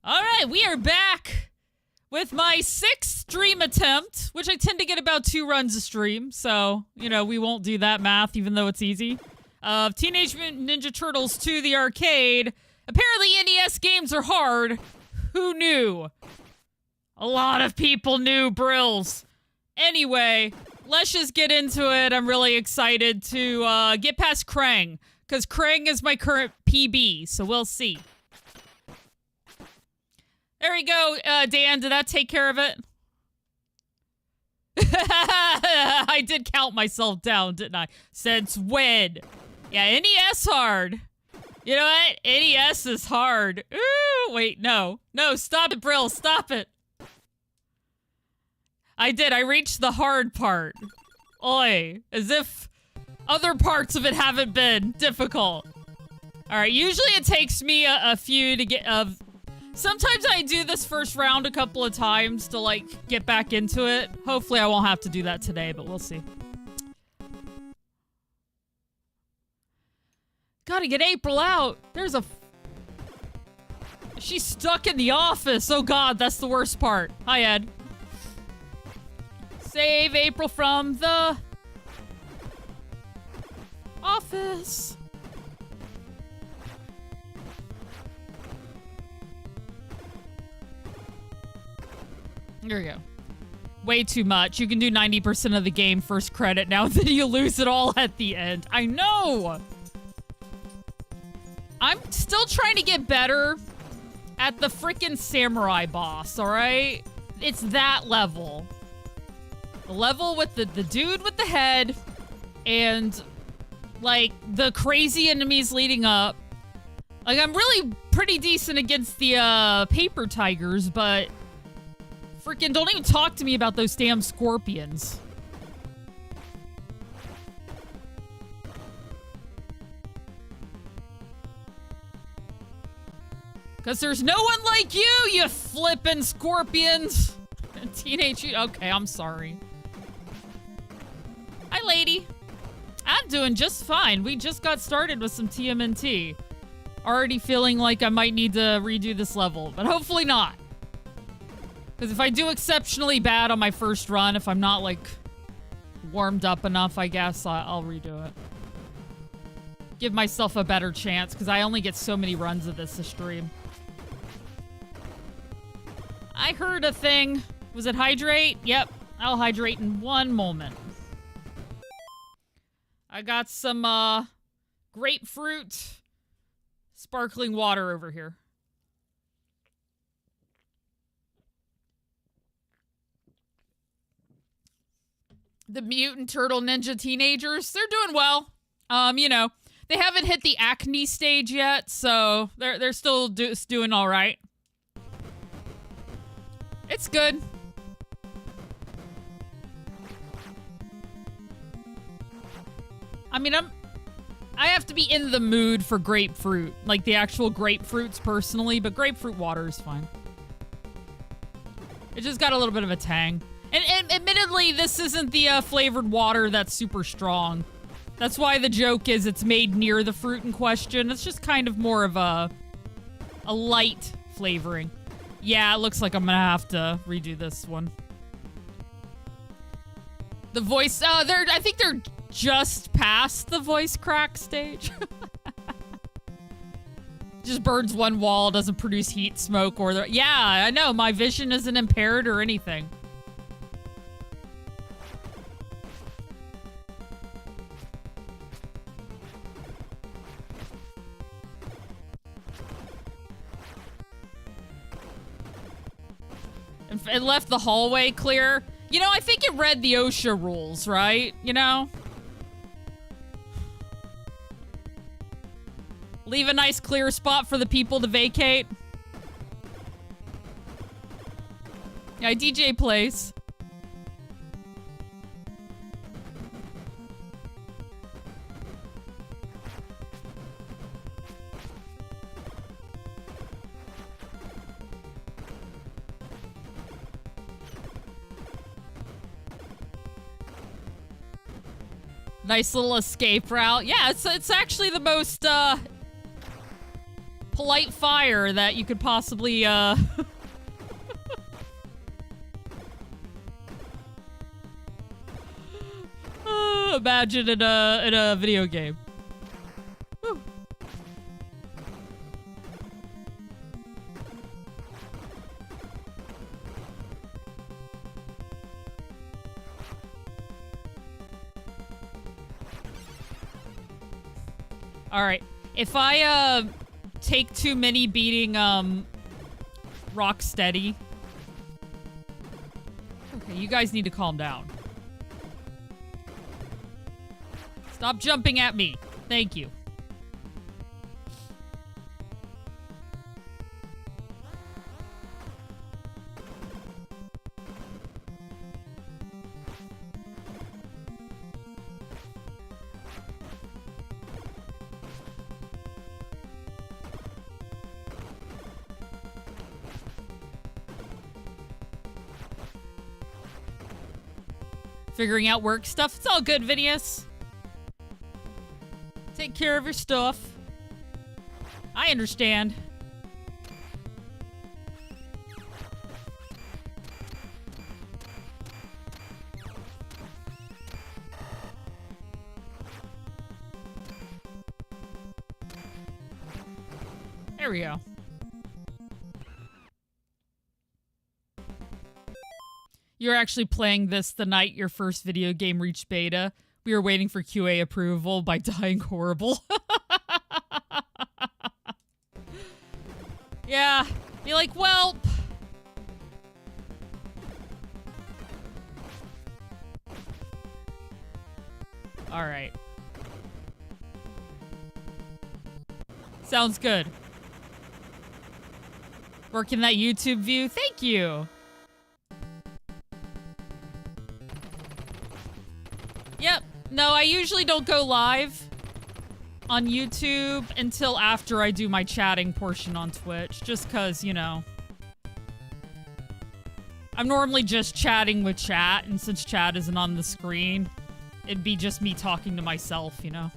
All right, we are back with my 6th stream attempt, which I tend to get about 2 runs a stream. So, you know, we won't do that math, even though it's easy. Teenage Mutant Ninja Turtles 2, the arcade. Apparently NES games are hard. Who knew? A lot of people knew, Brills. Anyway, let's just get into it. I'm really excited to get past Krang, because Krang is my current PB, so we'll see. There we go, Dan. Did that take care of it? I did count myself down, didn't I? Since when? Yeah, NES hard. You know what? NES is hard. Ooh, wait, no. No, stop it, Brill. Stop it. I did. I reached the hard part. Oi. As if other parts of it haven't been difficult. Alright, usually it takes me a few to get... Sometimes I do this first round a couple of times to, like, get back into it. Hopefully I won't have to do that today, but we'll see. Gotta get April out. There's a... She's stuck in the office. Oh god, that's the worst part. Hi, Ed. Save April from the... office. There you go. Way too much. You can do 90% of the game first credit now, then you lose it all at the end. I know! I'm still trying to get better at the frickin' samurai boss, alright? It's that level. The level with the dude with the head and, like, the crazy enemies leading up. Like, I'm really pretty decent against the, paper tigers, but... Freaking don't even talk to me about those damn scorpions. Because there's no one like you flippin' scorpions. Teenage... Okay, I'm sorry. Hi, lady. I'm doing just fine. We just got started with some TMNT. Already feeling like I might need to redo this level, but hopefully not. Because if I do exceptionally bad on my first run, if I'm not, like, warmed up enough, I guess, I'll redo it. Give myself a better chance, because I only get so many runs of this stream. I heard a thing. Was it hydrate? Yep. I'll hydrate in one moment. I got some, grapefruit sparkling water over here. The Mutant Turtle Ninja teenagers, they're doing well. You know, they haven't hit the acne stage yet, so they're still doing all right. It's good. I mean, I have to be in the mood for grapefruit, like the actual grapefruits personally, but grapefruit water is fine. It just got a little bit of a tang. And admittedly, this isn't the flavored water that's super strong. That's why the joke is it's made near the fruit in question. It's just kind of more of a light flavoring. Yeah, it looks like I'm gonna have to redo this one. The voice, I think they're just past the voice crack stage. Just burns one wall, doesn't produce heat, smoke, or yeah, I know, my vision isn't impaired or anything. It left the hallway clear. You know, I think it read the OSHA rules, right? You know? Leave a nice clear spot for the people to vacate. Yeah, DJ plays. Nice little escape route. Yeah, it's actually the most, polite fire that you could possibly, imagine in a video game. Whew. All right. If I take too many beating Rocksteady. Okay, you guys need to calm down. Stop jumping at me. Thank you. Figuring out work stuff. It's all good, Vinius. Take care of your stuff. I understand. There we go. You're actually playing this the night your first video game reached beta. We were waiting for QA approval by dying horrible. Yeah. Be like, well... Alright. Sounds good. Working that YouTube view? Thank you! Yep. No, I usually don't go live on YouTube until after I do my chatting portion on Twitch. Just cause, you know... I'm normally just chatting with chat, and since chat isn't on the screen, it'd be just me talking to myself, you know?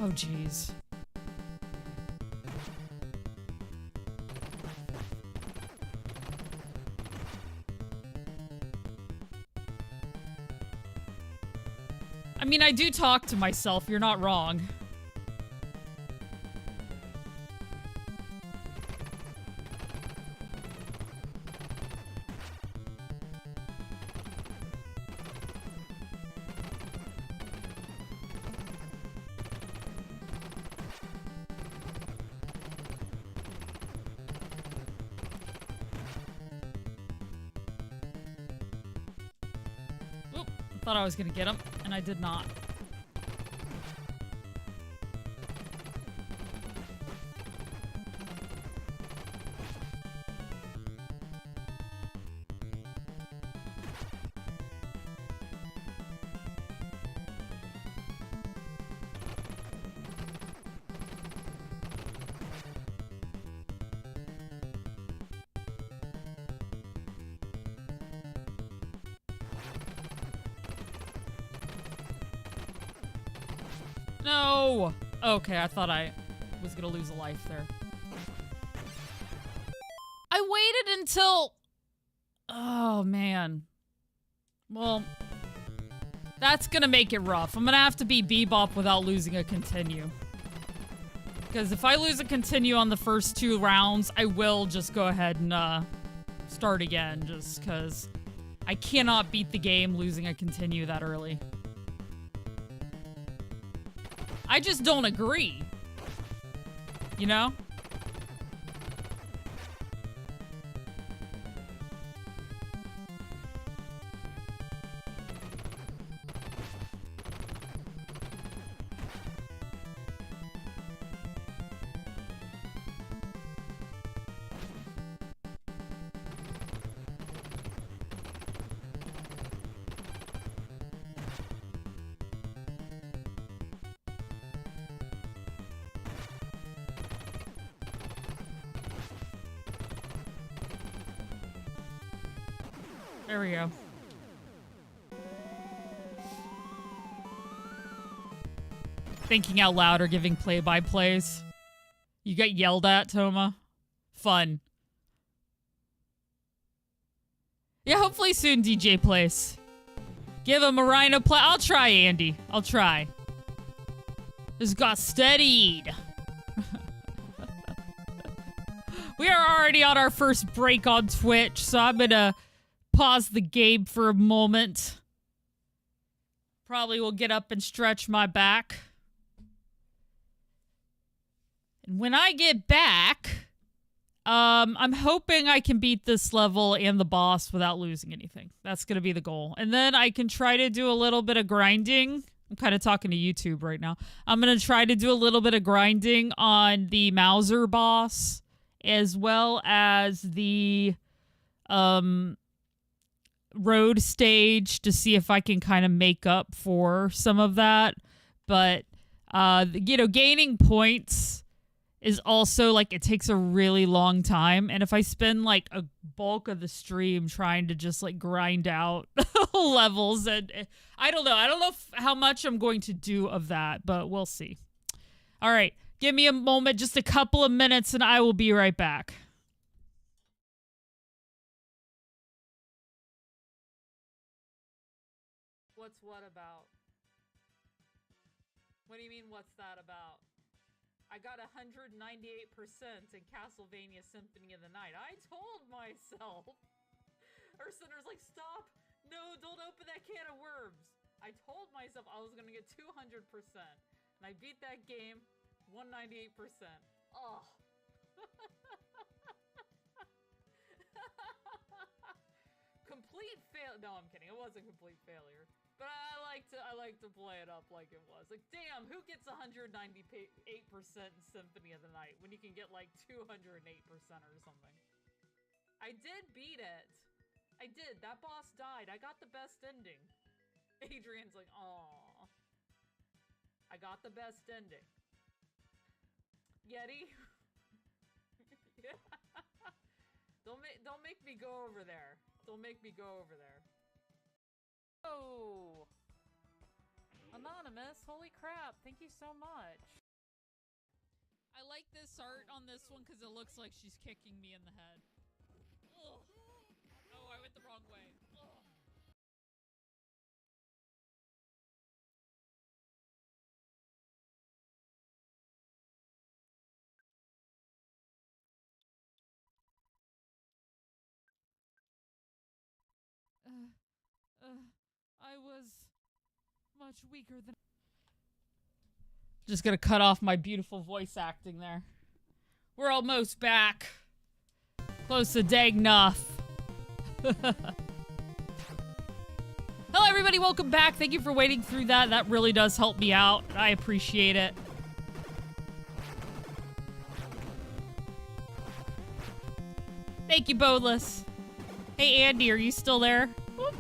Oh, jeez. I mean, I do talk to myself, you're not wrong. Thought I was gonna get him, and I did not. No! Okay, I thought I was gonna lose a life there. I waited until... Oh, man. Well, that's gonna make it rough. I'm gonna have to beat Bebop without losing a continue. Because if I lose a continue on the first 2 rounds, I will just go ahead and start again. Just because I cannot beat the game losing a continue that early. I just don't agree. You know? There we go. thinking out loud or giving play-by-plays. You got yelled at, Toma? Fun. Yeah, hopefully soon DJ plays. Give him a rhino play. I'll try, Andy. I'll try. This got steadied. We are already on our first break on Twitch, so I'm gonna pause the game for a moment. Probably will get up and stretch my back. And when I get back, I'm hoping I can beat this level and the boss without losing anything. That's gonna be the goal. And then I can try to do a little bit of grinding. I'm kind of talking to YouTube right now. I'm gonna try to do a little bit of grinding on the Mauser boss, as well as the road stage, to see if I can kind of make up for some of that. But you know, gaining points is also like, it takes a really long time, and if I spend like a bulk of the stream trying to just like grind out levels, and I don't know how much I'm going to do of that, but we'll see. All right, give me a moment, just a couple of minutes, and I will be right back. What's what about? What do you mean, what's that about? I got 198% in Castlevania Symphony of the Night. I told myself. Ursinner's like, stop. No, don't open that can of worms. I told myself I was going to get 200%. And I beat that game 198%. Oh. Complete fail. No, I'm kidding. It wasn't a complete failure. But I like to play it up like it was. Like, damn, who gets 198% in Symphony of the Night when you can get like 208% or something? I did beat it. I did. That boss died. I got the best ending. Adrian's like, aw. I got the best ending. Yeti? Yeah. Don't make me go over there. Don't make me go over there. Oh, Anonymous, holy crap, thank you so much. I like this art on this one because it looks like she's kicking me in the head. Ugh. Oh, I went the wrong way. Ugh. I was much weaker than... Just gonna cut off my beautiful voice acting there. We're almost back. Close to dang enough. Hello everybody, welcome back. Thank you for waiting through that. That really does help me out. I appreciate it. Thank you, Bodless. Hey Andy, are you still there? Whoop.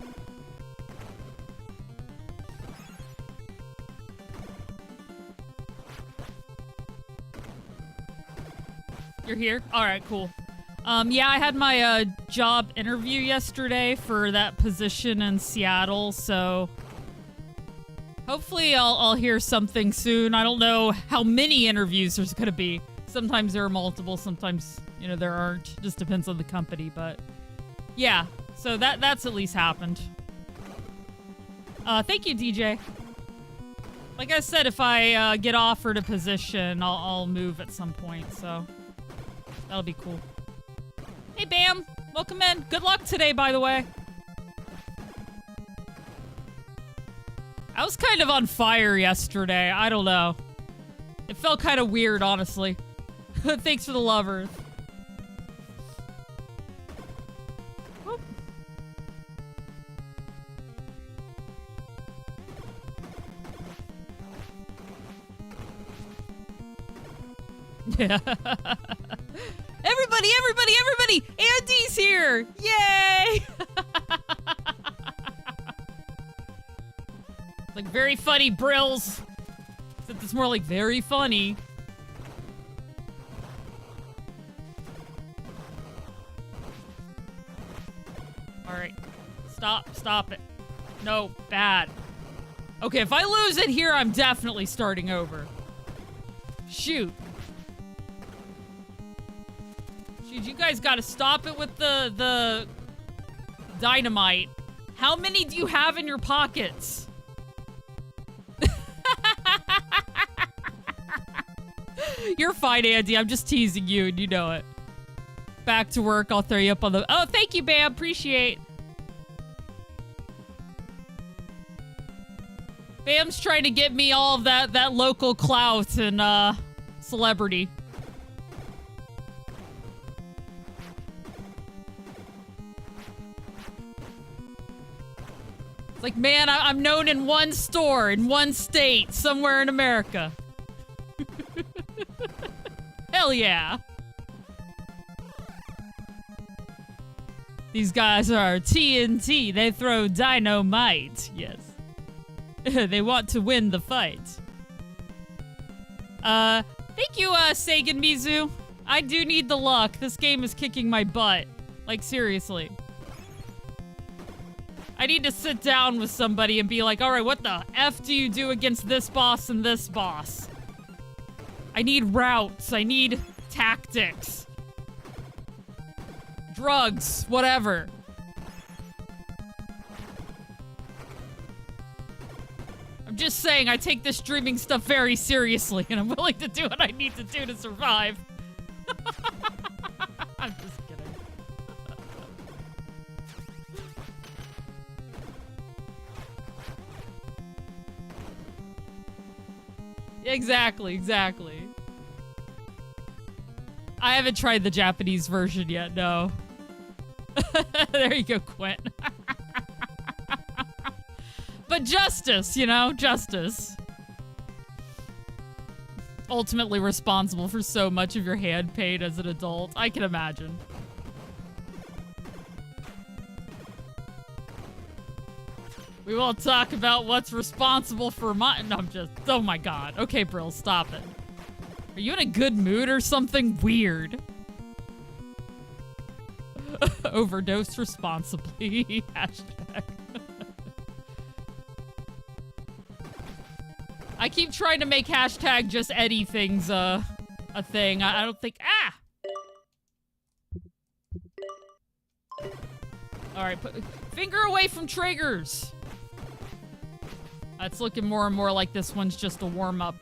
You're here? Alright, cool. Yeah, I had my job interview yesterday for that position in Seattle, so hopefully I'll hear something soon. I don't know how many interviews there's gonna be. Sometimes there are multiple, sometimes, you know, there aren't. Just depends on the company, but yeah. So that's at least happened. Thank you, DJ. Like I said, if I get offered a position, I'll move at some point, so that'll be cool. Hey, Bam! Welcome in. Good luck today, by the way. I was kind of on fire yesterday. I don't know. It felt kind of weird, honestly. Thanks for the lovers. Whoop. Yeah. Everybody! Andy's here! Yay! Like, very funny, Brills. Except it's more like very funny. Alright. Stop it. No, bad. Okay, if I lose it here, I'm definitely starting over. Shoot. Shoot, you guys gotta stop it with the dynamite. How many do you have in your pockets? You're fine, Andy. I'm just teasing you, and you know it. Back to work. I'll throw you up on the... Oh, thank you, Bam. Appreciate. Bam's trying to get me all of that local clout and, celebrity. It's like, man, I'm known in one store, in one state, somewhere in America. Hell yeah. These guys are TNT. They throw dynamite. Yes. They want to win the fight. Thank you, Sagan Mizu. I do need the luck. This game is kicking my butt. Like, seriously. I need to sit down with somebody and be like, all right, what the F do you do against this boss and this boss? I need routes. I need tactics. Drugs. Whatever. I'm just saying, I take this streaming stuff very seriously, and I'm willing to do what I need to do to survive. I'm just kidding. Exactly, exactly. I haven't tried the Japanese version yet, no. There you go, Quint. But justice, you know, justice. Ultimately responsible for so much of your hand pain as an adult. I can imagine. We won't talk about what's responsible for my... No, I'm just... Oh my god. Okay, Brill, stop it. Are you in a good mood or something weird? Overdose responsibly. Hashtag. I keep trying to make hashtag just Eddie things a thing. I don't think... Ah! Alright, put finger away from triggers! It's looking more and more like this one's just a warm-up.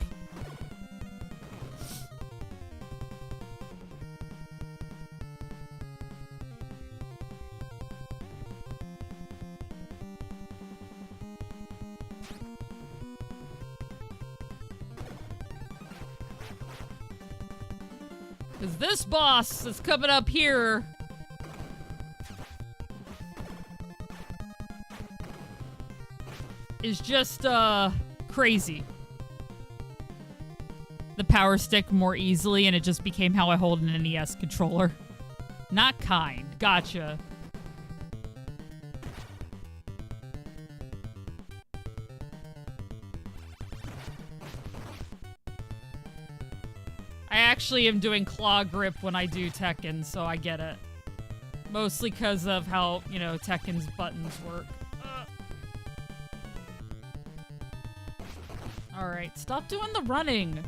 Because this boss that's coming up here... is just, crazy. The power stick more easily, and it just became how I hold an NES controller. Not kind. Gotcha. I actually am doing claw grip when I do Tekken, so I get it. Mostly because of how, you know, Tekken's buttons work. Alright, stop doing the running.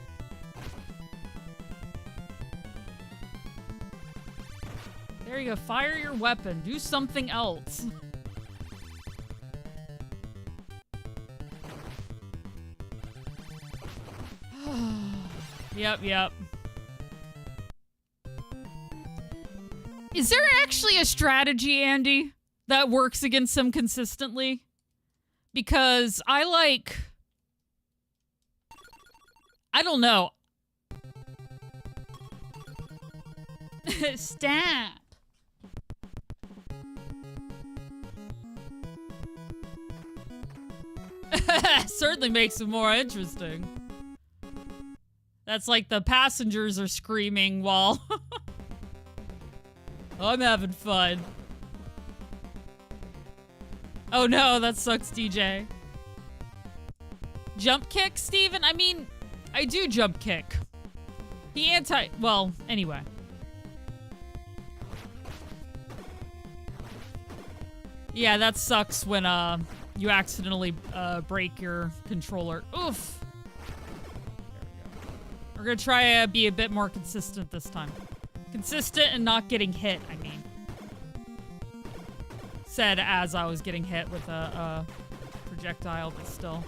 There you go, fire your weapon. Do something else. Yep. Is there actually a strategy, Andy, that works against him consistently? Because I don't know. Stop. Certainly makes it more interesting. That's like the passengers are screaming while... I'm having fun. Oh no, that sucks, DJ. Jump kick, Steven? I mean... I do jump kick. Well, anyway. Yeah, that sucks when, you accidentally break your controller. Oof. We're gonna try to be a bit more consistent this time. Consistent and not getting hit, I mean. Said as I was getting hit with a projectile, but still.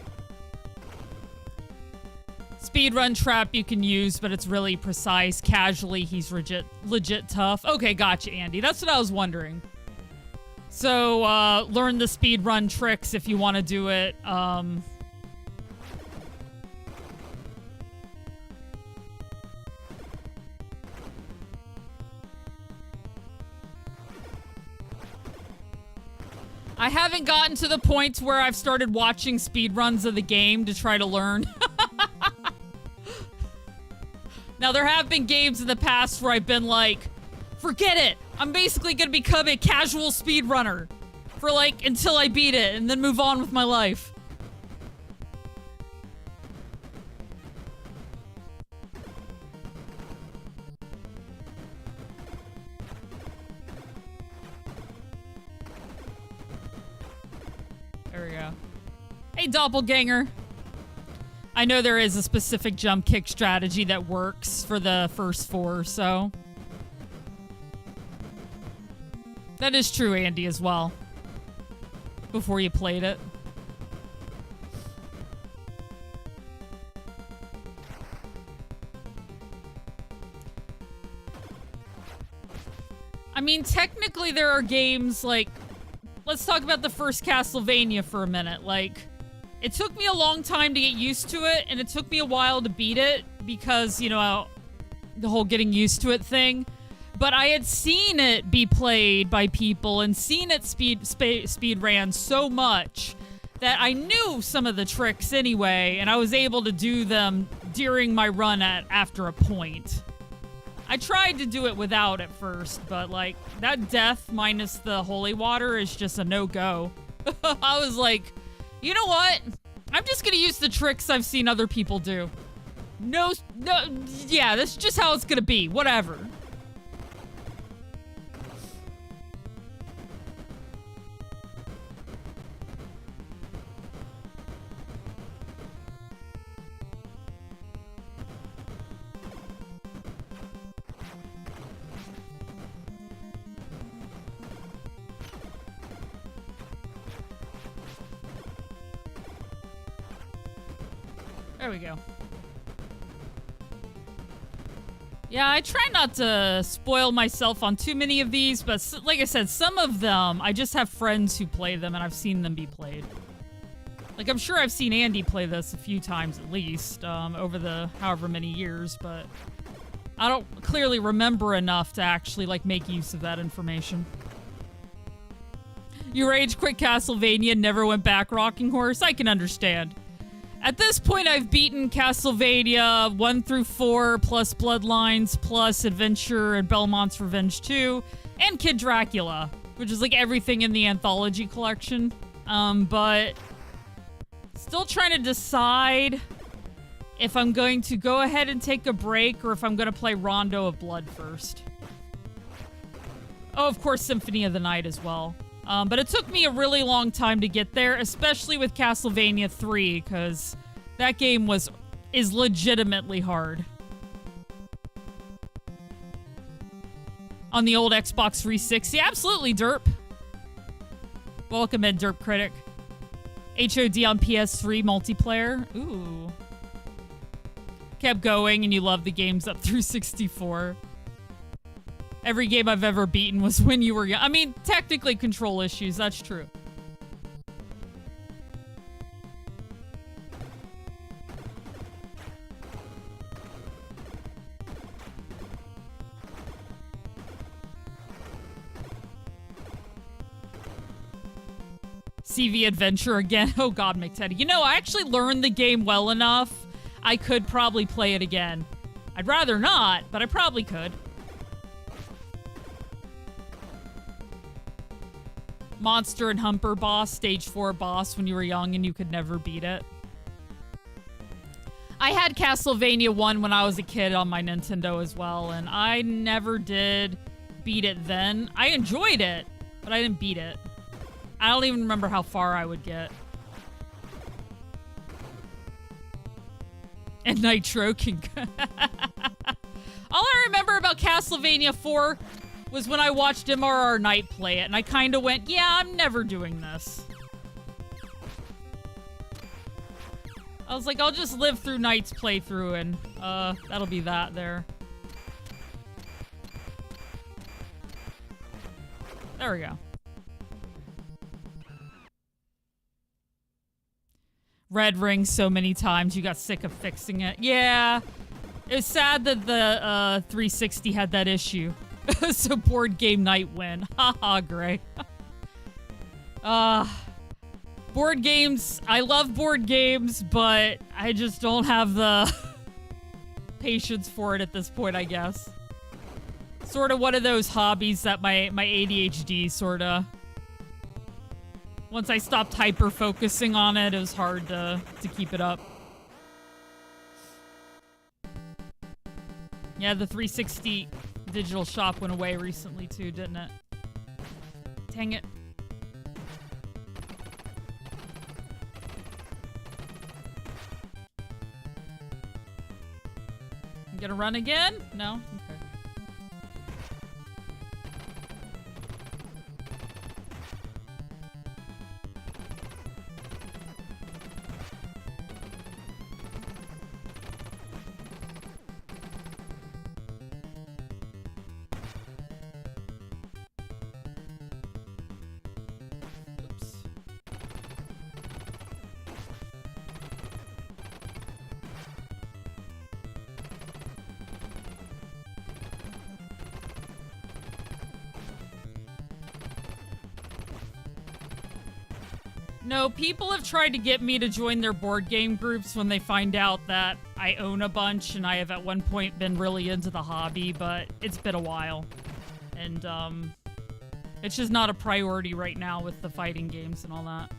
Speedrun trap you can use, but it's really precise. Casually, he's legit tough. Okay, gotcha, Andy. That's what I was wondering. So, learn the speedrun tricks if you want to do it. I haven't gotten to the point where I've started watching speedruns of the game to try to learn. Now, there have been games in the past where I've been like, forget it. I'm basically going to become a casual speedrunner for like until I beat it and then move on with my life. There we go. Hey, doppelganger. I know there is a specific jump kick strategy that works for the first 4, so. That is true, Andy, as well. Before you played it. I mean, technically there are games like... Let's talk about the first Castlevania for a minute. Like, it took me a long time to get used to it, and it took me a while to beat it because, you know, the whole getting used to it thing. But I had seen it be played by people and seen it speed ran so much that I knew some of the tricks anyway, and I was able to do them during my run after a point. I tried to do it without at first, but like that death minus the holy water is just a no-go. I was like, you know what? I'm just gonna use the tricks I've seen other people do. No, yeah, that's just how it's gonna be. Whatever. There we go. Yeah, I try not to spoil myself on too many of these, but like I said, some of them, I just have friends who play them and I've seen them be played. Like, I'm sure I've seen Andy play this a few times at least, over the however many years, but I don't clearly remember enough to actually, like, make use of that information. You rage quit Castlevania, never went back, Rocking Horse? I can understand. At this point, I've beaten Castlevania 1 through 4, plus Bloodlines, plus Adventure and Belmont's Revenge 2, and Kid Dracula, which is like everything in the anthology collection. But still trying to decide if I'm going to go ahead and take a break or if I'm going to play Rondo of Blood first. Oh, of course, Symphony of the Night as well. But it took me a really long time to get there, especially with Castlevania 3, because that game is legitimately hard. On the old Xbox 360, absolutely, Derp. Welcome in, Derp Critic. HOD on PS3 multiplayer. Ooh. Kept going, and you love the games up through 64. Every game I've ever beaten was when you were young. I mean, technically control issues, that's true. CV Adventure again. Oh god, McTeddy. You know, I actually learned the game well enough. I could probably play it again. I'd rather not, but I probably could. Monster and Humper boss, stage 4 boss when you were young and you could never beat it. I had Castlevania 1 when I was a kid on my Nintendo as well, and I never did beat it then. I enjoyed it, but I didn't beat it. I don't even remember how far I would get. And Nitro can... All I remember about Castlevania 4 was when I watched MRR Knight play it, and I kind of went, yeah, I'm never doing this. I was like, I'll just live through Knight's playthrough, and that'll be that there. There we go. Red ring so many times, you got sick of fixing it. Yeah. It was sad that the 360 had that issue. So board game night win. Haha, Gray. Board games, I love board games, but I just don't have the patience for it at this point, I guess. Sort of one of those hobbies that my ADHD sort of... Once I stopped hyper-focusing on it, it was hard to keep it up. Yeah, the 360 digital shop went away recently too, didn't it? Dang it. I'm gonna run again? No? Okay. No, people have tried to get me to join their board game groups when they find out that I own a bunch, and I have at one point been really into the hobby, but it's been a while. And, it's just not a priority right now with the fighting games and all that.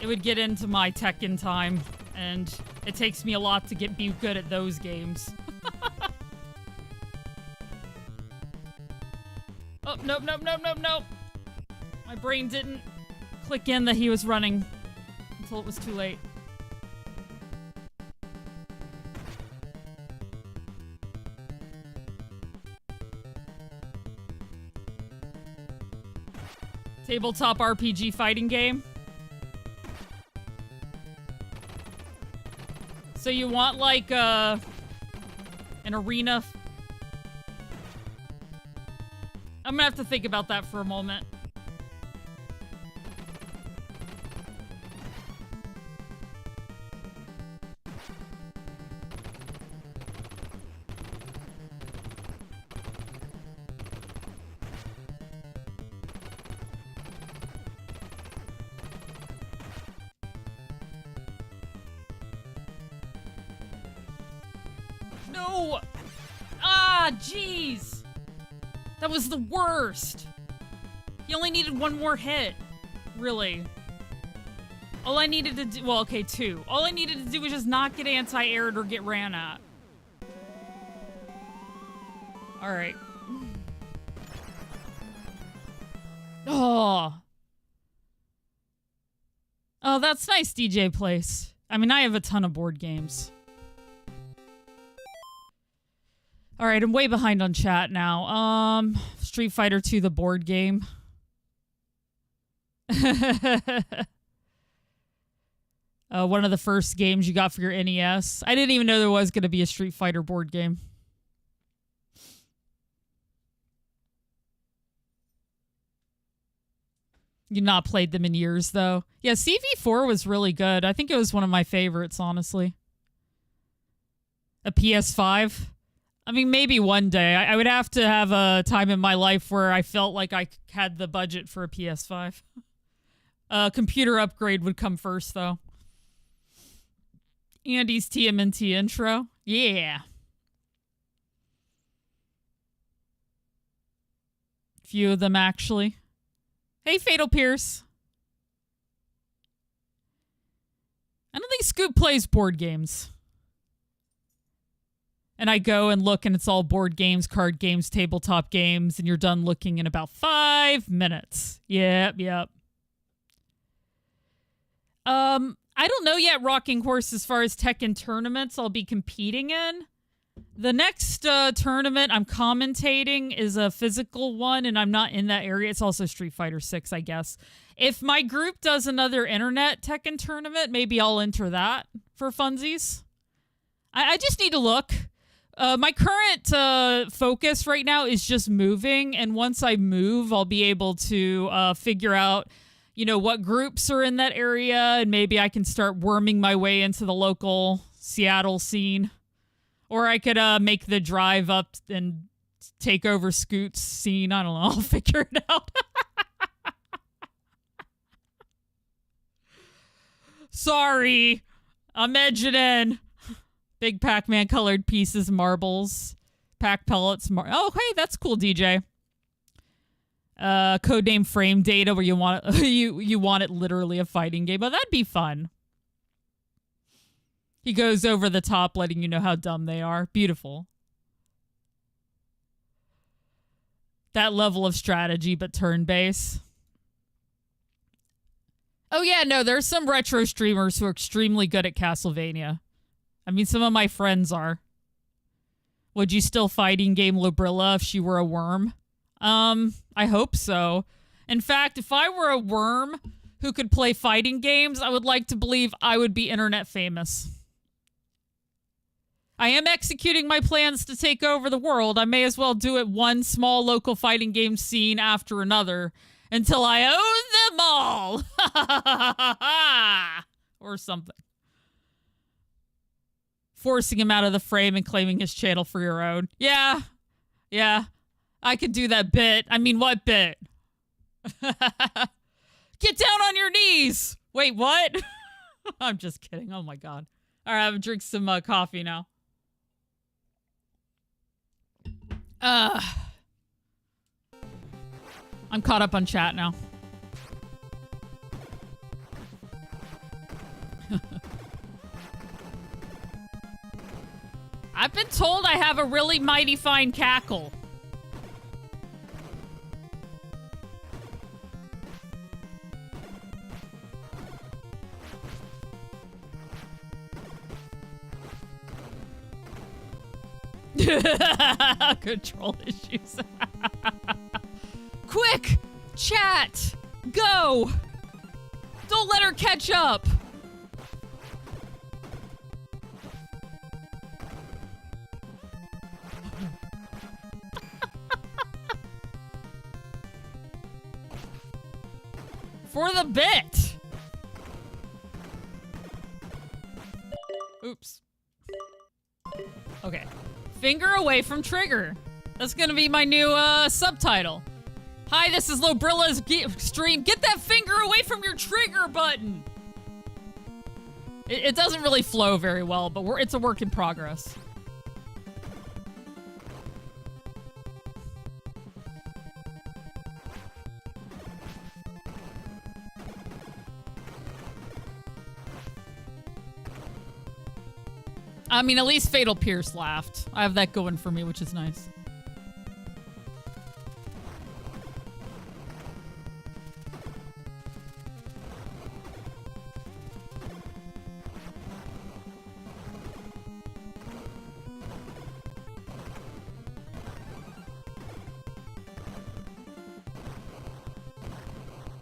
It would get into my Tekken time, and it takes me a lot to be good at those games. Oh, nope, nope, nope, nope, nope. My brain didn't click in that he was running until it was too late. Tabletop RPG fighting game. So you want like an arena? I'm gonna have to think about that for a moment. No! Ah, jeez! That was the worst! He only needed one more hit. Really. All I needed to do- well, okay, two. All I needed to do was just not get anti-aired or get ran at. Alright. Oh. Oh, that's nice, DJ Place. I mean, I have a ton of board games. Alright, I'm way behind on chat now. Street Fighter 2, the board game. One of the first games you got for your NES. I didn't even know there was going to be a Street Fighter board game. You've not played them in years, though. Yeah, CV4 was really good. I think it was one of my favorites, honestly. A PS5? I mean, maybe one day. I would have to have a time in my life where I felt like I had the budget for a PS5. Computer upgrade would come first, though. Andy's TMNT intro. Yeah. Few of them, actually. Hey, Fatal Pierce. I don't think Scoop plays board games. And I go and look, and it's all board games, card games, tabletop games, and you're done looking in about 5 minutes. Yep, yep. I don't know yet, Rocking Horse, as far as Tekken tournaments I'll be competing in. The next tournament I'm commentating is a physical one, and I'm not in that area. It's also Street Fighter 6, I guess. If my group does another internet Tekken tournament, maybe I'll enter that for funsies. I just need to look. My current focus right now is just moving, and once I move, I'll be able to figure out, you know, what groups are in that area, and maybe I can start worming my way into the local Seattle scene. Or I could make the drive up and take over Scoot's scene. I don't know. I'll figure it out. Sorry. I'm edging in. Big Pac-Man colored pieces, marbles, pack pellets. Oh, hey, that's cool, DJ. Codename Frame Data, where you want it, you want it literally a fighting game. Oh, that'd be fun. He goes over the top, letting you know how dumb they are. Beautiful. That level of strategy, but turn-based. Oh, yeah, no, there's some retro streamers who are extremely good at Castlevania. I mean, some of my friends are. Would you still fighting game Lobrilla if she were a worm? I hope so. In fact, if I were a worm who could play fighting games, I would like to believe I would be internet famous. I am executing my plans to take over the world. I may as well do it one small local fighting game scene after another until I own them all. Or something. Forcing him out of the frame and claiming his channel for your own. Yeah. Yeah. I could do that bit. I mean, what bit? Get down on your knees. Wait, what? I'm just kidding. Oh, my God. All right, I'm going to drink some coffee now. I'm caught up on chat now. I've been told I have a really mighty fine cackle. Control issues. Quick! Chat! Go! Don't let her catch up! For the bit! Oops. Okay. Finger away from trigger. That's gonna be my new subtitle. Hi, this is Lobrilla's stream. Get that finger away from your trigger button. It doesn't really flow very well, but it's a work in progress. I mean, at least Fatal Pierce laughed. I have that going for me, which is nice.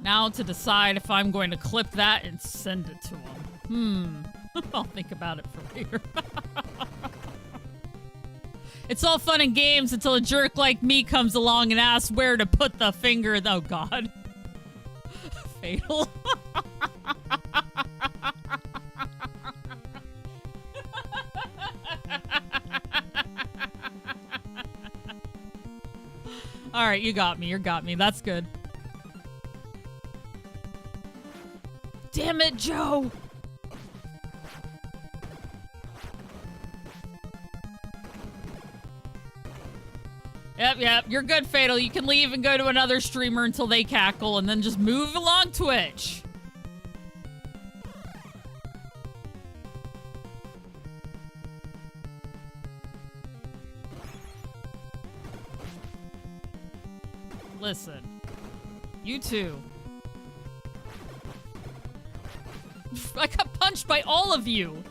Now to decide if I'm going to clip that and send it to him. I'll think about it for later. It's all fun and games until a jerk like me comes along and asks where to put the finger. Oh, God. Fatal. All right, you got me. You got me. That's good. Damn it, Joe. Yep, you're good, Fatal. You can leave and go to another streamer until they cackle, and then just move along Twitch. Listen. You two. I got punched punched by all of you.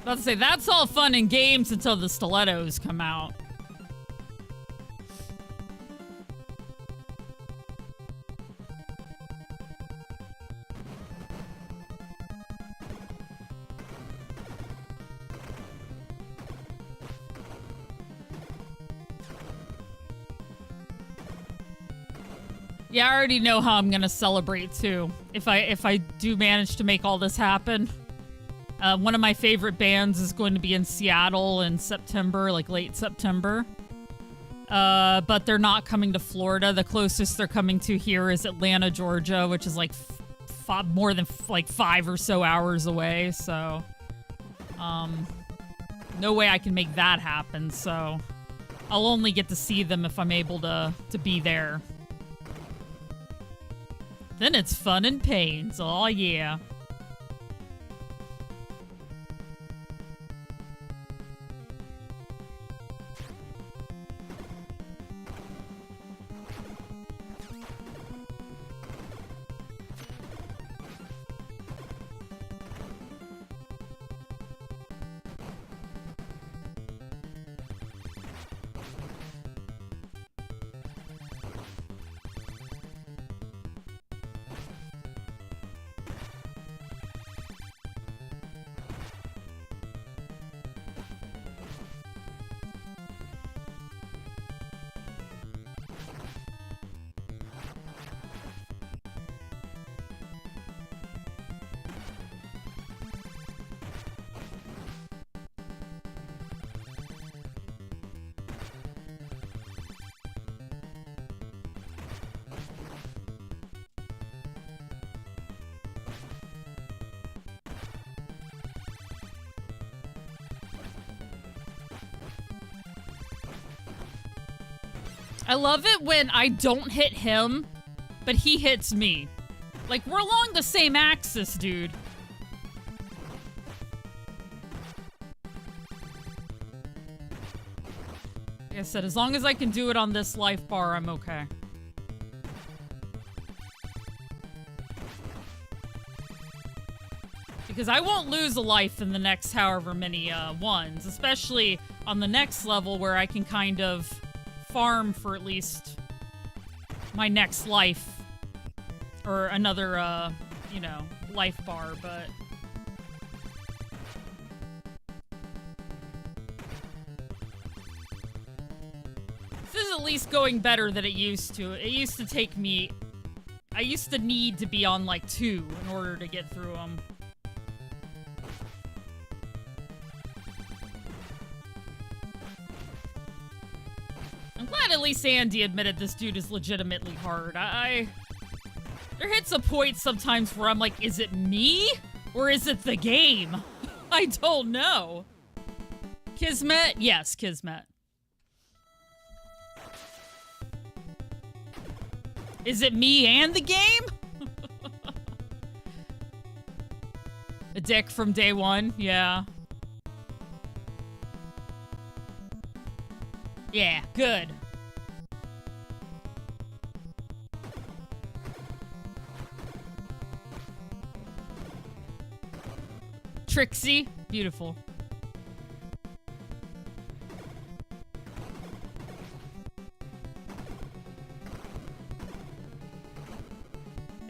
About to say, that's all fun and games until the stilettos come out. Yeah, I already know how I'm gonna celebrate too. If I do manage to make all this happen. One of my favorite bands is going to be in Seattle in September, like late September. But they're not coming to Florida. The closest they're coming to here is Atlanta, Georgia, which is like more than like 5 or so hours away. So, no way I can make that happen. So, I'll only get to see them if I'm able to be there. Then it's fun and pains. Oh yeah. I love it when I don't hit him, but he hits me. Like, we're along the same axis, dude. Like I said, as long as I can do it on this life bar, I'm okay. Because I won't lose a life in the next however many ones, especially on the next level where I can kind of farm for at least my next life or another you know, life bar. But this is at least going better than it used to. It used to take me, I used to need to be on like 2 in order to get through them. Glad at least Andy admitted this dude is legitimately hard. There hits a point sometimes where I'm like, is it me? Or is it the game? I don't know. Kismet? Yes, Kismet. Is it me and the game? A dick from day one? Yeah. Yeah, good. Trixie, beautiful.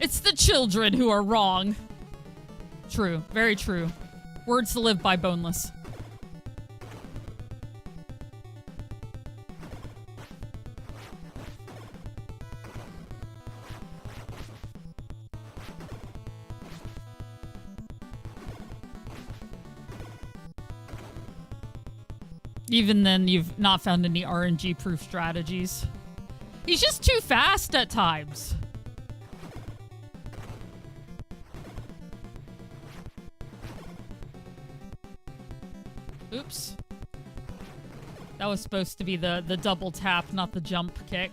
It's the children who are wrong. True, very true. Words to live by, Boneless. Even then, you've not found any RNG-proof strategies. He's just too fast at times. Oops. That was supposed to be the double tap, not the jump kick.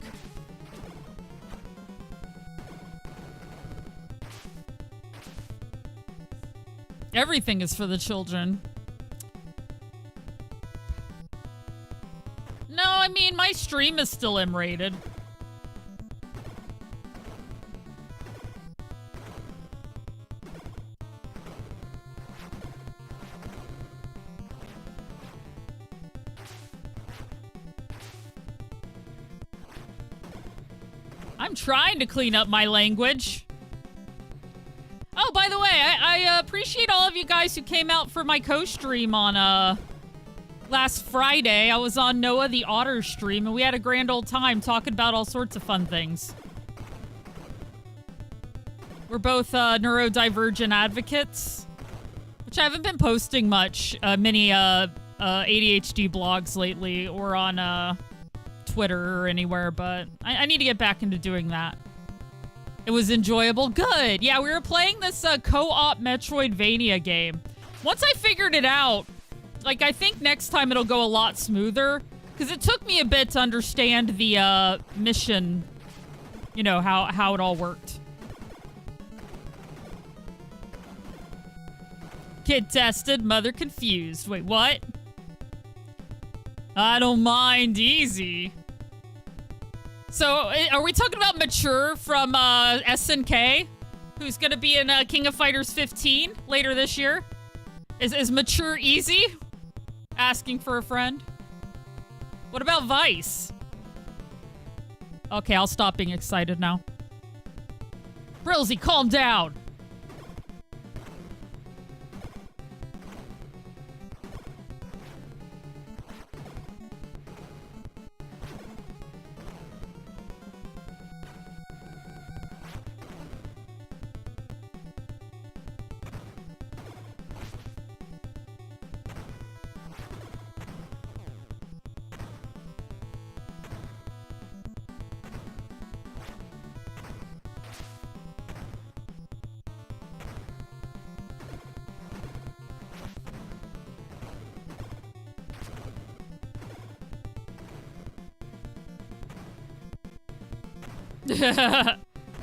Everything is for the children. No, I mean, my stream is still M-rated. I'm trying to clean up my language. Oh, by the way, I appreciate all of you guys who came out for my co-stream on, last Friday. I was on Noah the Otter stream, and we had a grand old time talking about all sorts of fun things. We're both, neurodivergent advocates, which I haven't been posting much, many, ADHD blogs lately, or on, Twitter or anywhere, but I need to get back into doing that. It was enjoyable. Good. Yeah, we were playing this co-op Metroidvania game. Once I figured it out, like, I think next time it'll go a lot smoother, because it took me a bit to understand the mission, you know, how it all worked. Kid tested, mother confused. Wait, what? I don't mind easy. So, are we talking about Mature from SNK? Who's gonna be in King of Fighters 15 later this year? Is Mature easy? Asking for a friend. What about Vice? Okay, I'll stop being excited now. Brilsy, calm down.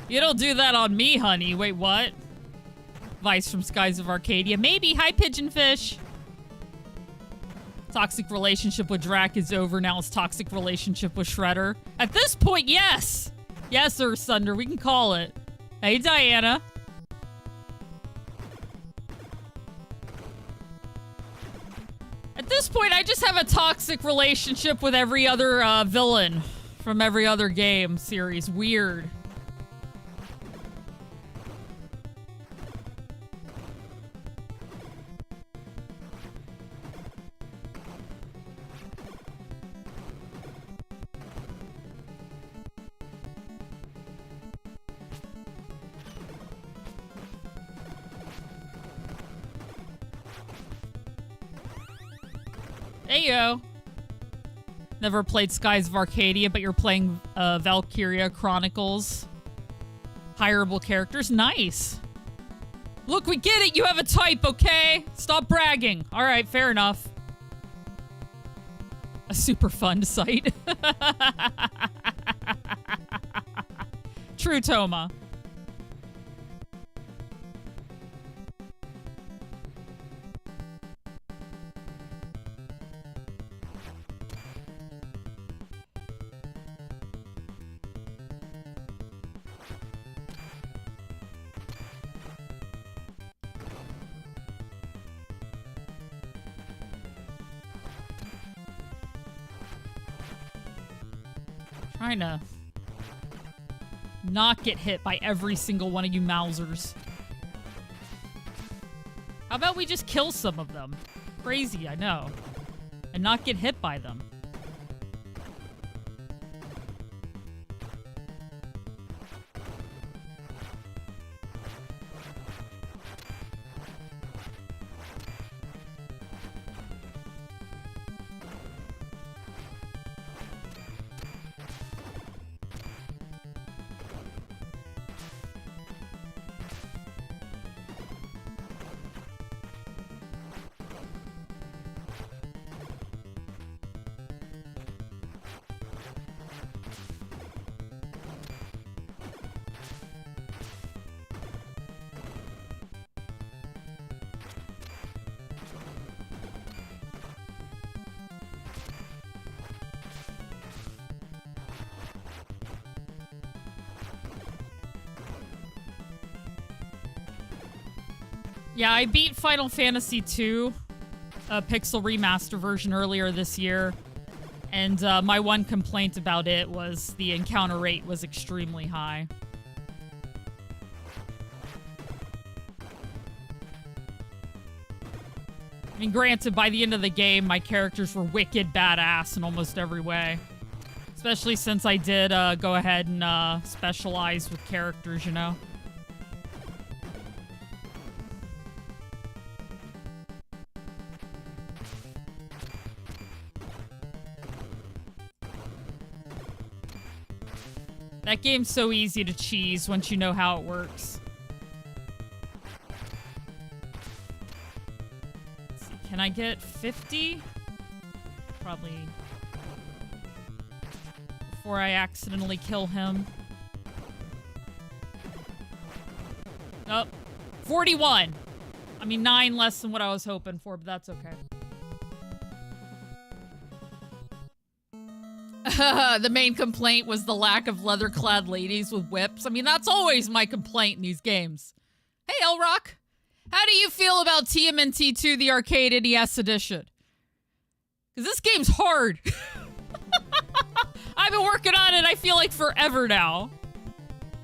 You don't do that on me, honey. Wait, what? Vice from Skies of Arcadia. Maybe. Hi, Pigeonfish. Toxic relationship with Drac is over. Now it's toxic relationship with Shredder. At this point, yes. Yes, Earth Thunder. We can call it. Hey, Diana. At this point, I just have a toxic relationship with every other villain from every other game series. Weird. Heyo. Never played Skies of Arcadia, but you're playing Valkyria Chronicles. Hireable characters. Nice. Look, we get it. You have a type, okay? Stop bragging. All right, fair enough. A super fun site. True, Toma. Trying to not get hit by every single one of you Mousers. How about we just kill some of them? Crazy, I know. And not get hit by them. Yeah, I beat Final Fantasy II, a pixel remaster version earlier this year. And my one complaint about it was the encounter rate was extremely high. I mean, granted, by the end of the game, my characters were wicked badass in almost every way. Especially since I did go ahead and specialize with characters, you know? That game's so easy to cheese once you know how it works. Let's see, can I get 50? Probably before I accidentally kill him. Oh, 41. I mean, 9 less than what I was hoping for, but that's okay. The main complaint was the lack of leather-clad ladies with whips. I mean, that's always my complaint in these games. Hey, L-Rock. How do you feel about TMNT 2, the Arcade NES Edition? Because this game's hard. I've been working on it, I feel like, forever now.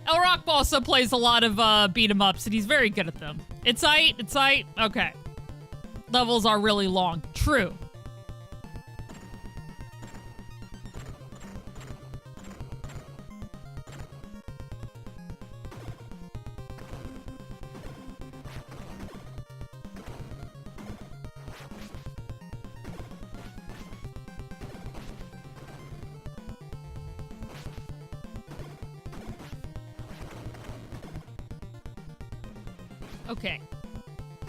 L-Rock also plays a lot of beat-em-ups, and he's very good at them. It's tight. Okay. Levels are really long. True. Okay.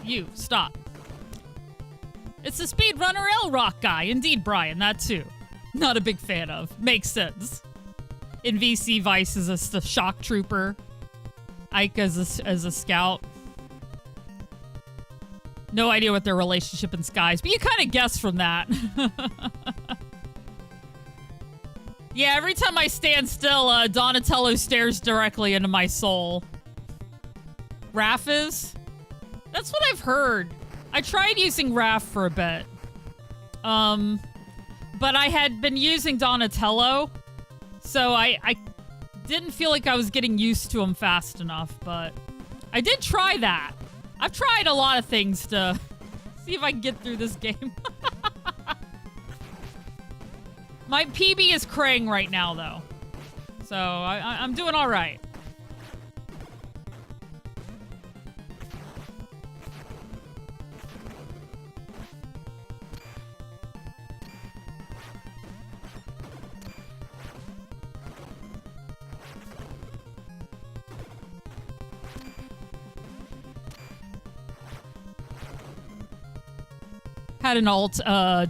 You, stop. It's the speedrunner L-Rock guy. Indeed, Brian, that too. Not a big fan of. Makes sense. In VC, Vice is a shock trooper. Ike as a scout. No idea what their relationship in Skies, but you kind of guess from that. Yeah, every time I stand still, Donatello stares directly into my soul. Raph is? That's what I've heard. I tried using Raph for a bit. But I had been using Donatello, so I didn't feel like I was getting used to him fast enough, but I did try that. I've tried a lot of things to see if I can get through this game. My PB is Krang right now, though. So I'm doing all right. Had an alt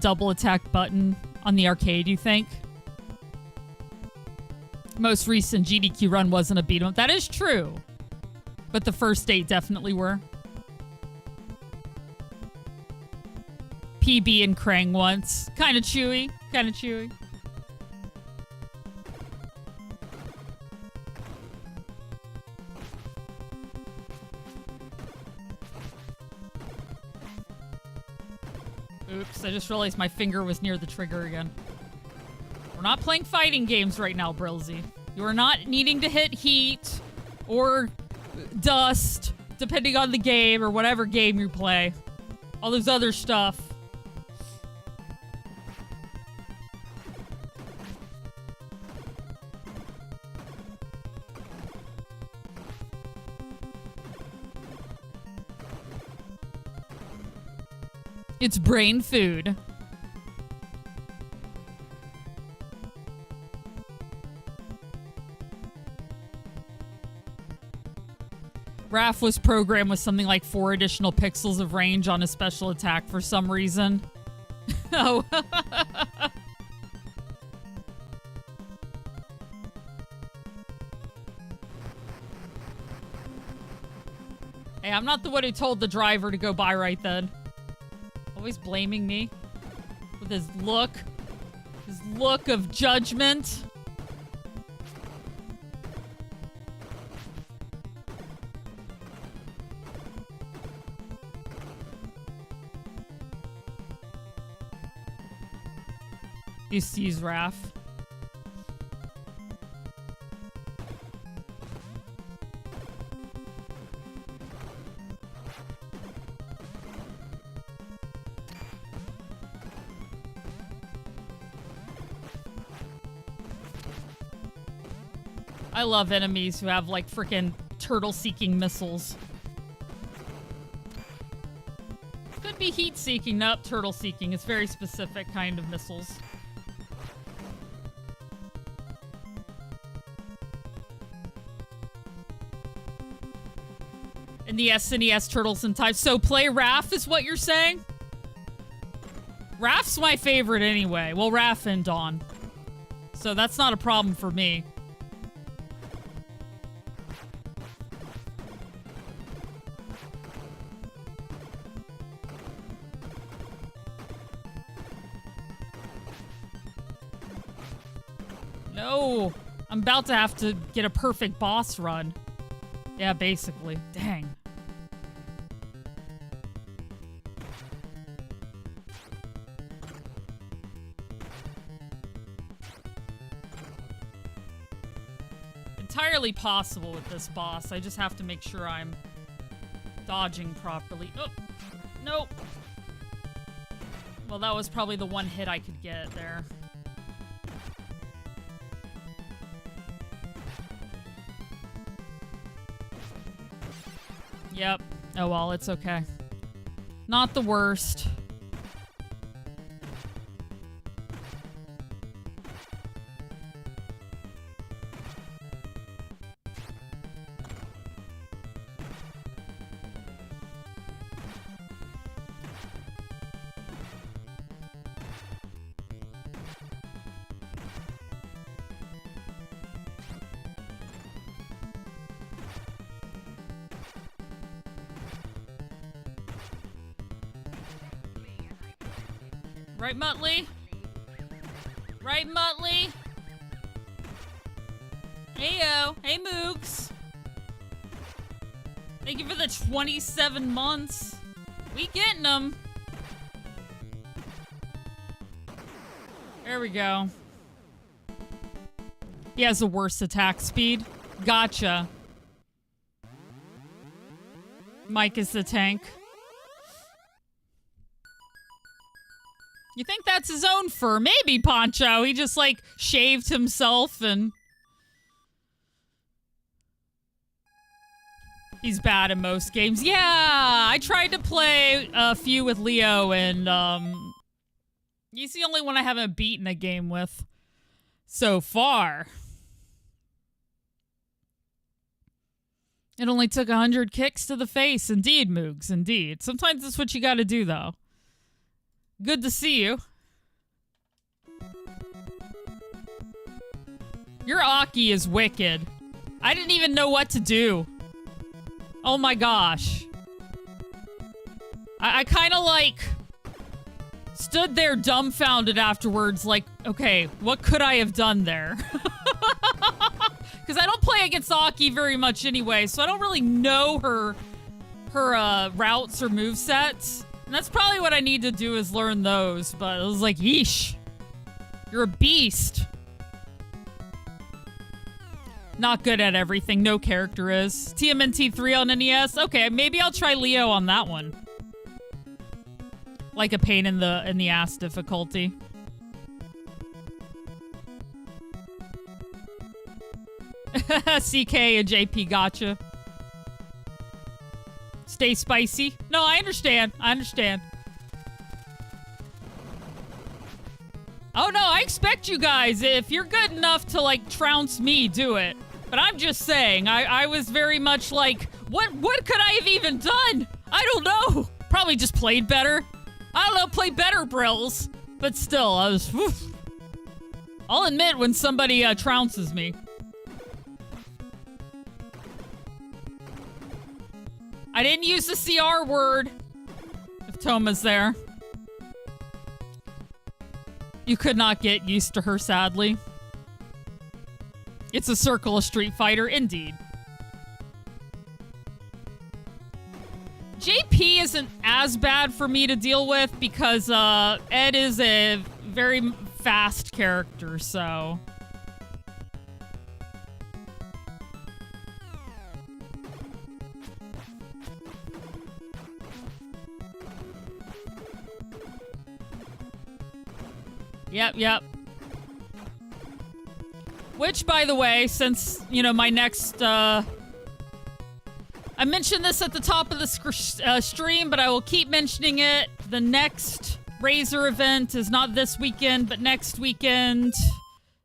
double attack button on the arcade, you think? Most recent GDQ run wasn't a beat 'em up. That is true. But the first 8 definitely were. PB and Krang once. Kind of chewy. Kind of chewy. Oops, I just realized my finger was near the trigger again. We're not playing fighting games right now, Brilzy. You are not needing to hit heat or dust, depending on the game or whatever game you play. All those other stuff. It's brain food. Raph was programmed with something like 4 additional pixels of range on his special attack for some reason. Oh. Hey, I'm not the one who told the driver to go by right then. Always blaming me with his look of judgment. Used to use Raph. I love enemies who have, like, frickin' turtle-seeking missiles. Could be heat-seeking, not turtle-seeking. It's very specific kind of missiles. In the SNES Turtles in Time. So play Raph is what you're saying? Raph's my favorite anyway. Well, Raph and Dawn. So that's not a problem for me. No, I'm about to have to get a perfect boss run. Yeah, basically. Dang. Entirely possible with this boss. I just have to make sure I'm dodging properly. Oh, nope. Well, that was probably the one hit I could get there. Yep. Oh well, it's okay. Not the worst. Right, Muttley? Right, Muttley? Heyo. Hey, Moogs. Thank you for the 27 months. We getting them. There we go. He has the worst attack speed. Gotcha. Mike is the tank. You think that's his own fur? Maybe, Poncho. He just, like, shaved himself and... He's bad in most games. Yeah, I tried to play a few with Leo, and, he's the only one I haven't beaten a game with so far. It only took 100 kicks to the face. Indeed, Moogs, indeed. Sometimes that's what you gotta do, though. Good to see you. Your Aki is wicked. I didn't even know what to do. Oh my gosh. I kind of like stood there dumbfounded afterwards like, okay, what could I have done there? Because I don't play against Aki very much anyway, so I don't really know her routes or movesets. And that's probably what I need to do is learn those, but it was like, yeesh. You're a beast. Not good at everything. No character is. TMNT 3 on NES? Okay, maybe I'll try Leo on that one. Like a pain in the ass difficulty. CK and JP gotcha. Stay spicy. No, I understand. I understand. Oh no, I expect you guys, if you're good enough to like trounce me, do it. But I'm just saying, I was very much like, what could I have even done? I don't know. Probably just played better. I don't know, play better, Brills. But still, I was, whew. I'll admit when somebody trounces me. I didn't use the CR word. If Toma's there. You could not get used to her, sadly. It's a circle of Street Fighter, indeed. JP isn't as as bad for me to deal with because Ed is a very fast character, so... Yep. Which, by the way, since, you know, my next, I mentioned this at the top of the stream, but I will keep mentioning it. The next Razor event is not this weekend, but next weekend.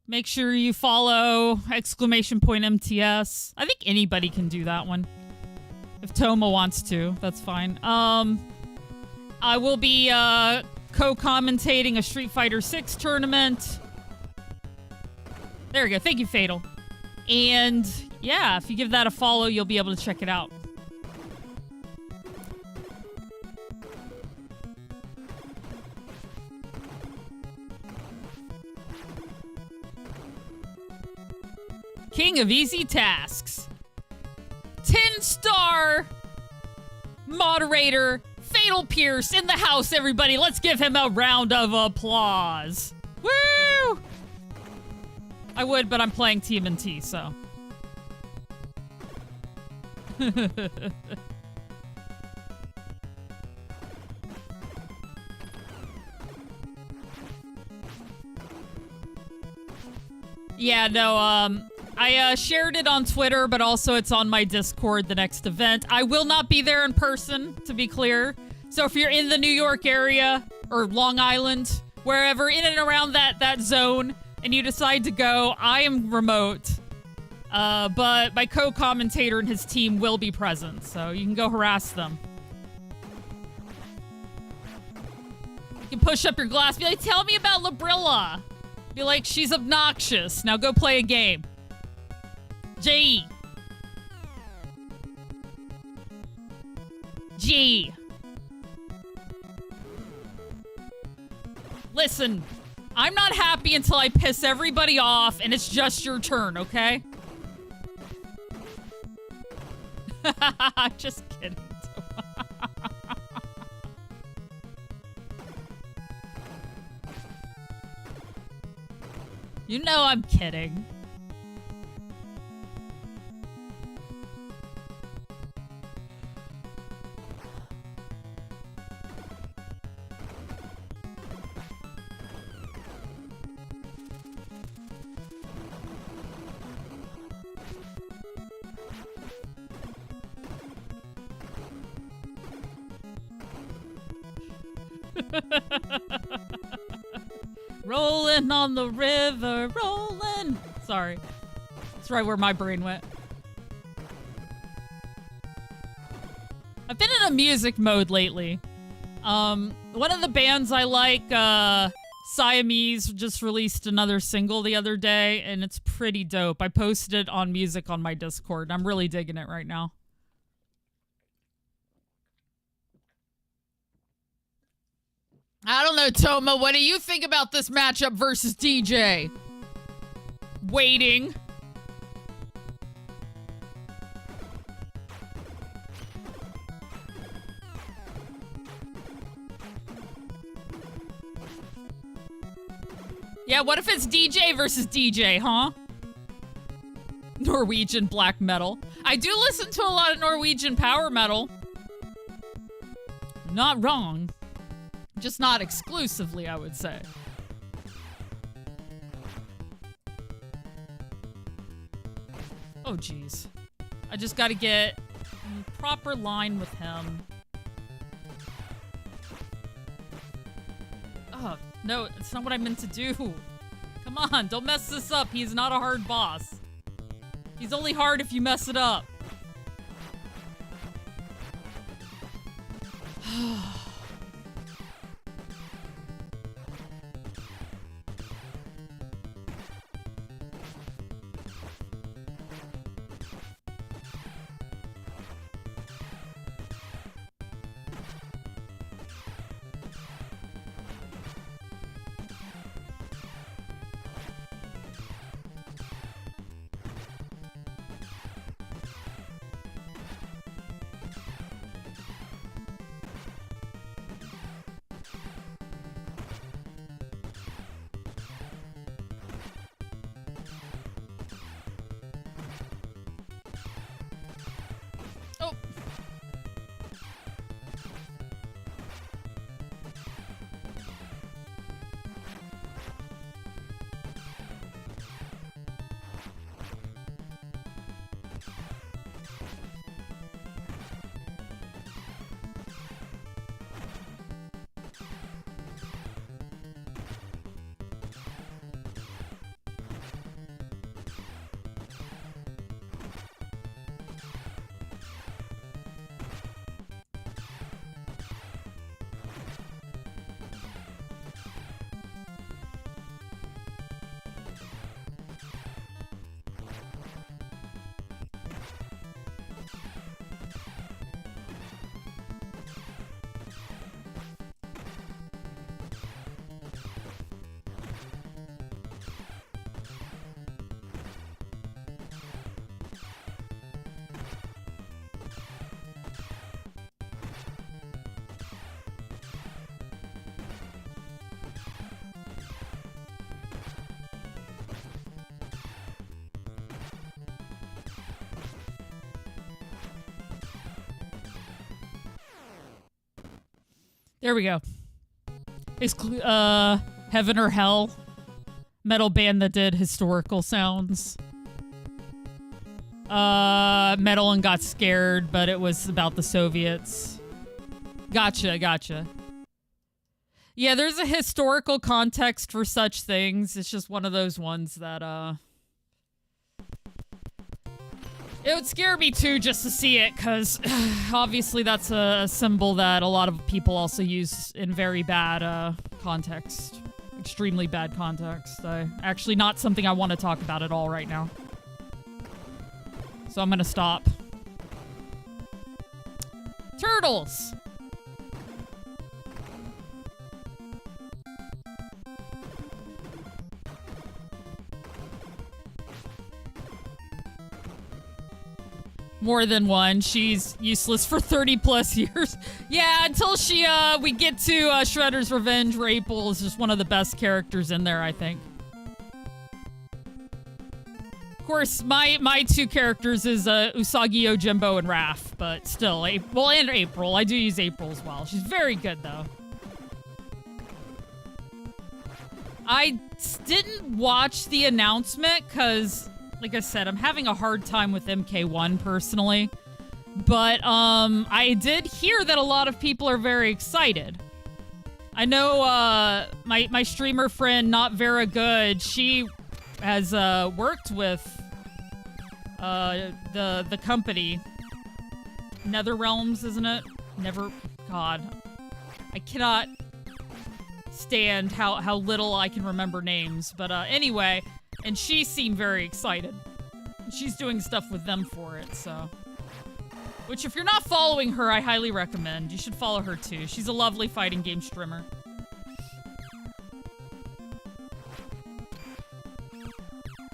Make sure you follow !MTS. I think anybody can do that one. If Toma wants to, that's fine. I will be, co-commentating a Street Fighter 6 tournament. There we go. Thank you, Fatal. And yeah, if you give that a follow, you'll be able to check it out. King of easy tasks. 10-star moderator Fatal Pierce in the house, everybody. Let's give him a round of applause. Woo! I would, but I'm playing TMNT, so. Yeah, no, I shared it on Twitter, but also it's on my Discord, the next event. I will not be there in person, to be clear. So if you're in the New York area, or Long Island, wherever, in and around that zone, and you decide to go, I am remote. But my co-commentator and his team will be present, so you can go harass them. You can push up your glass, be like, tell me about Labrilla. Be like, she's obnoxious. Now go play a game. G. Listen, I'm not happy until I piss everybody off, and it's just your turn, okay? I'm just kidding. You know I'm kidding. Rolling on the river, rolling. Sorry. That's right where my brain went. I've been in a music mode lately. One of the bands I like, Siamese, just released another single the other day, and it's pretty dope. I posted it on music on my Discord. I'm really digging it right now. I don't know, Toma. What do you think about this matchup versus DJ? Waiting. Yeah, what if it's DJ versus DJ, huh? Norwegian black metal. I do listen to a lot of Norwegian power metal. Not wrong. Just not exclusively, I would say. Oh, jeez. I just gotta get in proper line with him. Oh, no, it's not what I meant to do. Come on, don't mess this up. He's not a hard boss. He's only hard if you mess it up. There we go. Is Heaven or Hell? Metal band that did historical sounds. Metal and got scared, but it was about the Soviets. Gotcha. Yeah, there's a historical context for such things. It's just one of those ones that, it would scare me too just to see it, because obviously that's a symbol that a lot of people also use in very bad, context. Extremely bad context. Actually not something I want to talk about at all right now. So I'm gonna stop. Turtles! More than one. She's useless for 30 plus years. Yeah, until we get to Shredder's Revenge, where April is just one of the best characters in there, I think. Of course, my two characters is Usagi Yojimbo and Raph, but still, well, and April. I do use April as well. She's very good, though. I didn't watch the announcement, because, like I said, I'm having a hard time with MK1 personally. But, I did hear that a lot of people are very excited. I know, my streamer friend, Not Vera Good, she has, worked with, the company. NetherRealms, isn't it? God. I cannot stand how little I can remember names. But, anyway, and she seemed very excited. She's doing stuff with them for it, so. Which, if you're not following her, I highly recommend. You should follow her, too. She's a lovely fighting game streamer.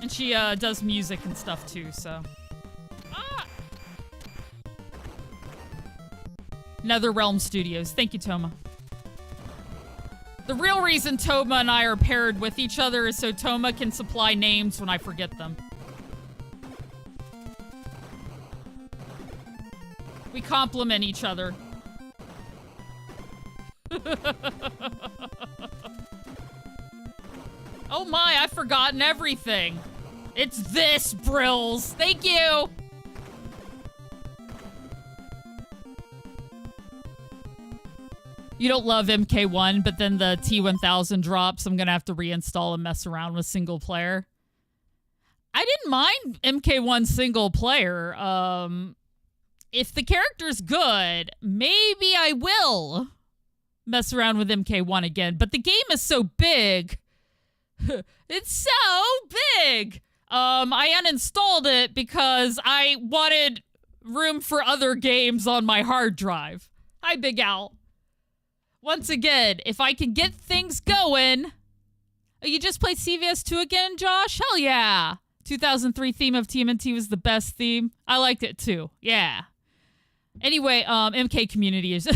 And she, does music and stuff, too, so. Ah! NetherRealm Studios. Thank you, Toma. The real reason Toma and I are paired with each other is so Toma can supply names when I forget them. We complement each other. Oh my, I've forgotten everything. It's this, Brills. Thank you. You don't love MK1, but then the T1000 drops. I'm gonna have to reinstall and mess around with single player. I didn't mind MK1 single player. If the character's good, maybe I will mess around with MK1 again. But the game is so big. It's so big. I uninstalled it because I wanted room for other games on my hard drive. Hi, Big Al. Once again, if I can get things going... Oh, you just played CVS2 again, Josh? Hell yeah. 2003 theme of TMNT was the best theme. I liked it too. Yeah. Anyway, MK community is... I'm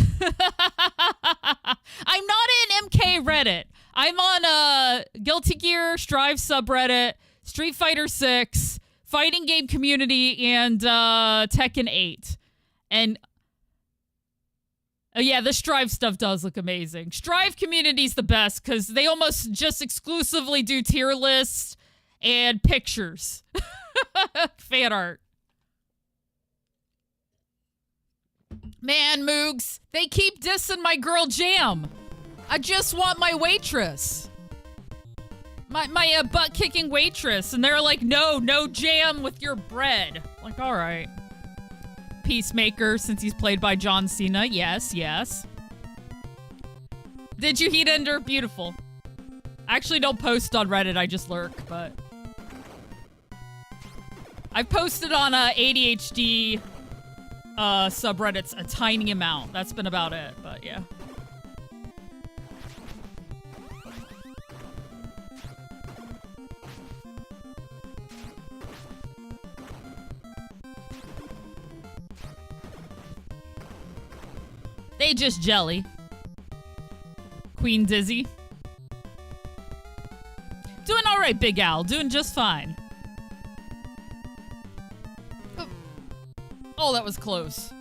not in MK Reddit. I'm on Guilty Gear, Strive subreddit, Street Fighter 6, Fighting Game Community, and Tekken 8. And... Oh yeah, the Strive stuff does look amazing. Strive community's the best because they almost just exclusively do tier lists and pictures. Fan art. Man, Moogs, they keep dissing my girl Jam. I just want my waitress. My butt-kicking waitress. And they're like, no Jam with your bread. Like, all right. Peacemaker, since he's played by John Cena. Yes. Did you heat Ender? Beautiful. I actually don't post on Reddit, I just lurk, but... I've posted on ADHD subreddits a tiny amount. That's been about it, but yeah. They just jelly. Queen Dizzy. Doing all right, Big Al. Doing just fine. Oh, that was close.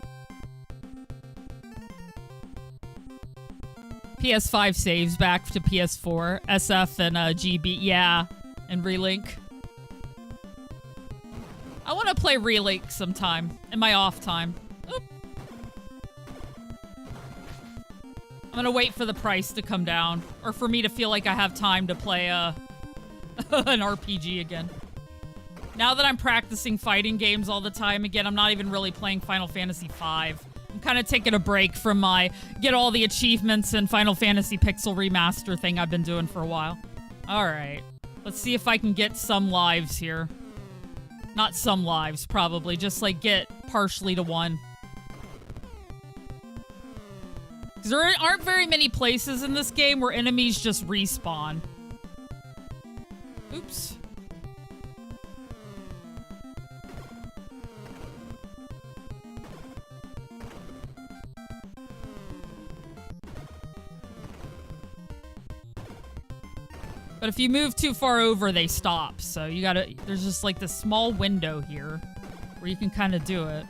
PS5 saves back to PS4. SF and GB. Yeah. And Relink. I want to play Relink sometime in my off time. Oop. I'm going to wait for the price to come down. Or for me to feel like I have time to play an RPG again. Now that I'm practicing fighting games all the time again, I'm not even really playing Final Fantasy V. I'm kind of taking a break from my get all the achievements and Final Fantasy Pixel Remaster thing I've been doing for a while. Alright. Let's see if I can get some lives here. Not some lives, probably. Just, like, get partially to 1. Because there aren't very many places in this game where enemies just respawn. Oops. But if you move too far over, they stop. So you gotta, there's just like this small window here where you can kind of do it.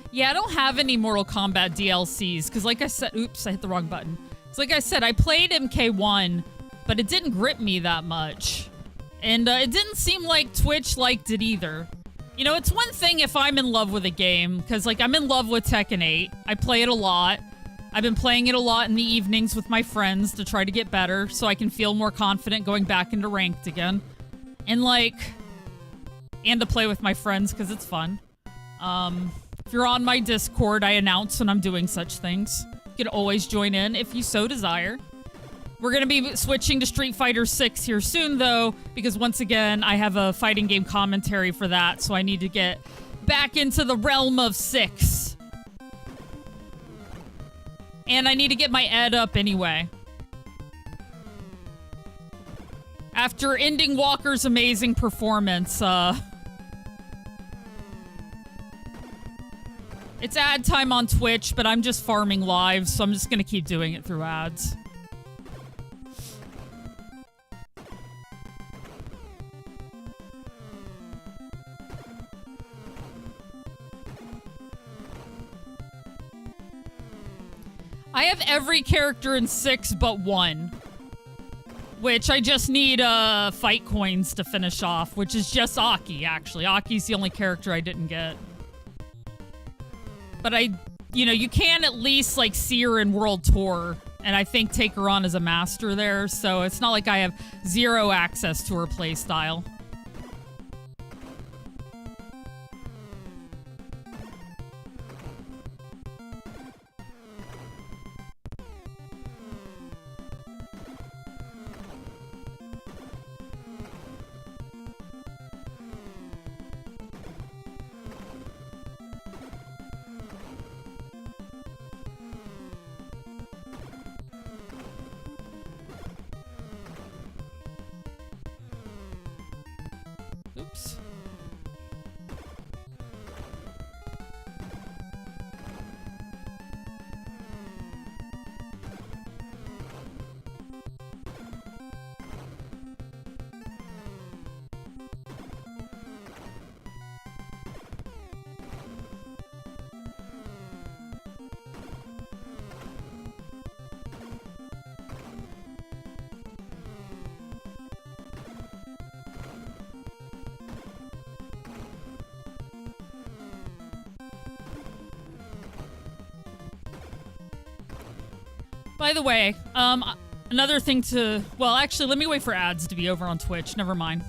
Yeah, I don't have any Mortal Kombat DLCs, because like I said, oops, I hit the wrong button. So like I said, I played MK1, but it didn't grip me that much. And it didn't seem like Twitch liked it either. You know, it's one thing if I'm in love with a game, because like I'm in love with Tekken 8. I play it a lot. I've been playing it a lot in the evenings with my friends to try to get better, so I can feel more confident going back into ranked again. And like, and to play with my friends, because it's fun. If you're on my Discord, I announce when I'm doing such things. You can always join in if you so desire. We're going to be switching to Street Fighter 6 here soon, though, because once again, I have a fighting game commentary for that, so I need to get back into the realm of 6. And I need to get my ed up anyway. After ending Walker's amazing performance, it's ad time on Twitch, but I'm just farming lives, so I'm just gonna keep doing it through ads. I have every character in 6 but 1. Which I just need fight coins to finish off, which is just Aki, actually. Aki's the only character I didn't get. But you know, you can at least, like, see her in World Tour, and I think take her on as a master there, so it's not like I have zero access to her playstyle. Oops. By the way, another thing to... Well, actually, let me wait for ads to be over on Twitch. Never mind.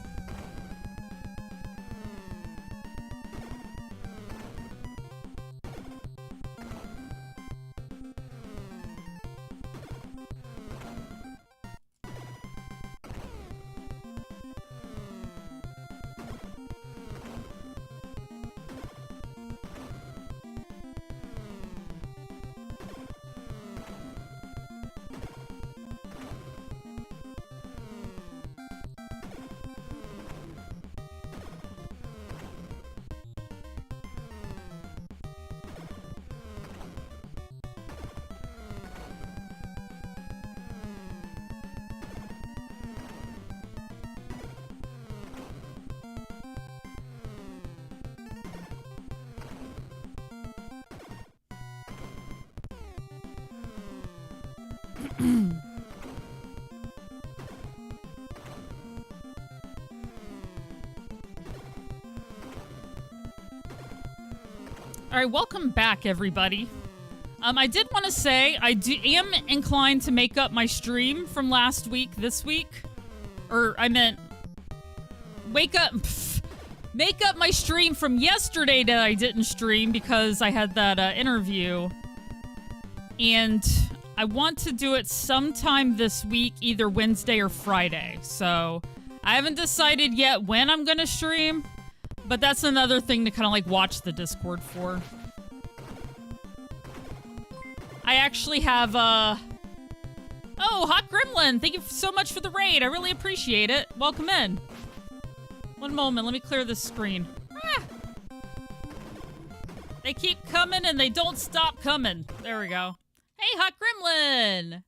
All right, welcome back, everybody. I did want to say I am inclined to make up my stream from last week this week. Or I meant make up my stream from yesterday that I didn't stream because I had that interview. And I want to do it sometime this week, either Wednesday or Friday. So I haven't decided yet when I'm going to stream, but that's another thing to kind of like watch the Discord for. I actually have, oh, Hot Gremlin, thank you so much for the raid. I really appreciate it. Welcome in. One moment, let me clear this screen. Ah. They keep coming and they don't stop coming. There we go. Hey, Hot Gremlin.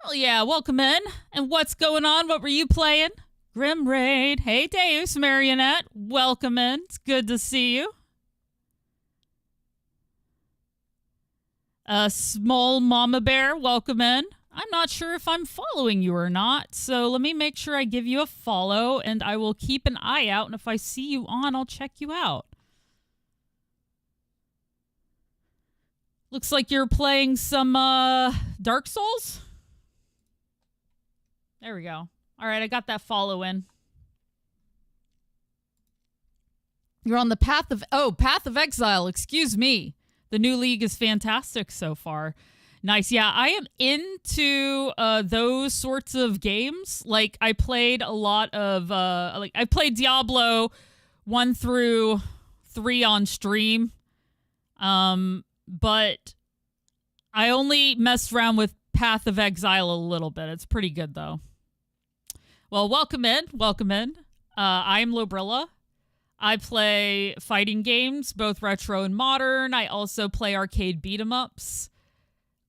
Oh yeah, welcome in. And what's going on? What were you playing? Grim Raid. Hey, Deus Marionette. Welcome in. It's good to see you. Small Mama Bear, welcome in. I'm not sure if I'm following you or not, so let me make sure I give you a follow, and I will keep an eye out, and if I see you on, I'll check you out. Looks like you're playing some, Dark Souls? There we go. All right, I got that follow in. You're on the Path of Exile, excuse me. The new league is fantastic so far. Nice. Yeah, I am into those sorts of games. Like, I played a lot of, I played Diablo 1 through 3 on stream. But I only messed around with Path of Exile a little bit. It's pretty good, though. Well, welcome in. Welcome in. I'm Lobrilla. I play fighting games, both retro and modern. I also play arcade beat-em-ups,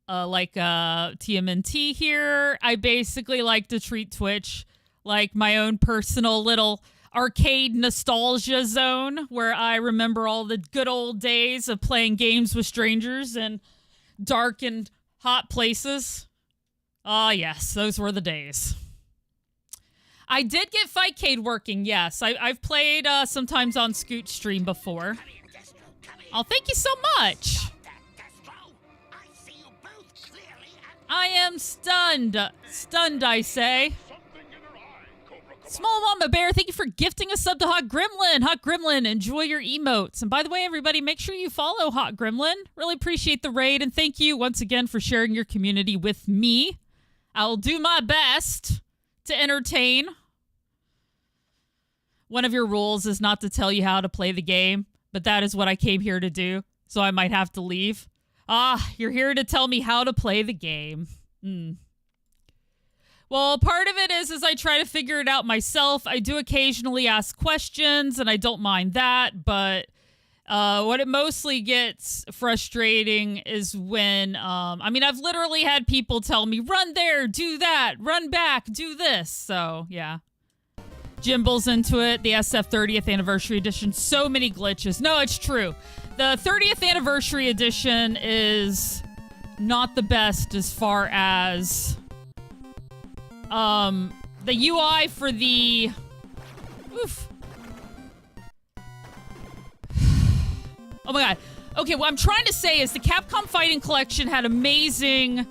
like TMNT here. I basically like to treat Twitch like my own personal little arcade nostalgia zone where I remember all the good old days of playing games with strangers in dark and hot places. Ah, yes, those were the days. I did get Fightcade working, yes. I've played sometimes on Scoot Stream before. Oh, thank you so much. I am stunned. Stunned, I say. Small Mama Bear, thank you for gifting a sub to Hot Gremlin. Hot Gremlin, enjoy your emotes. And by the way, everybody, make sure you follow Hot Gremlin. Really appreciate the raid, and thank you once again for sharing your community with me. I'll do my best to entertain. One of your rules is not to tell you how to play the game, but that is what I came here to do, so I might have to leave. Ah, you're here to tell me how to play the game. Well, part of it is I try to figure it out myself. I do occasionally ask questions, and I don't mind that, but what it mostly gets frustrating is when, I mean, I've literally had people tell me, run there, do that, run back, do this. So, yeah. Jimble's into it. The SF 30th Anniversary Edition. So many glitches. No, it's true. The 30th Anniversary Edition is not the best as far as the UI for the... Oof. Oh my god. Okay, what I'm trying to say is the Capcom Fighting Collection had amazing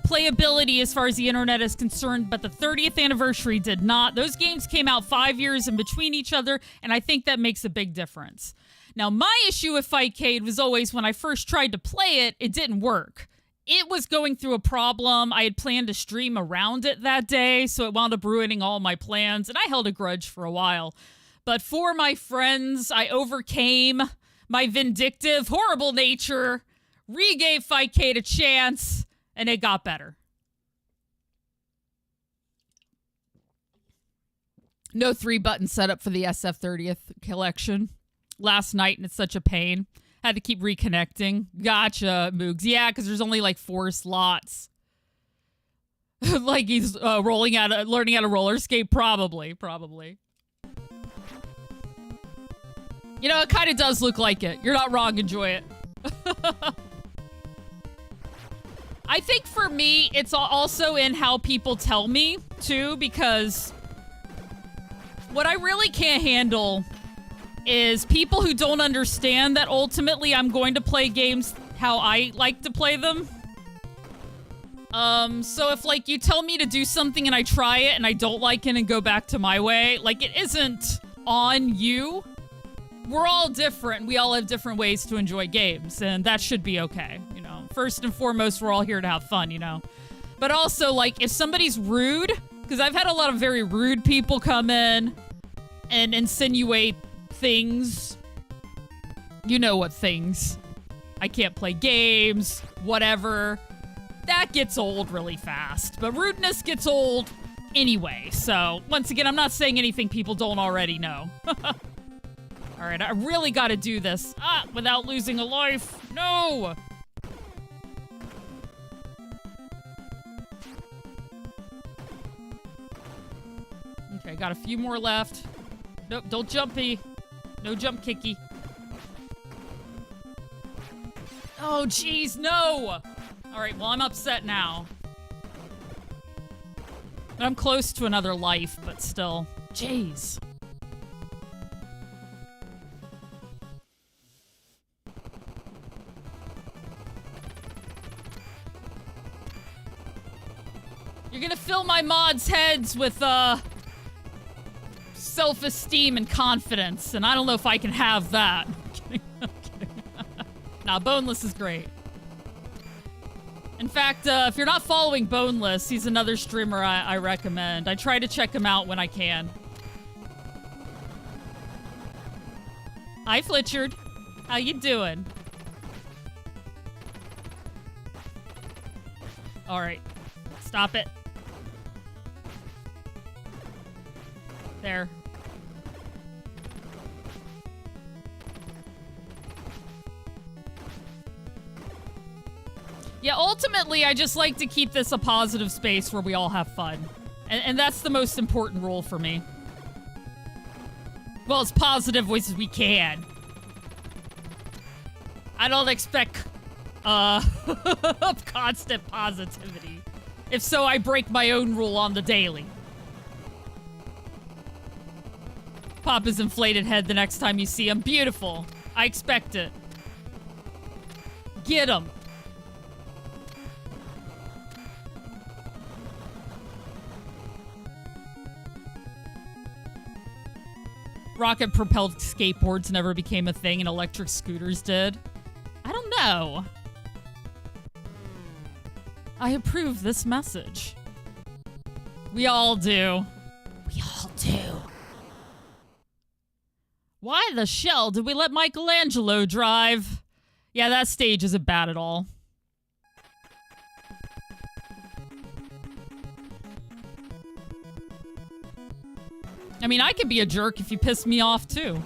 playability as far as the internet is concerned, but the 30th Anniversary did not. Those games came out 5 years in between each other, and I think that makes a big difference. Now, my issue with Fightcade was always when I first tried to play it, it didn't work. It was going through a problem. I had planned to stream around it that day, so it wound up ruining all my plans, and I held a grudge for a while. But for my friends, I overcame my vindictive, horrible nature, re-gave Fightcade a chance, and it got better. No 3-button setup for the SF 30th collection last night, and it's such a pain. Had to keep reconnecting. Gotcha, Moogs. Yeah, because there's only like 4 slots. Like he's learning how to roller skate. Probably. You know, it kind of does look like it. You're not wrong. Enjoy it. I think for me, it's also in how people tell me, too, because what I really can't handle is people who don't understand that ultimately I'm going to play games how I like to play them. So if, like, you tell me to do something and I try it and I don't like it and go back to my way, like, it isn't on you. We're all different. We all have different ways to enjoy games, and that should be okay, you know? First and foremost, we're all here to have fun, you know? But also, like, if somebody's rude, because I've had a lot of very rude people come in and insinuate things. You know what things. I can't play games, whatever. That gets old really fast, but rudeness gets old anyway. So, once again, I'm not saying anything people don't already know. All right, I really got to do this. Without losing a life. No! Okay, got a few more left. Nope, don't jumpy. No jump kicky. Oh, jeez, no! All right, well, I'm upset now. I'm close to another life, but still. Jeez. You're gonna fill my mods' heads with, self-esteem and confidence, and I don't know if I can have that. I'm kidding. I'm kidding. Nah, Boneless is great. In fact, if you're not following Boneless, he's another streamer I recommend. I try to check him out when I can. Hi, Flitchard. How you doing? All right. Stop it. There. Yeah, ultimately, I just like to keep this a positive space where we all have fun. And that's the most important rule for me. Well, as positive as we can. I don't expect, constant positivity. If so, I break my own rule on the daily. Pop his inflated head the next time you see him. Beautiful. I expect it. Get him. Rocket-propelled skateboards never became a thing and electric scooters did. I don't know. I approve this message. We all do. We all do. Why the shell did we let Michelangelo drive? Yeah, that stage isn't bad at all. I mean, I could be a jerk if you piss me off, too.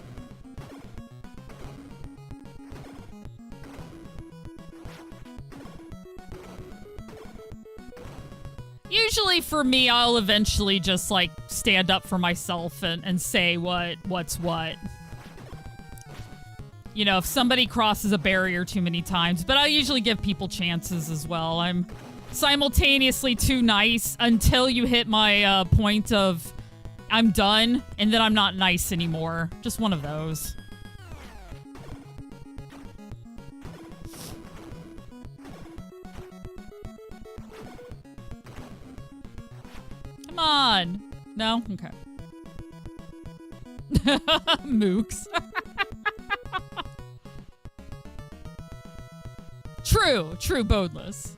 Usually for me, I'll eventually just, like, stand up for myself and say what's what. You know, if somebody crosses a barrier too many times, but I usually give people chances as well. I'm simultaneously too nice until you hit my point of I'm done, and then I'm not nice anymore. Just one of those. Come on. No? Okay. Mooks. True, Boneless.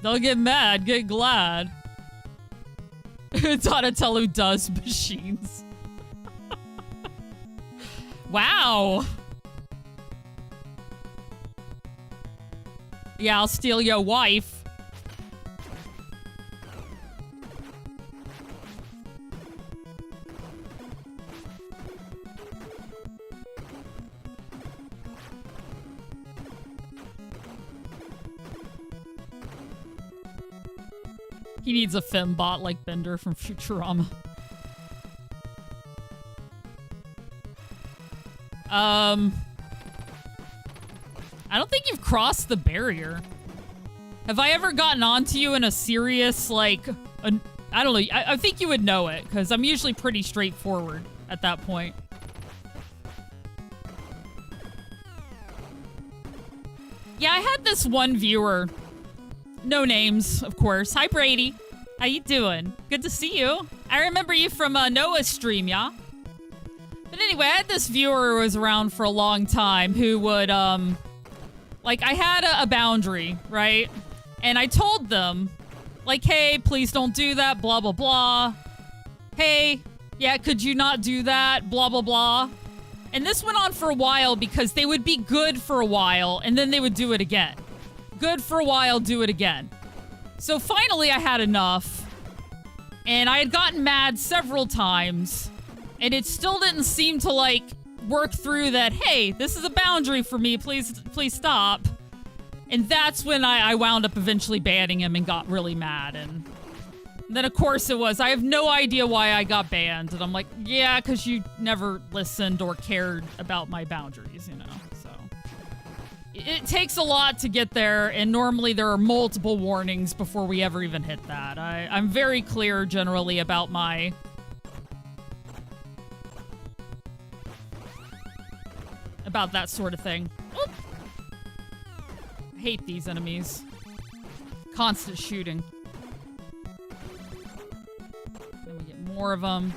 Don't get mad, get glad. Donatello does machines. Wow. Yeah, I'll steal your wife. He needs a fembot like Bender from Futurama. I don't think you've crossed the barrier. Have I ever gotten onto you in a serious, like, I don't know. I think you would know it, because I'm usually pretty straightforward at that point. Yeah, I had this one viewer. No names, of course. Hi, Brady. How you doing? Good to see you. I remember you from Noah's stream, yeah? But anyway, I had this viewer who was around for a long time who would, like, I had a boundary, right? And I told them, like, hey, please don't do that, blah, blah, blah. Hey, yeah, could you not do that, blah, blah, blah. And this went on for a while because they would be good for a while, and then they would do it again. Good for a while, do it again. So finally, I had enough. And I had gotten mad several times. And it still didn't seem to, like, work through that, hey, this is a boundary for me, please stop. And that's when I wound up eventually banning him and got really mad. And then, of course, it was, I have no idea why I got banned. And I'm like, yeah, because you never listened or cared about my boundaries, you know? So it takes a lot to get there. And normally there are multiple warnings before we ever even hit that. I'm very clear generally about my... about that sort of thing. Oop. I hate these enemies. Constant shooting. Then we get more of them.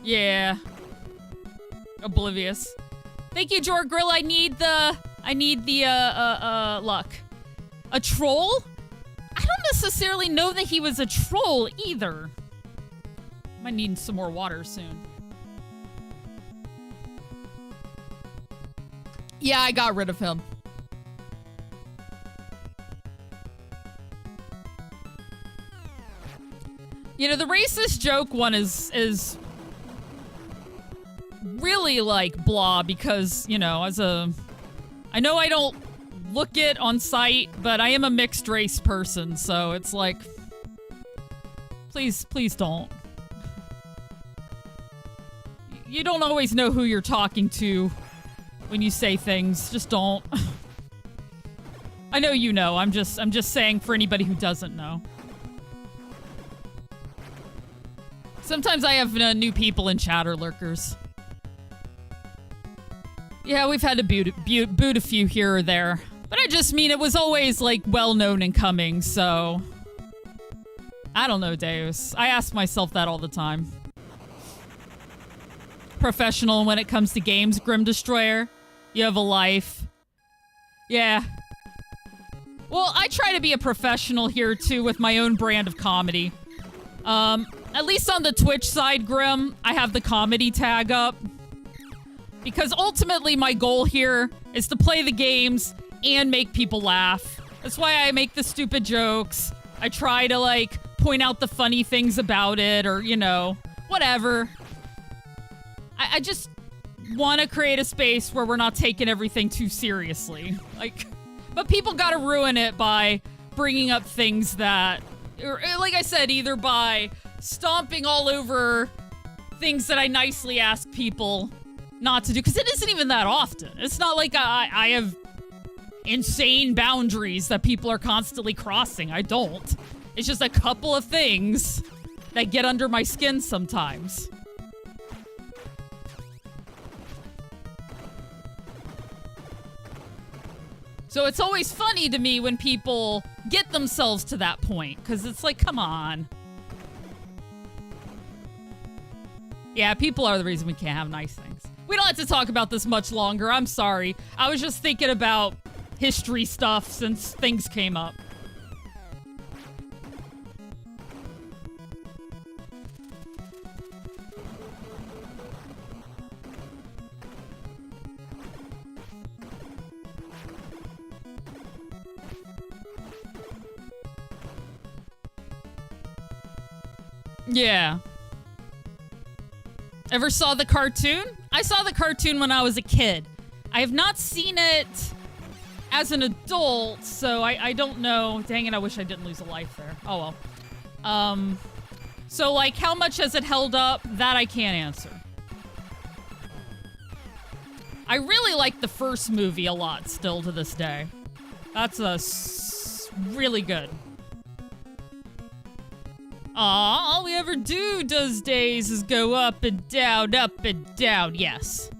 Yeah. Oblivious. Thank you, Jor Grill. I need the luck. A troll? I don't necessarily know that he was a troll either. Might need some more water soon. Yeah, I got rid of him. You know, the racist joke one is really like blah because, you know, I know I don't look it on sight, but I am a mixed race person, so it's like, please don't. You don't always know who you're talking to when you say things. Just don't. I know you know. I'm just saying for anybody who doesn't know. Sometimes I have new people in chatter lurkers. Yeah, we've had to boot a few here or there. But I just mean it was always, like, well-known and coming, so... I don't know, Deus. I ask myself that all the time. Professional when it comes to games, Grim Destroyer. You have a life. Yeah. Well, I try to be a professional here, too, with my own brand of comedy. At least on the Twitch side, Grim, I have the comedy tag up. Because ultimately, my goal here is to play the games and make people laugh. That's why I make the stupid jokes. I try to, like, point out the funny things about it, or, you know, whatever. I just want to create a space where we're not taking everything too seriously. Like, but people gotta ruin it by bringing up things that, or, like I said, either by stomping all over things that I nicely ask people not to do, because it isn't even that often. It's not like I have insane boundaries that people are constantly crossing. I don't. It's just a couple of things that get under my skin sometimes. So it's always funny to me when people get themselves to that point, because it's like, come on. Yeah, people are the reason we can't have nice things. We don't have to talk about this much longer. I'm sorry. I was just thinking about history stuff since things came up. Yeah. Ever saw the cartoon? I saw the cartoon when I was a kid. I have not seen it as an adult, so I don't know. Dang it, I wish I didn't lose a life there. Oh well. So like, how much has it held up? That I can't answer. I really like the first movie a lot still to this day. That's really good. Aw, all we ever do those days is go up and down, yes.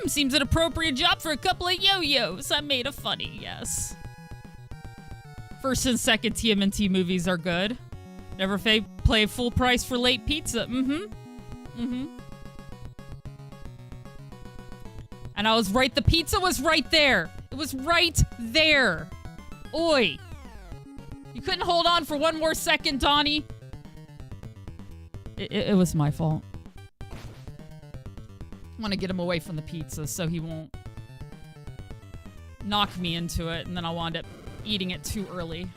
Seems an appropriate job for a couple of yo-yos. I made a funny, yes. First and second TMNT movies are good. Never play full price for late pizza. And I was right, the pizza was right there. It was right there. Oi. You couldn't hold on for one more second, Donnie. It was my fault. I want to get him away from the pizza so he won't knock me into it, and then I'll wind up eating it too early.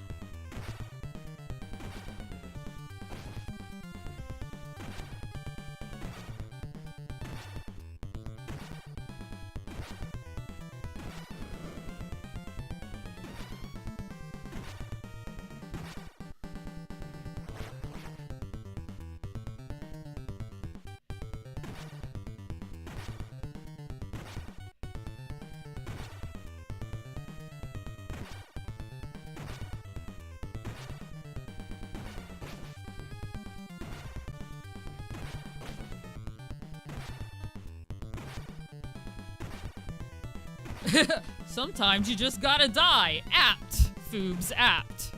Sometimes you just gotta die. Apt. Foobs, apt.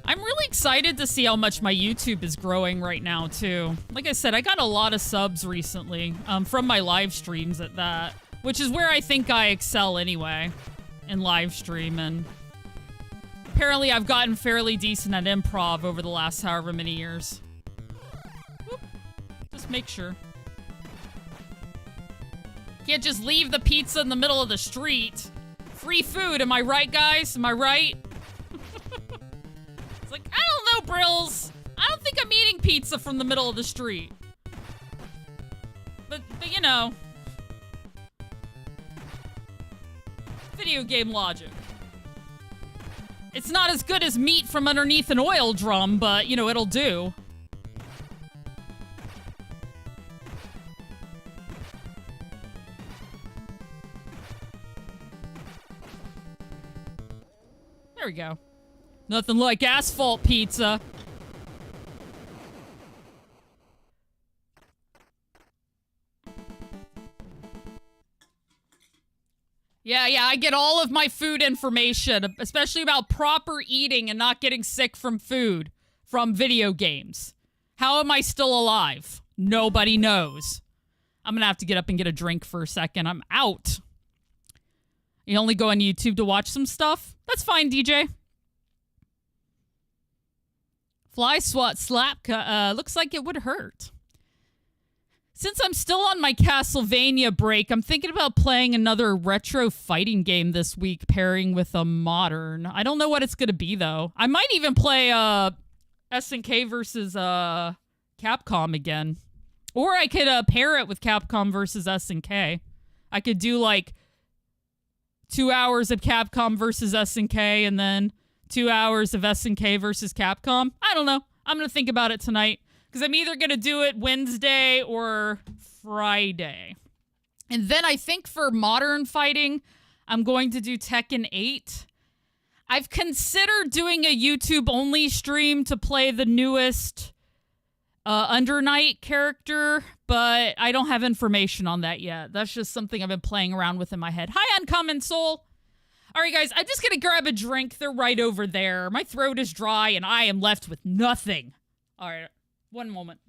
I'm really excited to see how much my YouTube is growing right now, too. Like I said, I got a lot of subs recently, from my live streams at that, which is where I think I excel anyway, in live stream, and apparently I've gotten fairly decent at improv over the last however many years. Whoop. Just make sure. Can't just leave the pizza in the middle of the street. Free food, am I right, guys? Am I right? It's like, I don't know, Brills. I don't think I'm eating pizza from the middle of the street. But you know. Video game logic. It's not as good as meat from underneath an oil drum, but, you know, it'll do. There we go. Nothing like asphalt pizza. Yeah, I get all of my food information, especially about proper eating and not getting sick from food, from video games. How am I still alive? Nobody knows. I'm gonna have to get up and get a drink for a second. I'm out. You only go on YouTube to watch some stuff? That's fine, DJ. Fly swat slap looks like it would hurt. Since I'm still on my Castlevania break, I'm thinking about playing another retro fighting game this week, pairing with a modern. I don't know what it's going to be, though. I might even play SNK versus Capcom again. Or I could pair it with Capcom versus SNK. I could do, like, 2 hours of Capcom versus SNK and then 2 hours of SNK versus Capcom. I don't know. I'm going to think about it tonight because I'm either going to do it Wednesday or Friday. And then I think for modern fighting, I'm going to do Tekken 8. I've considered doing a YouTube-only stream to play the newest Under Night character, but I don't have information on that yet. That's just something I've been playing around with in my head. Hi, Uncommon Soul. All right, guys, I'm just going to grab a drink. They're right over there. My throat is dry, and I am left with nothing. All right, one moment.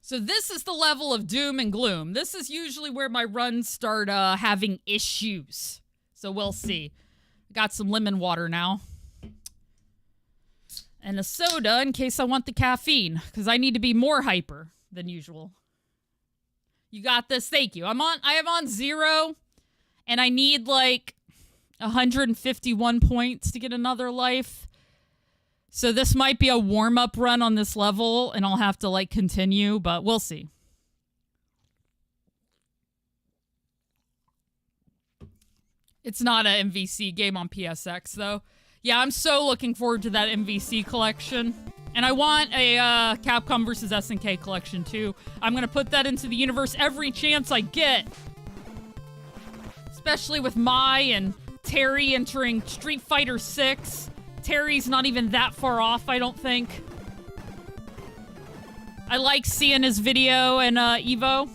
So this is the level of doom and gloom. This is usually where my runs start having issues. So we'll see. Got some lemon water now. And a soda in case I want the caffeine. Because I need to be more hyper than usual. You got this. Thank you. I am on 0, and I need like 151 points to get another life. So this might be a warm-up run on this level, and I'll have to like continue, but we'll see. It's not an MVC game on PSX, though. Yeah, I'm so looking forward to that MVC collection. And I want a Capcom vs. SNK collection, too. I'm going to put that into the universe every chance I get. Especially with Mai and Terry entering Street Fighter 6. Terry's not even that far off, I don't think. I like seeing his video and Evo.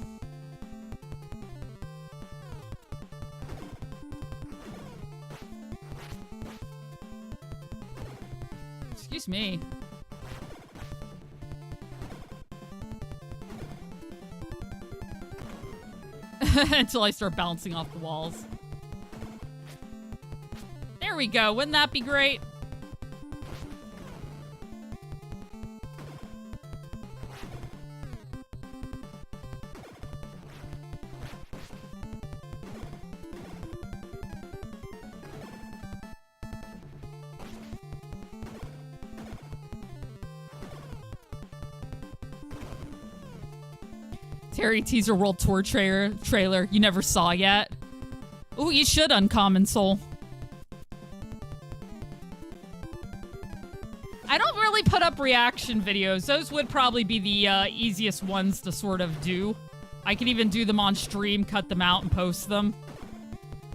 Excuse me. Until I start bouncing off the walls. There we go. Wouldn't that be great? Terry teaser world tour trailer you never saw yet. Ooh, you should, Uncommon Soul. I don't really put up reaction videos. Those would probably be the easiest ones to sort of do. I could even do them on stream, cut them out, and post them.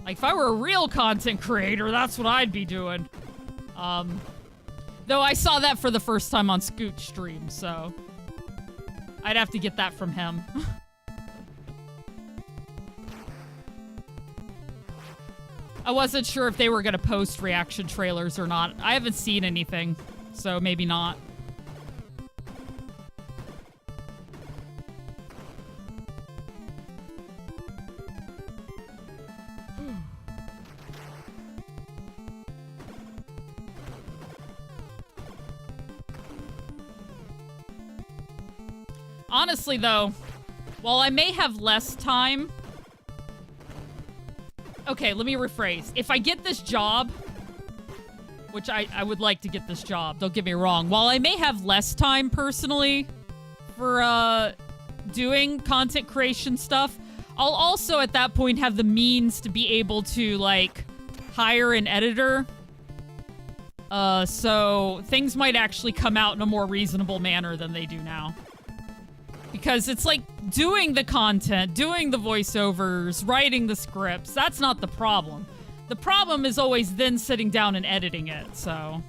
Like, if I were a real content creator, that's what I'd be doing. Though I saw that for the first time on Scoot's stream, so... I'd have to get that from him. I wasn't sure if they were going to post reaction trailers or not. I haven't seen anything, so maybe not. Honestly, though, while I may have less time... Okay, let me rephrase. If I get this job, which I would like to get this job, don't get me wrong. While I may have less time, personally, for doing content creation stuff, I'll also, at that point, have the means to be able to, like, hire an editor. So things might actually come out in a more reasonable manner than they do now. Because it's like doing the content, doing the voiceovers, writing the scripts. That's not the problem. The problem is always then sitting down and editing it, so...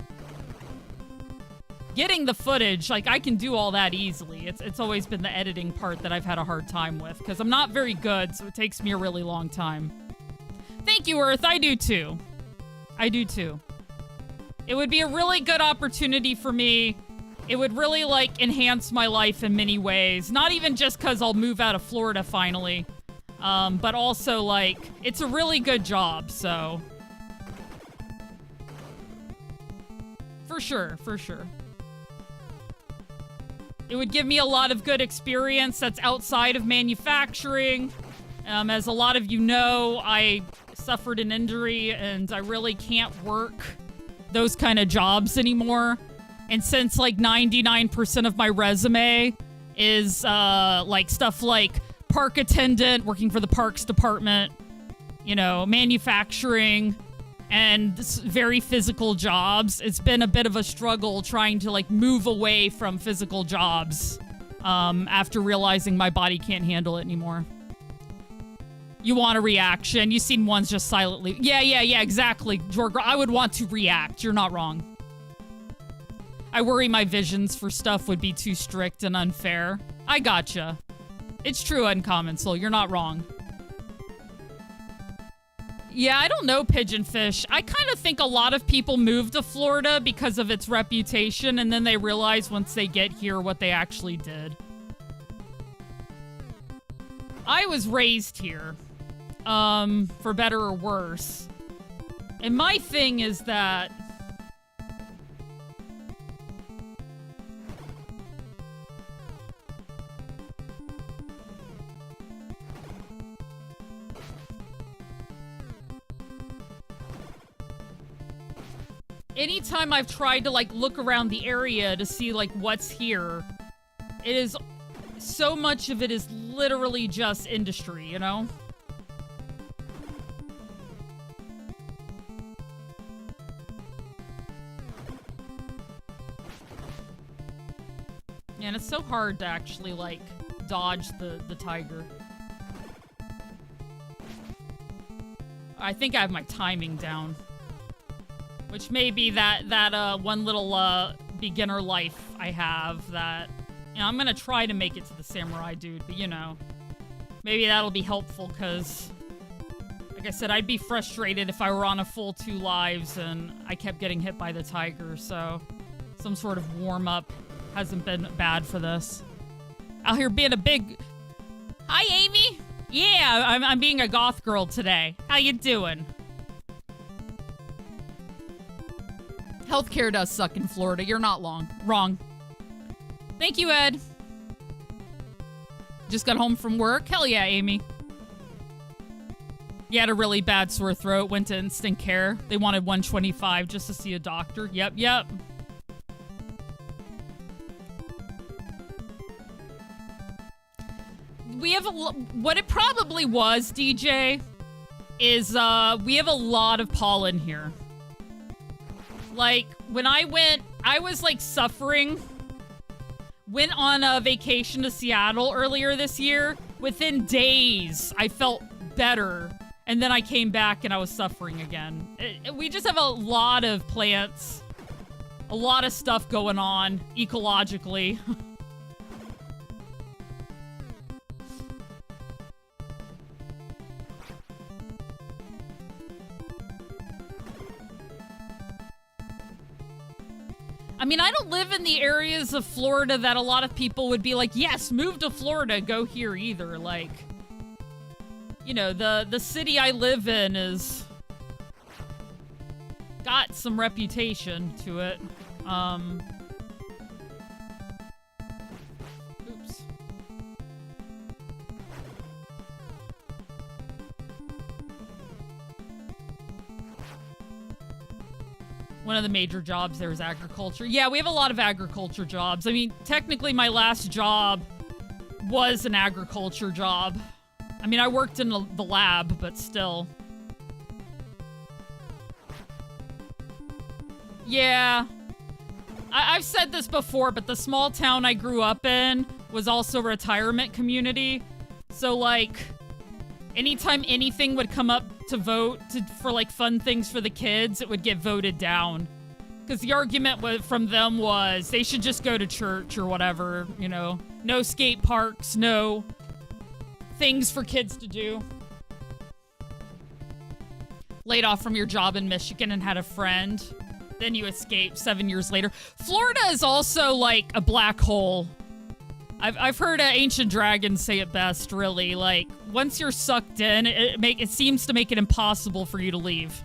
Getting the footage, like, I can do all that easily. It's always been the editing part that I've had a hard time with, because I'm not very good, so it takes me a really long time. Thank you, Earth. I do, too. I do, too. It would be a really good opportunity for me. It would really, like, enhance my life in many ways. Not even just because I'll move out of Florida finally. But also, like, it's a really good job, so... For sure, for sure. It would give me a lot of good experience that's outside of manufacturing. As a lot of you know, I suffered an injury and I really can't work those kind of jobs anymore. And since, like, 99% of my resume is, like, stuff like park attendant, working for the parks department, you know, manufacturing, and very physical jobs, it's been a bit of a struggle trying to, like, move away from physical jobs, after realizing my body can't handle it anymore. You want a reaction. You've seen ones just silently. Yeah, exactly, Jorg. I would want to react. You're not wrong. I worry my visions for stuff would be too strict and unfair. I gotcha. It's true, Uncommon Soul. You're not wrong. Yeah, I don't know, Pigeonfish. I kind of think a lot of people move to Florida because of its reputation, and then they realize once they get here what they actually did. I was raised here, for better or worse. And my thing is that... anytime I've tried to, like, look around the area to see, like, what's here, it is, so much of it is literally just industry, you know? Yeah, and it's so hard to actually, like, dodge the tiger. I think I have my timing down. Which may be that one little, beginner life I have that... You know, I'm gonna try to make it to the samurai dude, but you know. Maybe that'll be helpful, because... Like I said, I'd be frustrated if I were on a full 2 lives and I kept getting hit by the tiger, so... Some sort of warm-up hasn't been bad for this. Out here being a big... Hi, Amy! Yeah, I'm being a goth girl today. How you doing? Healthcare does suck in Florida. You're not wrong. Thank you, Ed. Just got home from work. Hell yeah, Amy. You had a really bad sore throat. Went to instant care. They wanted $125 just to see a doctor. Yep. We have what it probably was, DJ, is we have a lot of pollen here. Like, when I went, I was like suffering. Went on a vacation to Seattle earlier this year. Within days, I felt better. And then I came back and I was suffering again. We just have a lot of plants. A lot of stuff going on ecologically. I mean, I don't live in the areas of Florida that a lot of people would be like, yes, move to Florida, go here either. Like, you know, the city I live in is got some reputation to it. Oops. One of the major jobs there is agriculture. Yeah, we have a lot of agriculture jobs. I mean, technically my last job was an agriculture job. I mean, I worked in the lab, but still. Yeah. I've said this before, but the small town I grew up in was also a retirement community. So, like, anytime anything would come up to vote for, like, fun things for the kids, it would get voted down. Because the argument from them was they should just go to church or whatever, you know. No skate parks, no things for kids to do. Laid off from your job in Michigan and had a friend. Then you escaped 7 years later. Florida is also like a black hole. I've heard ancient dragons say it best, really. Like, once you're sucked in, it seems to make it impossible for you to leave.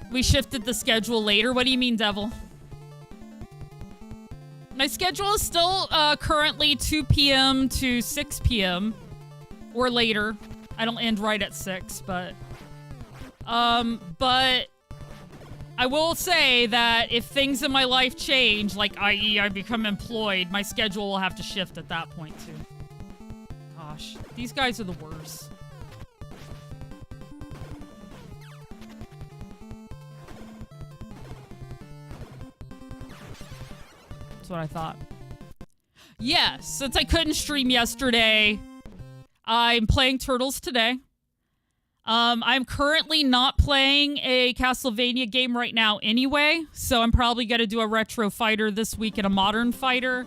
We shifted the schedule later. What do you mean, Devil? My schedule is still currently 2 p.m. to 6 p.m. or later. I don't end right at 6, but I will say that if things in my life change, like i.e. I become employed, my schedule will have to shift at that point too. Gosh, these guys are the worst. That's what I thought. Yes, since I couldn't stream yesterday, I'm playing Turtles today. I'm currently not playing a Castlevania game right now anyway, so I'm probably going to do a retro fighter this week and a modern fighter.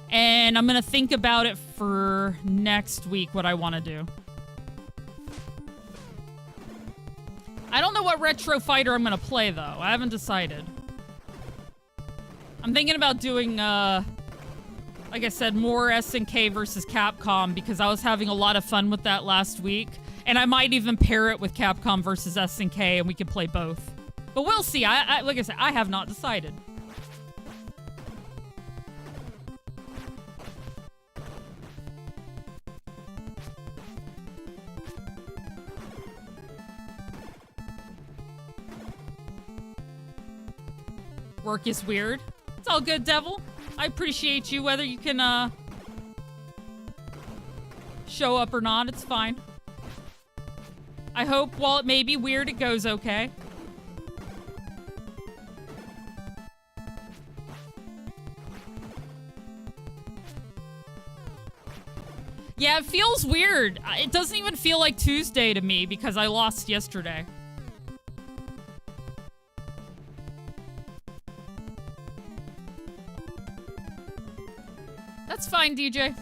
And I'm going to think about it for next week, what I want to do. I don't know what retro fighter I'm going to play, though. I haven't decided. I'm thinking about doing, like I said, more SNK versus Capcom, because I was having a lot of fun with that last week. And I might even pair it with Capcom versus SNK, and we can play both. But we'll see. Like I said, I have not decided. Work is weird. It's all good, Devil. I appreciate you, whether you can, show up or not. It's fine. I hope while it may be weird, it goes okay. Yeah, it feels weird. It doesn't even feel like Tuesday to me because I lost yesterday. That's fine, DJ.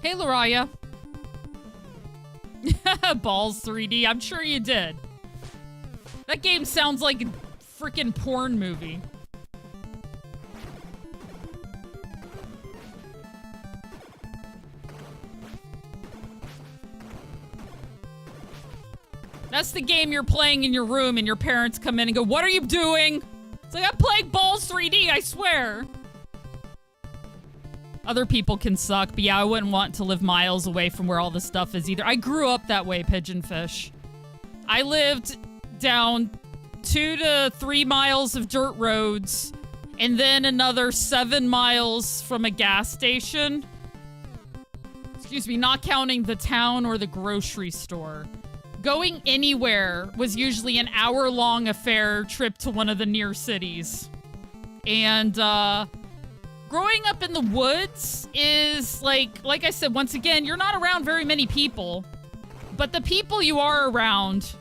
Hey, Lariah. Balls 3D. I'm sure you did. That game sounds like a freaking porn movie. That's the game you're playing in your room and your parents come in and go, "What are you doing?" It's like, "I'm playing Balls 3D, I swear." Other people can suck, but yeah, I wouldn't want to live miles away from where all this stuff is either. I grew up that way, Pigeonfish. I lived down 2 to 3 miles of dirt roads and then another 7 miles from a gas station. Excuse me, not counting the town or the grocery store. Going anywhere was usually an hour-long affair trip to one of the near cities. And, growing up in the woods is, like I said, once again, you're not around very many people. But the people you are around,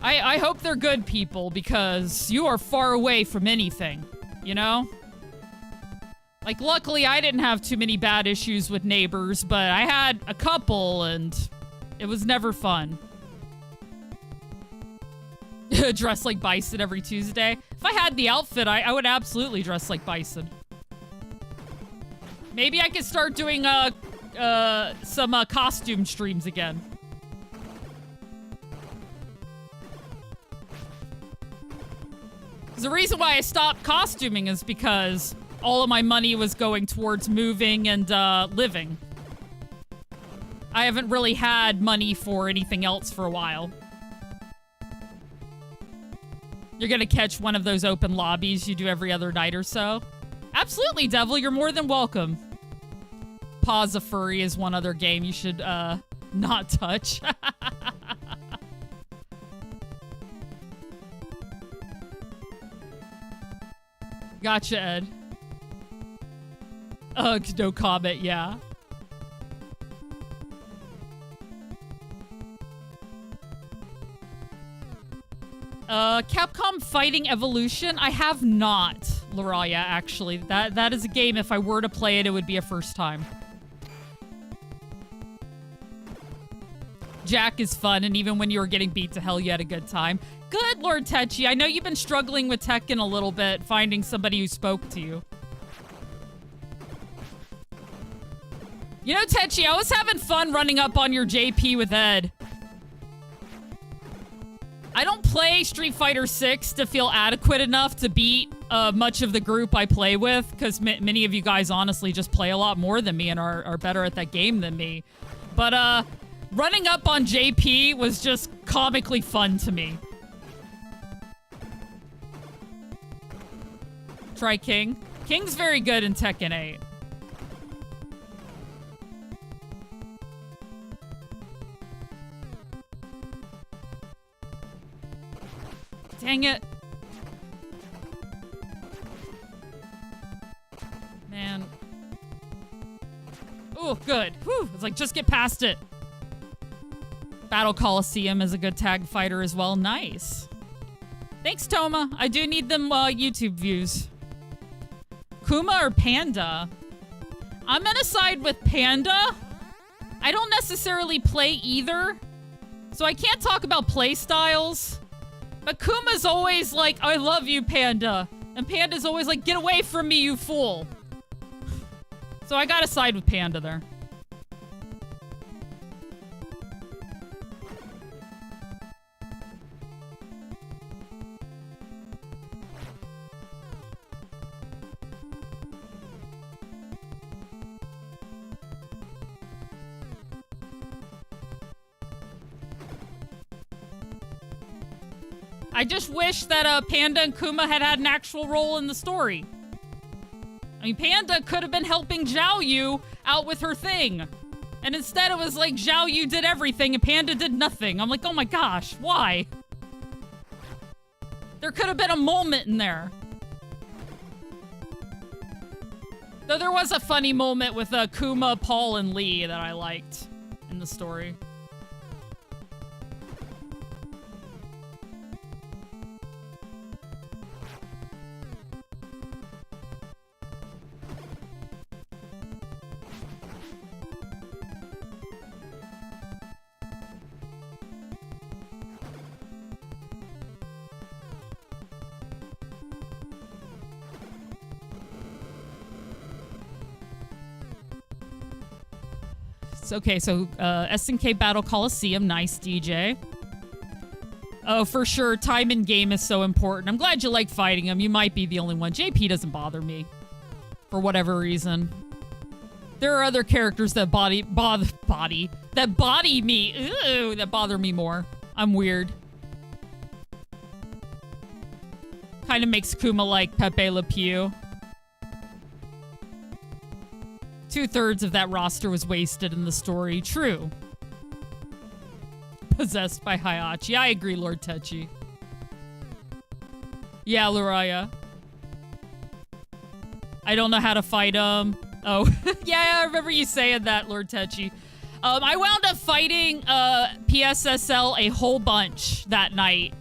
I hope they're good people because you are far away from anything, you know? Like, luckily, I didn't have too many bad issues with neighbors, but I had a couple, and it was never fun. Dress like Bison every Tuesday. If I had the outfit, I would absolutely dress like Bison. Maybe I could start doing some costume streams again. The reason why I stopped costuming is because all of my money was going towards moving and living. I haven't really had money for anything else for a while. You're gonna catch one of those open lobbies you do every other night or so. Absolutely, Devil. You're more than welcome. Pause a Furry is one other game you should, not touch. Gotcha, Ed. Ugh, no comment, yeah. Capcom Fighting Evolution? I have not, Lariah, actually. That is a game, if I were to play it, it would be a first time. Jack is fun, and even when you were getting beat to hell, you had a good time. Good, Lord Techi. I know you've been struggling with Tekken a little bit, finding somebody who spoke to you. You know, Techi, I was having fun running up on your JP with Ed. I don't play Street Fighter 6 to feel adequate enough to beat much of the group I play with, because many of you guys honestly just play a lot more than me and are better at that game than me. But running up on JP was just comically fun to me. Try King. King's very good in Tekken 8. Dang it. Man. Oh, good. Whew. It's like, just get past it. Battle Coliseum is a good tag fighter as well. Nice. Thanks, Toma. I do need them YouTube views. Kuma or Panda? I'm gonna side with Panda. I don't necessarily play either, so I can't talk about play styles. But Kuma's always like, "I love you, Panda." And Panda's always like, "Get away from me, you fool." So I gotta side with Panda there. I just wish that Panda and Kuma had an actual role in the story. I mean, Panda could have been helping Zhao Yu out with her thing. And instead it was like Zhao Yu did everything and Panda did nothing. I'm like, oh my gosh, why? There could have been a moment in there. Though there was a funny moment with Kuma, Paul, and Lee that I liked in the story. Okay, so SNK Battle Coliseum, nice DJ. Oh, for sure, time in game is so important. I'm glad you like fighting him. You might be the only one. JP doesn't bother me, for whatever reason. There are other characters that body me. Ew, that bother me more. I'm weird. Kind of makes Kuma like Pepe Le Pew. 2/3 of that roster was wasted in the story. True. Possessed by Hayachi. I agree, Lord Techi. Yeah, Luraya. I don't know how to fight him. Oh, yeah, I remember you saying that, Lord Techi. I wound up fighting PSSL a whole bunch that night.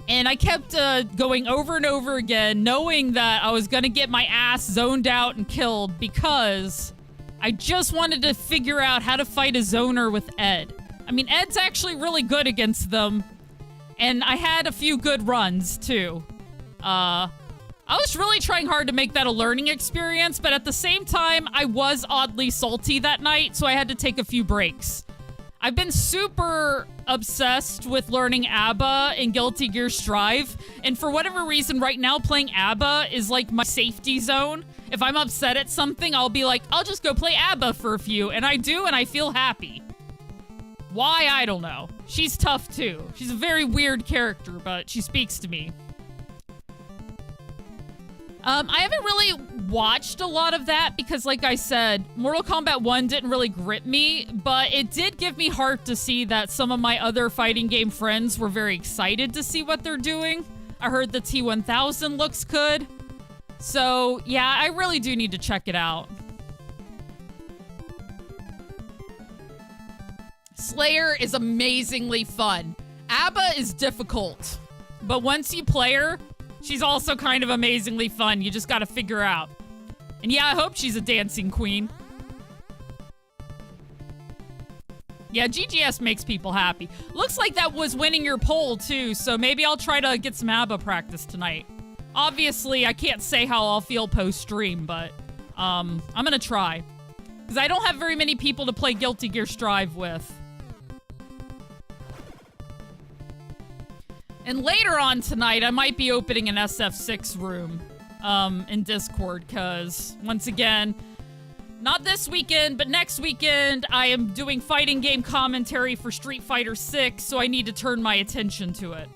And I kept going over and over again, knowing that I was going to get my ass zoned out and killed because I just wanted to figure out how to fight a zoner with Ed. I mean, Ed's actually really good against them. And I had a few good runs, too. I was really trying hard to make that a learning experience, but at the same time, I was oddly salty that night, so I had to take a few breaks. I've been super obsessed with learning ABBA in Guilty Gear Strive, and for whatever reason, right now, playing ABBA is like my safety zone. If I'm upset at something, I'll be like, I'll just go play ABBA for a few, and I do, and I feel happy. Why? I don't know. She's tough, too. She's a very weird character, but she speaks to me. I haven't really watched a lot of that because, like I said, Mortal Kombat 1 didn't really grip me, but it did give me heart to see that some of my other fighting game friends were very excited to see what they're doing. I heard the T-1000 looks good. So, yeah, I really do need to check it out. Slayer is amazingly fun. ABBA is difficult, but once you play her, she's also kind of amazingly fun. You just gotta figure out. And yeah, I hope she's a dancing queen. Yeah, GGS makes people happy. Looks like that was winning your poll, too, so maybe I'll try to get some ABBA practice tonight. Obviously, I can't say how I'll feel post-stream, but I'm gonna try. Because I don't have very many people to play Guilty Gear Strive with. And later on tonight, I might be opening an SF6 room in Discord, because, once again, not this weekend, but next weekend, I am doing fighting game commentary for Street Fighter 6, so I need to turn my attention to it.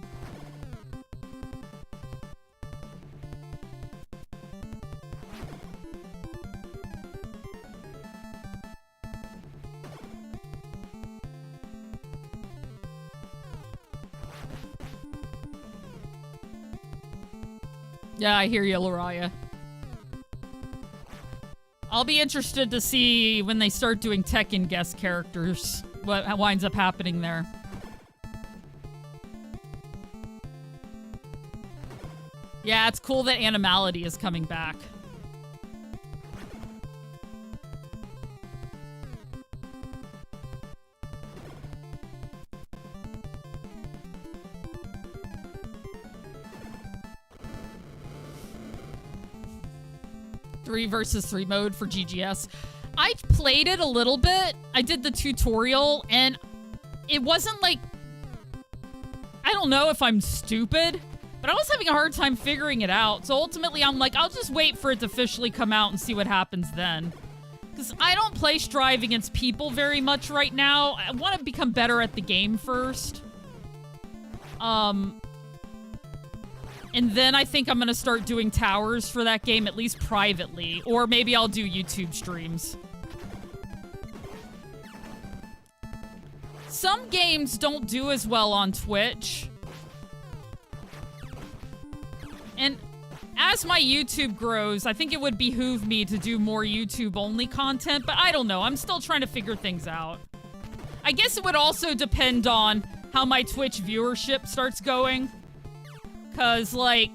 Yeah, I hear you, Luraya. I'll be interested to see when they start doing Tekken guest characters, what winds up happening there. Yeah, it's cool that Animality is coming back. Three versus 3 mode for GGS. I played it a little bit. I did the tutorial, and it wasn't like... I don't know if I'm stupid, but I was having a hard time figuring it out. So ultimately, I'm like, I'll just wait for it to officially come out and see what happens then. Because I don't play Strive against people very much right now. I want to become better at the game first. And then I think I'm going to start doing towers for that game, at least privately. Or maybe I'll do YouTube streams. Some games don't do as well on Twitch. And as my YouTube grows, I think it would behoove me to do more YouTube-only content, but I don't know. I'm still trying to figure things out. I guess it would also depend on how my Twitch viewership starts going. Because, like,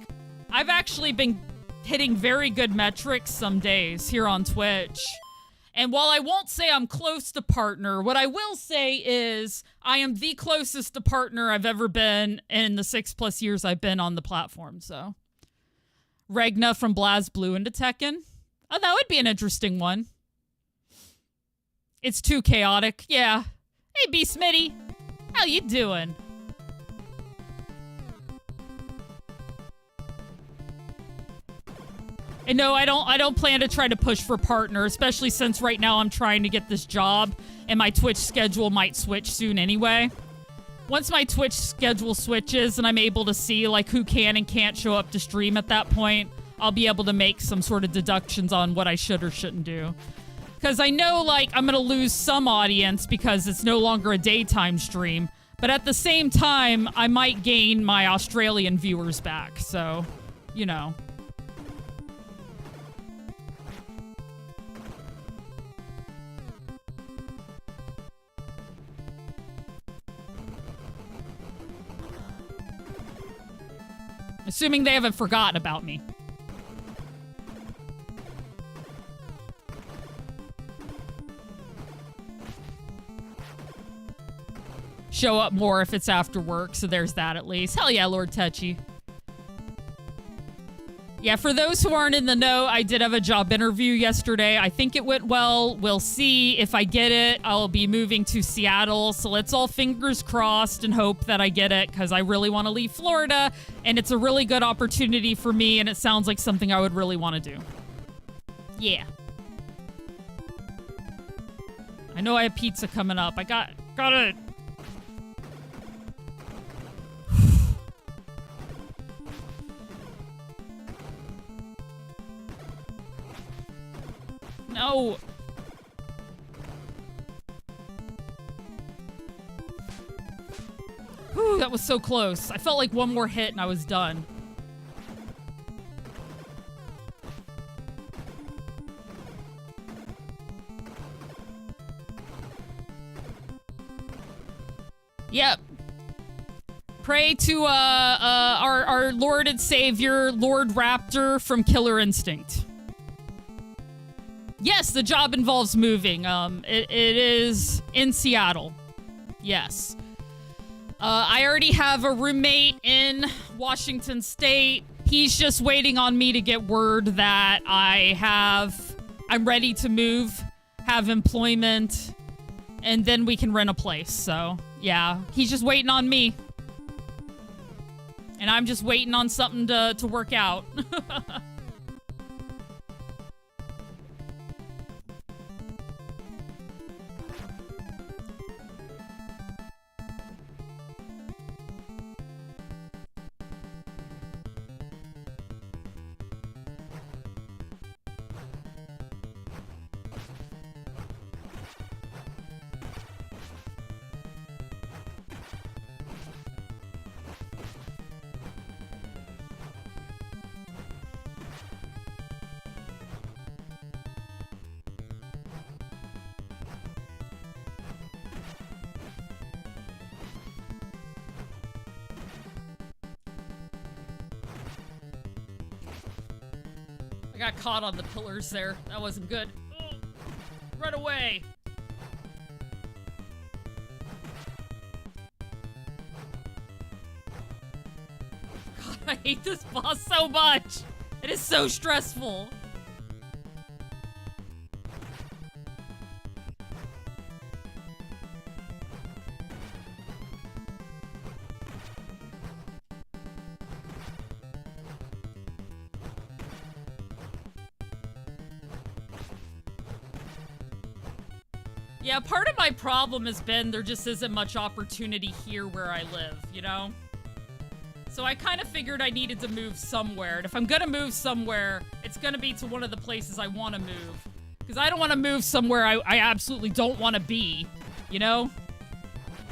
I've actually been hitting very good metrics some days here on Twitch. And while I won't say I'm close to partner, what I will say is I am the closest to partner I've ever been in the 6+ years I've been on the platform, so. Regna from BlazBlue into Tekken. Oh, that would be an interesting one. It's too chaotic. Yeah. Hey, B. Smitty. How you doing? And no, I don't plan to try to push for partner, especially since right now I'm trying to get this job and my Twitch schedule might switch soon anyway. Once my Twitch schedule switches and I'm able to see like who can and can't show up to stream at that point, I'll be able to make some sort of deductions on what I should or shouldn't do. Because I know like I'm going to lose some audience because it's no longer a daytime stream. But at the same time, I might gain my Australian viewers back. So, you know. Assuming they haven't forgotten about me. Show up more if it's after work, so there's that at least. Hell yeah, Lord Tetchy. Yeah, for those who aren't in the know, I did have a job interview yesterday. I think it went well. We'll see. If I get it, I'll be moving to Seattle. So let's all fingers crossed and hope that I get it because I really want to leave Florida. And it's a really good opportunity for me. And it sounds like something I would really want to do. Yeah. I know I have pizza coming up. I got it. No. Whew, that was so close. I felt like one more hit and I was done. Yep. Pray to our Lord and Savior, Lord Raptor from Killer Instinct. Yes, the job involves moving. It is in Seattle. Yes. I already have a roommate in Washington State. He's just waiting on me to get word that I'm ready to move, have employment, and then we can rent a place. So, yeah, he's just waiting on me. And I'm just waiting on something to work out. I got caught on the pillars there. That wasn't good. Ugh. Run away. God, I hate this boss so much. It is so stressful. Yeah, part of my problem has been there just isn't much opportunity here where I live, you know? So I kind of figured I needed to move somewhere. And if I'm gonna move somewhere, it's gonna be to one of the places I want to move. Because I don't want to move somewhere I absolutely don't want to be. You know?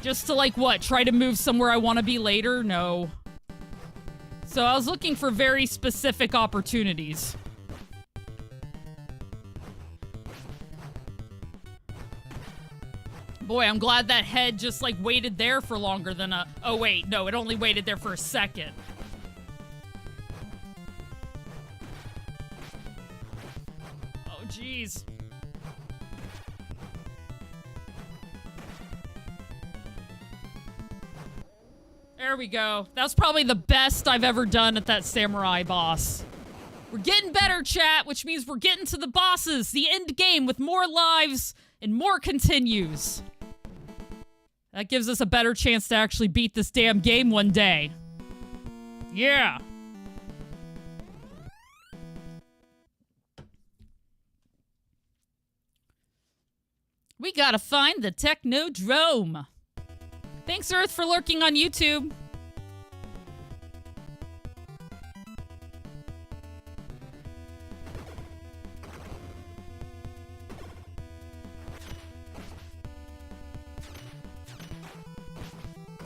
Just to, like, what? Try to move somewhere I want to be later? No. So I was looking for very specific opportunities. Boy, I'm glad that head just, like, waited there for longer than a... Oh, wait. No, it only waited there for a second. Oh, jeez. There we go. That's probably the best I've ever done at that samurai boss. We're getting better, chat, which means we're getting to the bosses, the end game with more lives and more continues. That gives us a better chance to actually beat this damn game one day. Yeah. We gotta find the Technodrome. Thanks, Earth, for lurking on YouTube.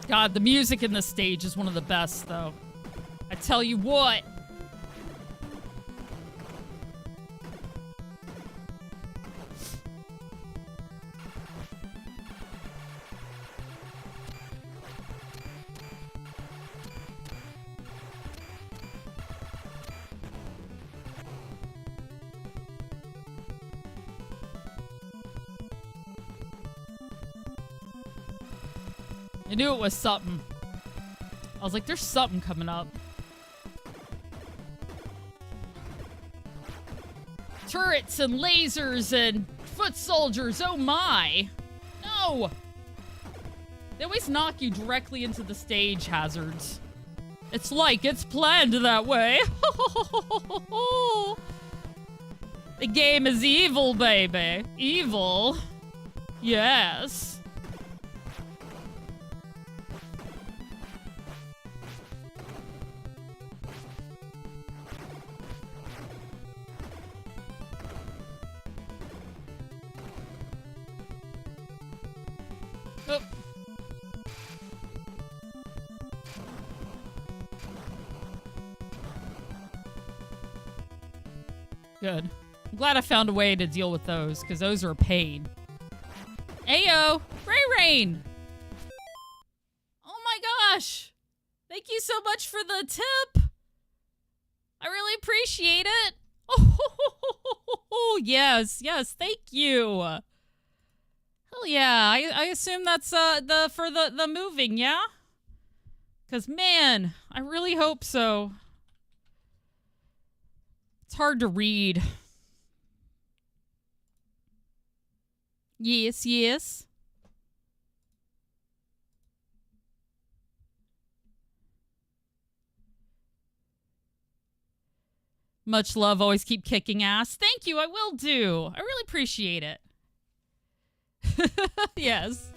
God, the music in this stage is one of the best, though. I tell you what. I knew it was something. I was like, there's something coming up. Turrets and lasers and foot soldiers, oh my. No! They always knock you directly into the stage hazards. It's like it's planned that way. The game is evil, baby. Evil. Yes. Oh. Good. I'm glad I found a way to deal with those, because those are a pain. Ayo! Ray Rain! Oh my gosh! Thank you so much for the tip! I really appreciate it! Oh, yes, yes, thank you! Hell yeah, I assume that's for the moving, yeah? Because, man, I really hope so. It's hard to read. Yes, yes. Much love, always keep kicking ass. Thank you, I will do. I really appreciate it. Yes.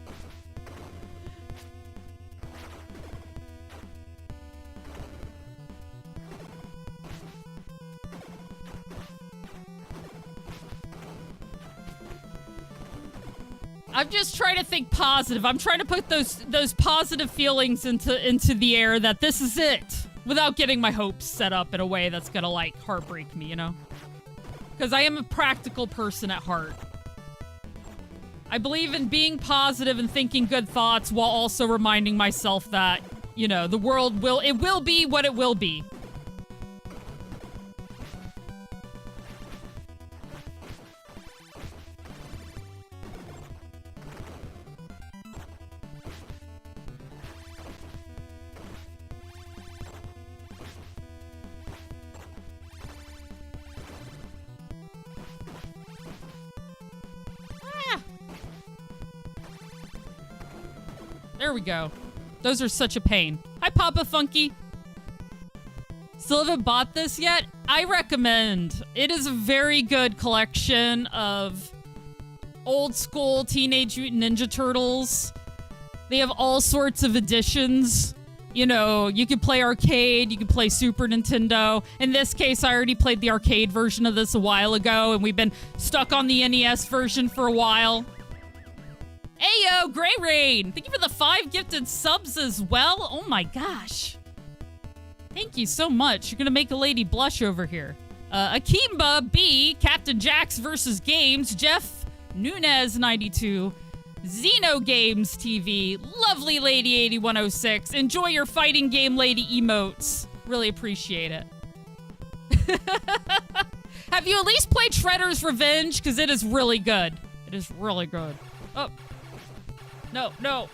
I'm just trying to think positive. I'm trying to put those positive feelings into the air that this is it, without getting my hopes set up in a way that's gonna, like, heartbreak me, you know? Because I am a practical person at heart. I believe in being positive and thinking good thoughts while also reminding myself that, you know, the world will be what it will be. There we go. Those are such a pain. Hi, Papa Funky. Still haven't bought this yet? I recommend. It is a very good collection of old school Teenage Mutant Ninja Turtles. They have all sorts of editions. you know, you could play arcade, you could play Super Nintendo. In this case, I already played the arcade version of this a while ago, and we've been stuck on the NES version for a while. Ayo, Gray Rain! Thank you for the 5 gifted subs as well. Oh my gosh. Thank you so much. You're gonna make a lady blush over here. Akimba B, Captain Jax versus Games, Jeff Nunez 92, Xeno Games TV, Lovely Lady 8106. Enjoy your fighting game lady emotes. Really appreciate it. Have you at least played Shredder's Revenge? Because it is really good. It is really good. Oh. No, no.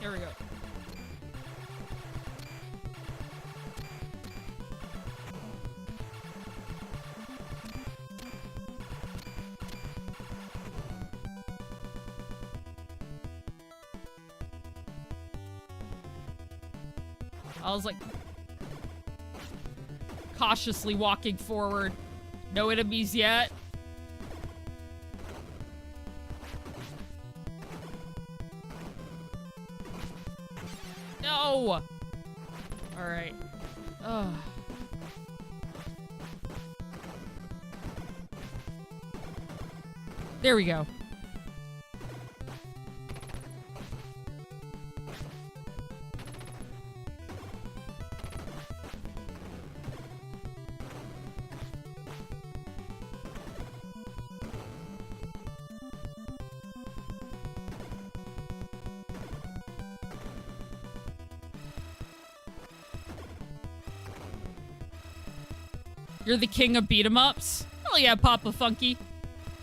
Here we go. I was like cautiously walking forward. No enemies yet. No. All right. Ugh. There we go. You're the king of beat-em-ups? Oh yeah, Papa Funky.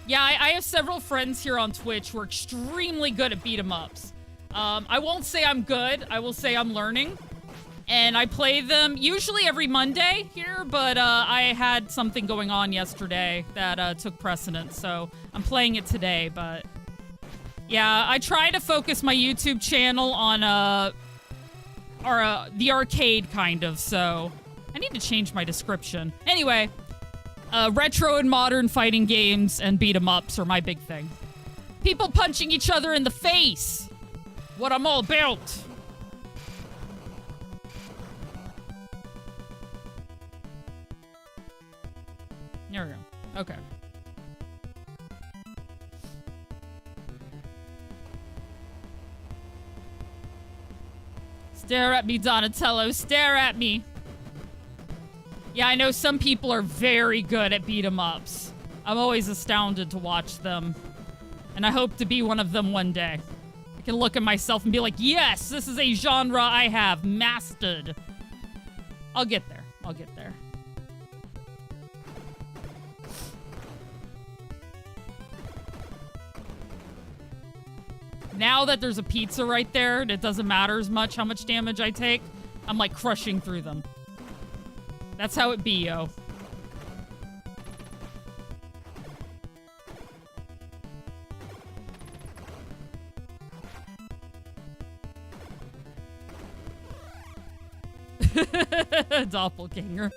Yeah, I have several friends here on Twitch who are extremely good at beat-em-ups. I won't say I'm good. I will say I'm learning. And I play them usually every Monday here, but I had something going on yesterday that took precedence, so I'm playing it today, but... Yeah, I try to focus my YouTube channel on the arcade, kind of, so... I need to change my description. Anyway, retro and modern fighting games and beat-em-ups are my big thing. People punching each other in the face! What I'm all about! There we go. Okay. Stare at me, Donatello. Stare at me. Yeah, I know some people are very good at beat-em-ups. I'm always astounded to watch them. And I hope to be one of them one day. I can look at myself and be like, yes, this is a genre I have mastered. I'll get there. I'll get there. Now that there's a pizza right there, and it doesn't matter as much how much damage I take, I'm like crushing through them. That's how it be, yo. Doppelganger.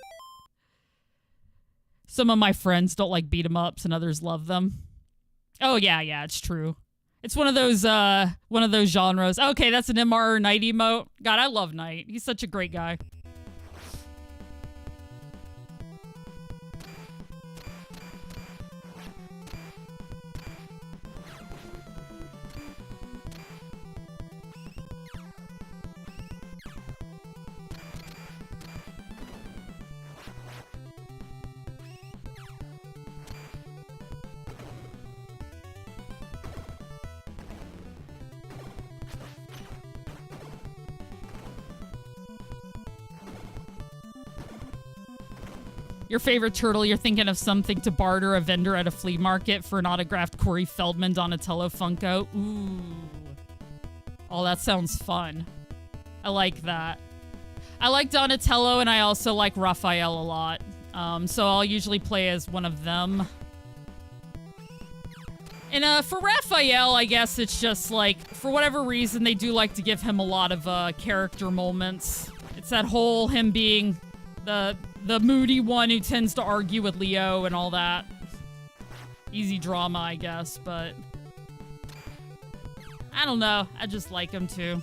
Some of my friends don't like beat 'em ups and others love them. Oh yeah, it's true. It's one of those genres. Okay, that's an MR Knight emote. God, I love Knight. He's such a great guy. Your favorite turtle, you're thinking of something to barter a vendor at a flea market for an autographed Corey Feldman Donatello Funko. Ooh. Oh, that sounds fun. I like that. I like Donatello, and I also like Raphael a lot. So I'll usually play as one of them. And for Raphael, I guess it's just like, for whatever reason, they do like to give him a lot of character moments. It's that whole him being the moody one who tends to argue with Leo and all that. Easy drama, I guess, but... I don't know. I just like him too.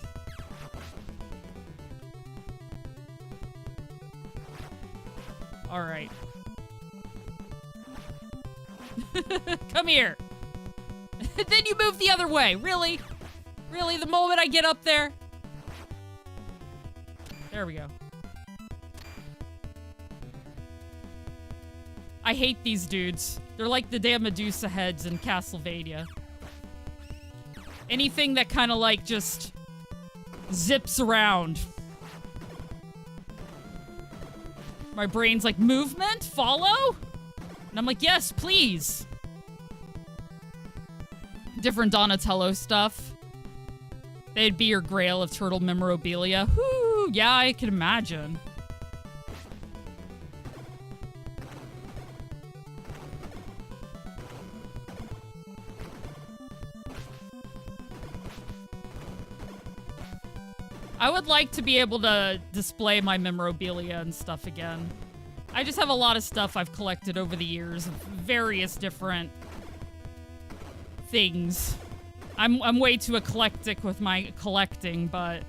All right. Come here. Then you move the other way. Really? Really? The moment I get up there? There we go. I hate these dudes. They're like the damn Medusa heads in Castlevania. Anything that kind of like just zips around. My brain's like, movement? Follow? And I'm like, yes, please. Different Donatello stuff. They'd be your grail of turtle memorabilia. Whoo, yeah, I can imagine. I would like to be able to display my memorabilia and stuff again. I just have a lot of stuff I've collected over the years of various different things. I'm way too eclectic with my collecting, but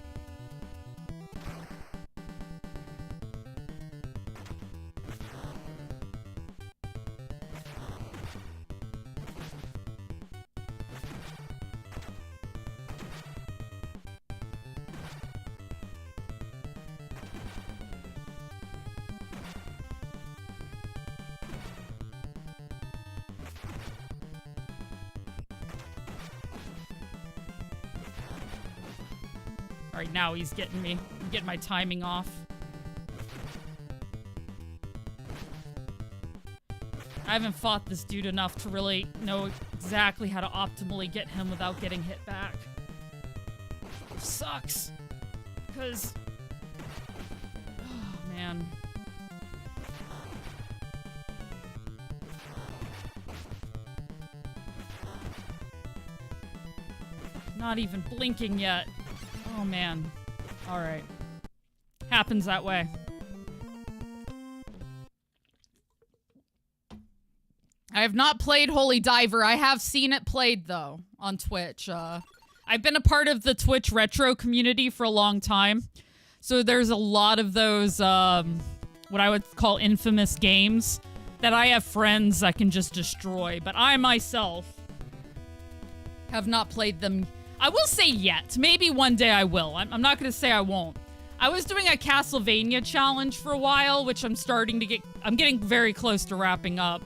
right now he's getting me. I'm getting my timing off. I haven't fought this dude enough to really know exactly how to optimally get him without getting hit back. It sucks. Because... oh, man. Not even blinking yet. Oh, man. Alright. Happens that way. I have not played Holy Diver. I have seen it played, though, on Twitch. I've been a part of the Twitch retro community for a long time. So there's a lot of those, what I would call infamous games that I have friends that can just destroy. But I, myself, have not played them. I will say yet. Maybe one day I will. I'm not going to say I won't. I was doing a Castlevania challenge for a while, which I'm getting very close to wrapping up,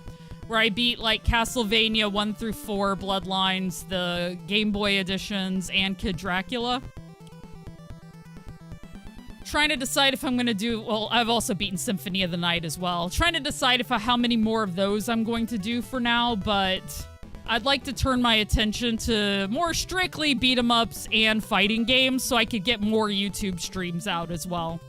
where I beat, like, Castlevania 1 through 4 Bloodlines, the Game Boy editions, and Kid Dracula. Trying to decide if I'm going to do... well, I've also beaten Symphony of the Night as well. Trying to decide how many more of those I'm going to do for now, but I'd like to turn my attention to more strictly beat-em-ups and fighting games so I could get more YouTube streams out as well.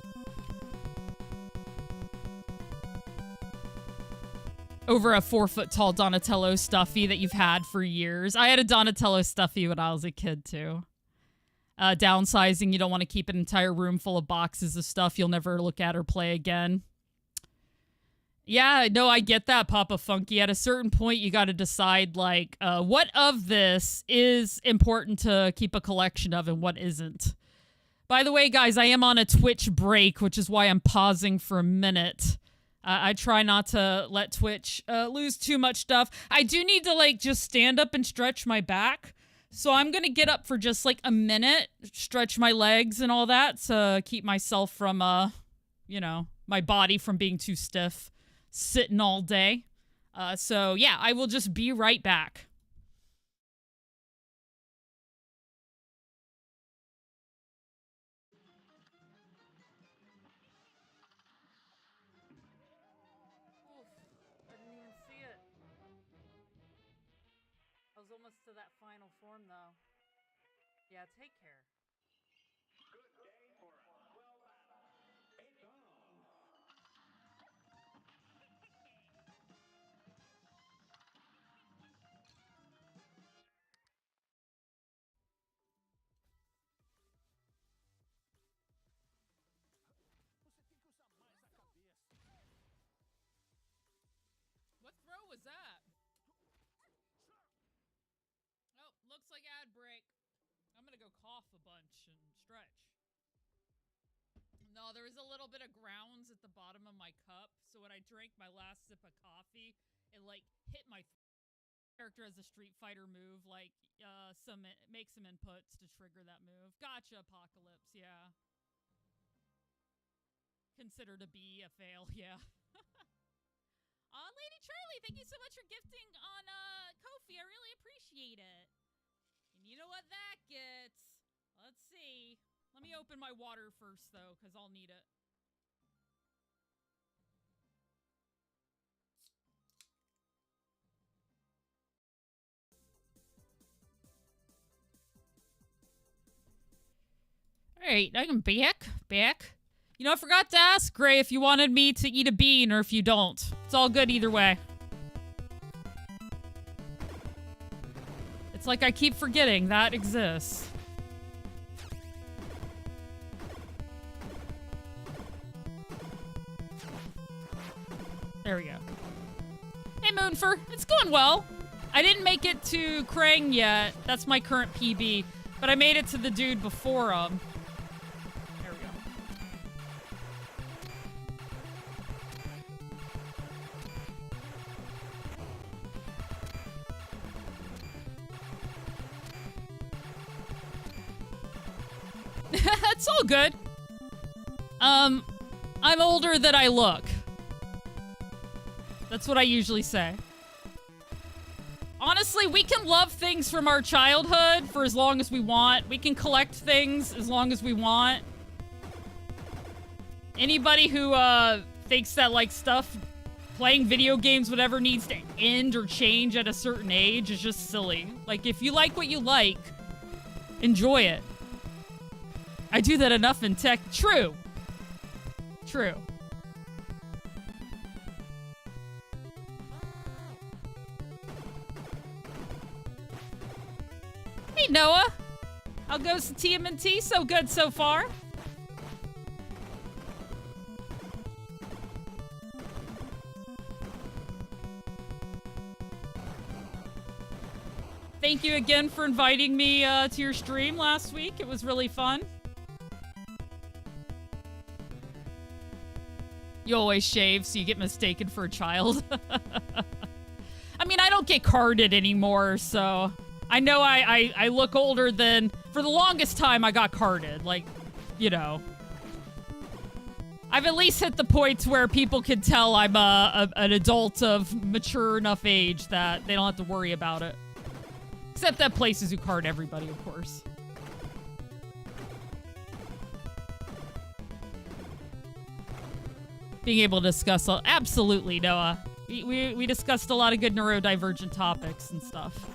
Over a 4-foot-tall Donatello stuffy that you've had for years. I had a Donatello stuffy when I was a kid, too. Downsizing, you don't want to keep an entire room full of boxes of stuff you'll never look at or play again. Yeah, no, I get that, Papa Funky. At a certain point, you got to decide, like, what of this is important to keep a collection of and what isn't. By the way, guys, I am on a Twitch break, which is why I'm pausing for a minute. I try not to let Twitch lose too much stuff. I do need to, like, just stand up and stretch my back. So I'm going to get up for just, like, a minute, stretch my legs and all that to keep myself from, you know, my body from being too stiff. Sitting all day. So, yeah, I will just be right back. I didn't even see it. I was almost to that final form, though. Yeah, take care. What throw was that? Oh, looks like ad break. I'm I'm gonna go cough a bunch and stretch. No, there was a little bit of grounds at the bottom of my cup, so when I drank my last sip of coffee, it like hit my character as a Street Fighter move, like make some inputs to trigger that move. Gotcha, Apocalypse. Yeah. Considered to be a fail. Yeah. Lady Charlie, thank you so much for gifting on Ko-fi. I really appreciate it. And you know what that gets? Let's see. Let me open my water first, though, because I'll need it. Alright, I'm back. You know, I forgot to ask, Gray, if you wanted me to eat a bean or if you don't. It's all good either way. It's like I keep forgetting that exists. There we go. Hey, Moonfer. It's going well. I didn't make it to Krang yet. That's my current PB. But I made it to the dude before him. There we go. It's all good. I'm older than I look. That's what I usually say. Honestly, we can love things from our childhood for as long as we want. We can collect things as long as we want. Anybody who thinks that like stuff, playing video games, whatever, needs to end or change at a certain age is just silly. Like, if you like what you like, enjoy it. I do that enough in tech. True. True. Hey, Noah. How goes the TMNT? So good so far. Thank you again for inviting me to your stream last week. It was really fun. You always shave, so you get mistaken for a child. I mean, I don't get carded anymore, so... I know I look older than... For the longest time, I got carded. Like, you know. I've at least hit the points where people can tell I'm an adult of mature enough age that they don't have to worry about it. Except at places who card everybody, of course. Being able to discuss... Absolutely, Noah. We discussed a lot of good neurodivergent topics and stuff.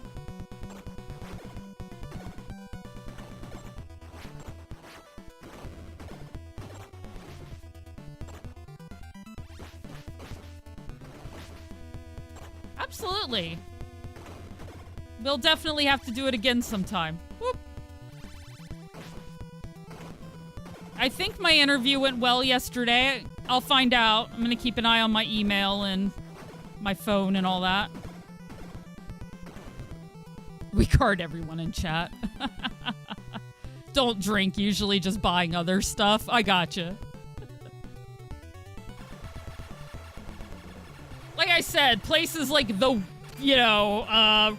Absolutely. We'll definitely have to do it again sometime. Whoop. I think my interview went well yesterday. I'll find out. I'm gonna keep an eye on my email and my phone and all that. We card everyone in chat. Don't drink, usually just buying other stuff. I gotcha. Like I said, places like the, you know,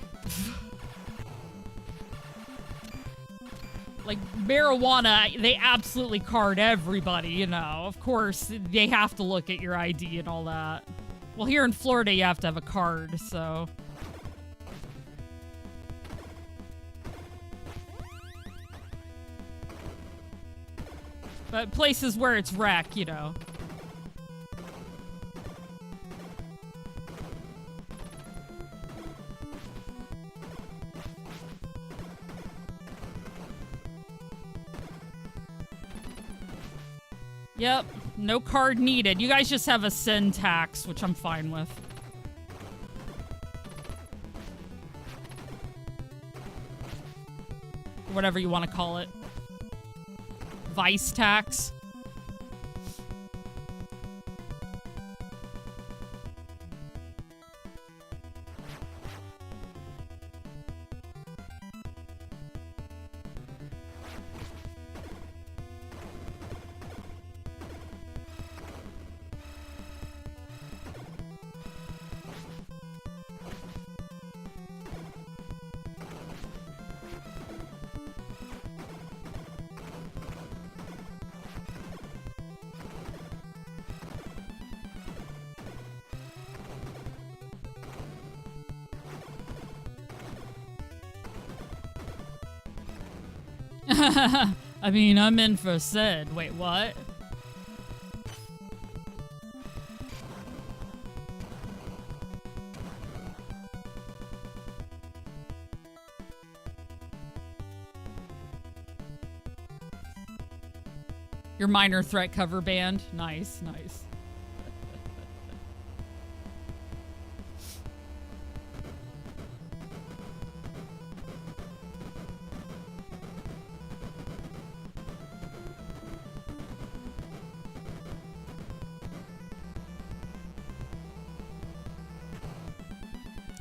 like marijuana, they absolutely card everybody, you know. Of course, they have to look at your ID and all that. Well, here in Florida, you have to have a card, so... But places where it's rec, you know. Yep, no card needed. You guys just have a sin tax, which I'm fine with. Whatever you want to call it. Vice tax. I mean, I'm in for said. Wait, what? Your minor threat cover band. Nice, nice.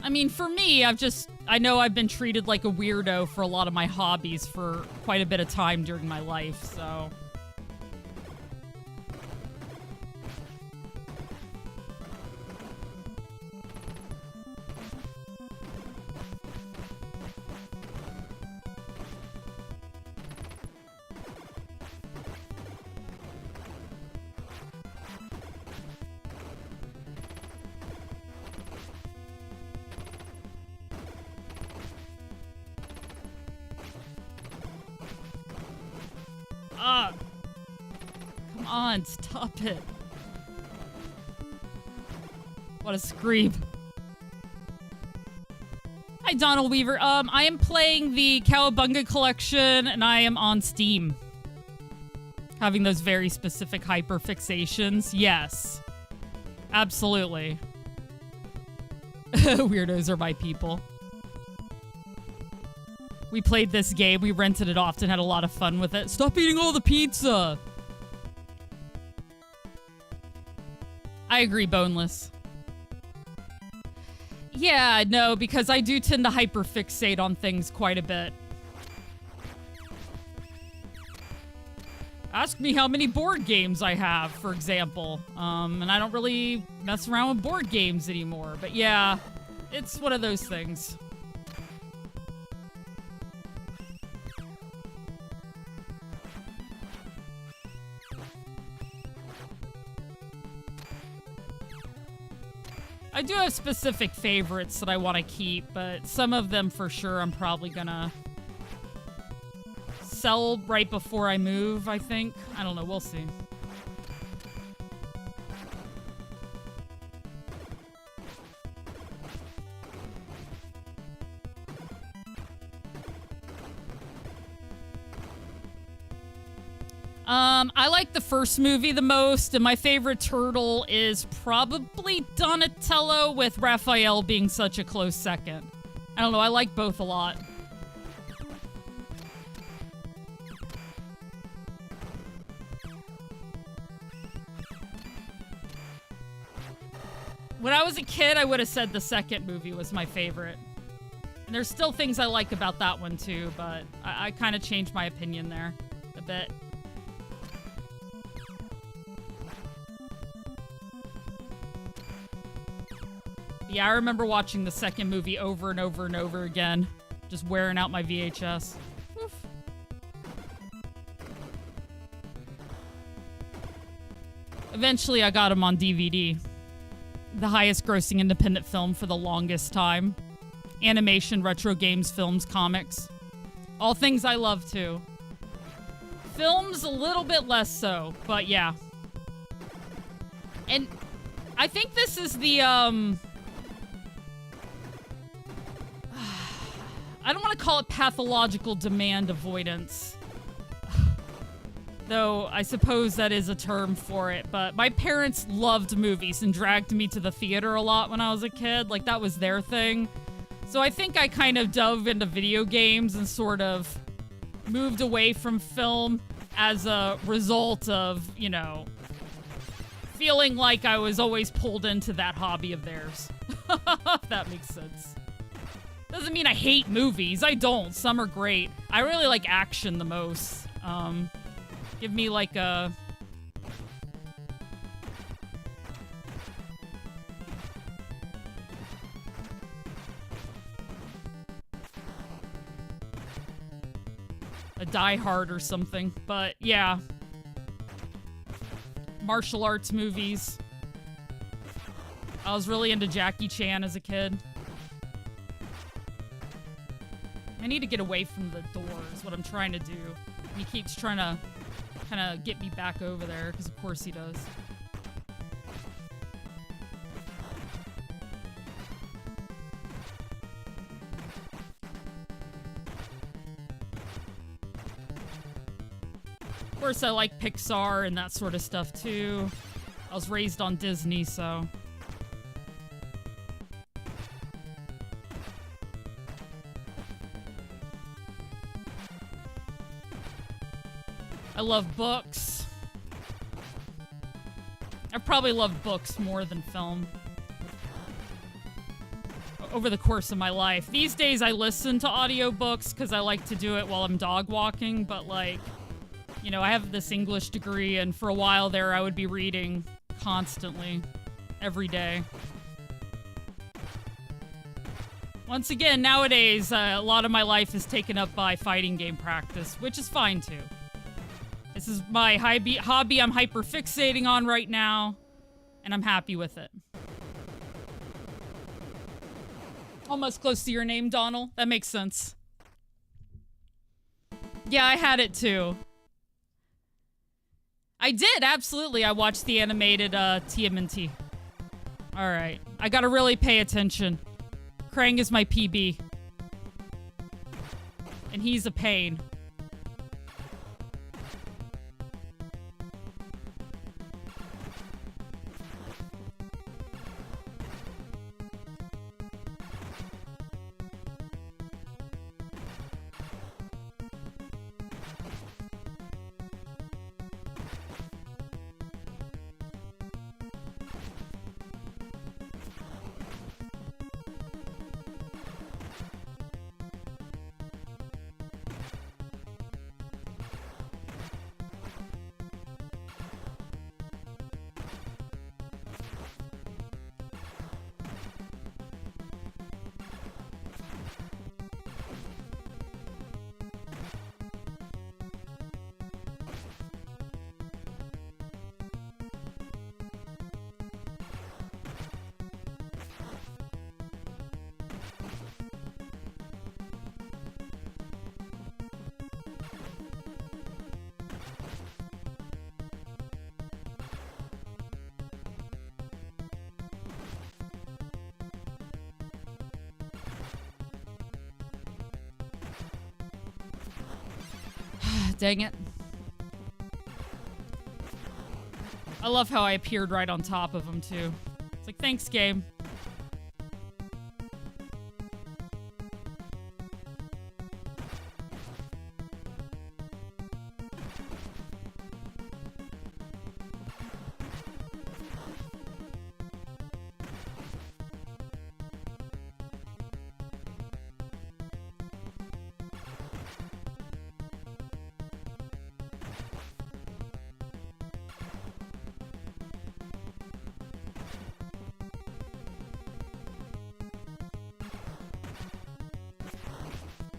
I mean, for me, I know I've been treated like a weirdo for a lot of my hobbies for quite a bit of time during my life, so. Come on, stop it. What a scream. Hi, Donald Weaver. I am playing the Cowabunga collection, and I am on Steam. Having those very specific hyperfixations. Yes. Absolutely. Weirdos are my people. We played this game. We rented it often, had a lot of fun with it. Stop eating all the pizza! I agree, Boneless. Yeah, no, because I do tend to hyperfixate on things quite a bit. Ask me how many board games I have, for example. And I don't really mess around with board games anymore. But yeah, it's one of those things. I do have specific favorites that I want to keep, but some of them for sure I'm probably gonna sell right before I move, I think. I don't know, we'll see. I like the first movie the most, and my favorite turtle is probably Donatello, with Raphael being such a close second. I don't know, I like both a lot. When I was a kid, I would have said the second movie was my favorite. And there's still things I like about that one too, but I kind of changed my opinion there a bit. Yeah, I remember watching the second movie over and over and over again. Just wearing out my VHS. Oof. Eventually, I got him on DVD. The highest grossing independent film for the longest time. Animation, retro games, films, comics. All things I love too. Films, a little bit less so, but yeah. And I think this is the, I don't want to call it pathological demand avoidance. Though I suppose that is a term for it, but my parents loved movies and dragged me to the theater a lot when I was a kid. Like, that was their thing. So I think I kind of dove into video games and sort of moved away from film as a result of, you know, feeling like I was always pulled into that hobby of theirs. If that makes sense. Doesn't mean I hate movies. I don't. Some are great. I really like action the most. Give me like a... Die Hard or something. But yeah. Martial arts movies. I was really into Jackie Chan as a kid. I need to get away from the door is what I'm trying to do. He keeps trying to kind of get me back over there, because of course he does. Of course, I like Pixar and that sort of stuff, too. I was raised on Disney, so... I love books. I've probably loved books more than film over the course of my life. These days I listen to audiobooks because I like to do it while I'm dog walking, but like, you know, I have this English degree, and for a while there I would be reading constantly, every day. Once again, nowadays, a lot of my life is taken up by fighting game practice, which is fine too. This is my hobby I'm hyper-fixating on right now, and I'm happy with it. Almost close to your name, Donald. That makes sense. Yeah, I had it too. I did, absolutely. I watched the animated TMNT. Alright. I gotta really pay attention. Krang is my PB. And he's a pain. Dang it. I love how I appeared right on top of him, too. It's like, thanks, game.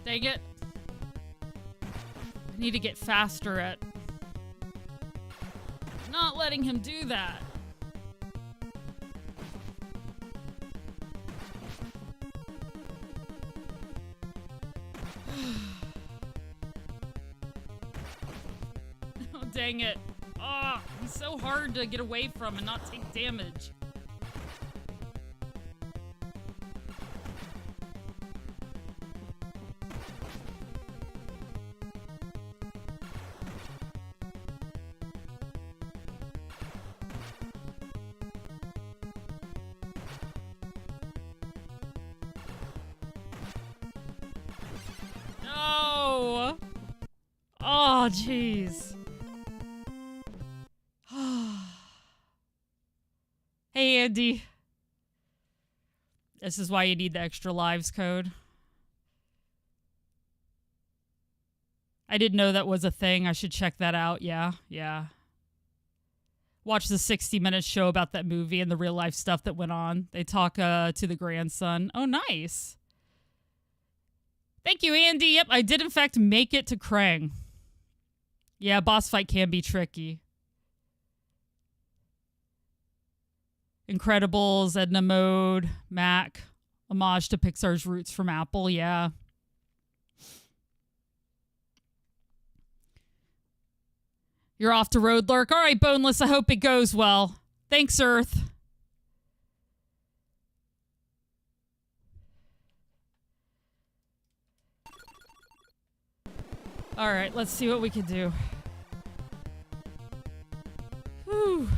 Dang it. I need to get faster at not letting him do that. Oh, dang it. Oh, he's so hard to get away from and not take damage. Oh, jeez. Hey, Andy. This is why you need the extra lives code. I didn't know that was a thing. I should check that out. Yeah. Watch the 60-minute show about that movie and the real life stuff that went on. They talk to the grandson. Oh, nice. Thank you, Andy. Yep, I did in fact make it to Krang. Yeah, boss fight can be tricky. Incredibles, Edna Mode, Mac. Homage to Pixar's roots from Apple, yeah. You're off to Road Lurk. All right, Boneless, I hope it goes well. Thanks, Earth. All right, let's see what we can do. Whew.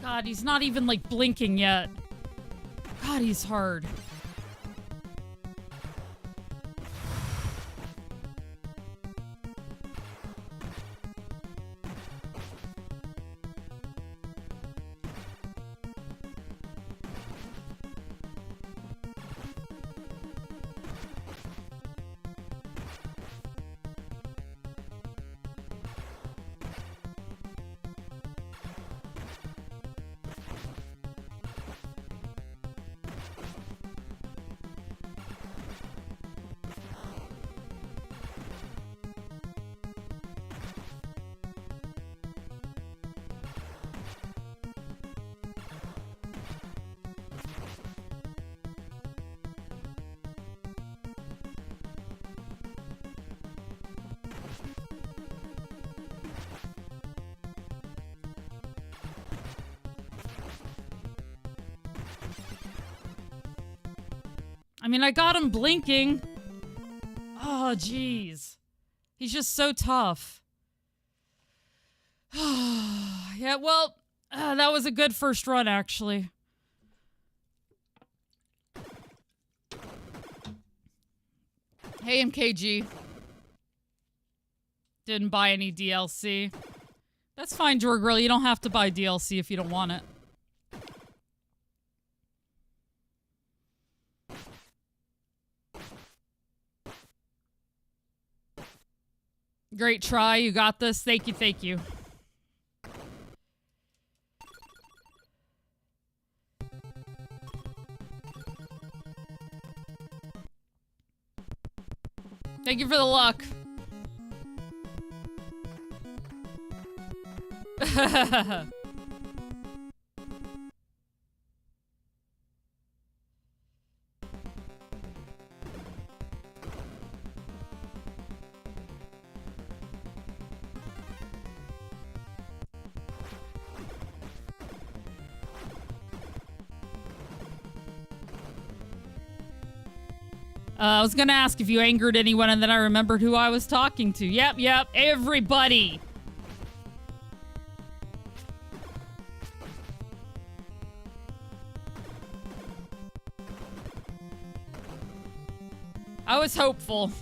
God, he's not even, like, blinking yet. God, he's hard. I mean, I got him blinking. Oh, jeez. He's just so tough. Yeah, well, that was a good first run, actually. Hey, MKG. Didn't buy any DLC. That's fine, Jorgrill. You don't have to buy DLC if you don't want it. Great try. You got this. Thank you. Thank you. Thank you for the luck. I was gonna ask if you angered anyone, and then I remembered who I was talking to. Yep, everybody. I was hopeful.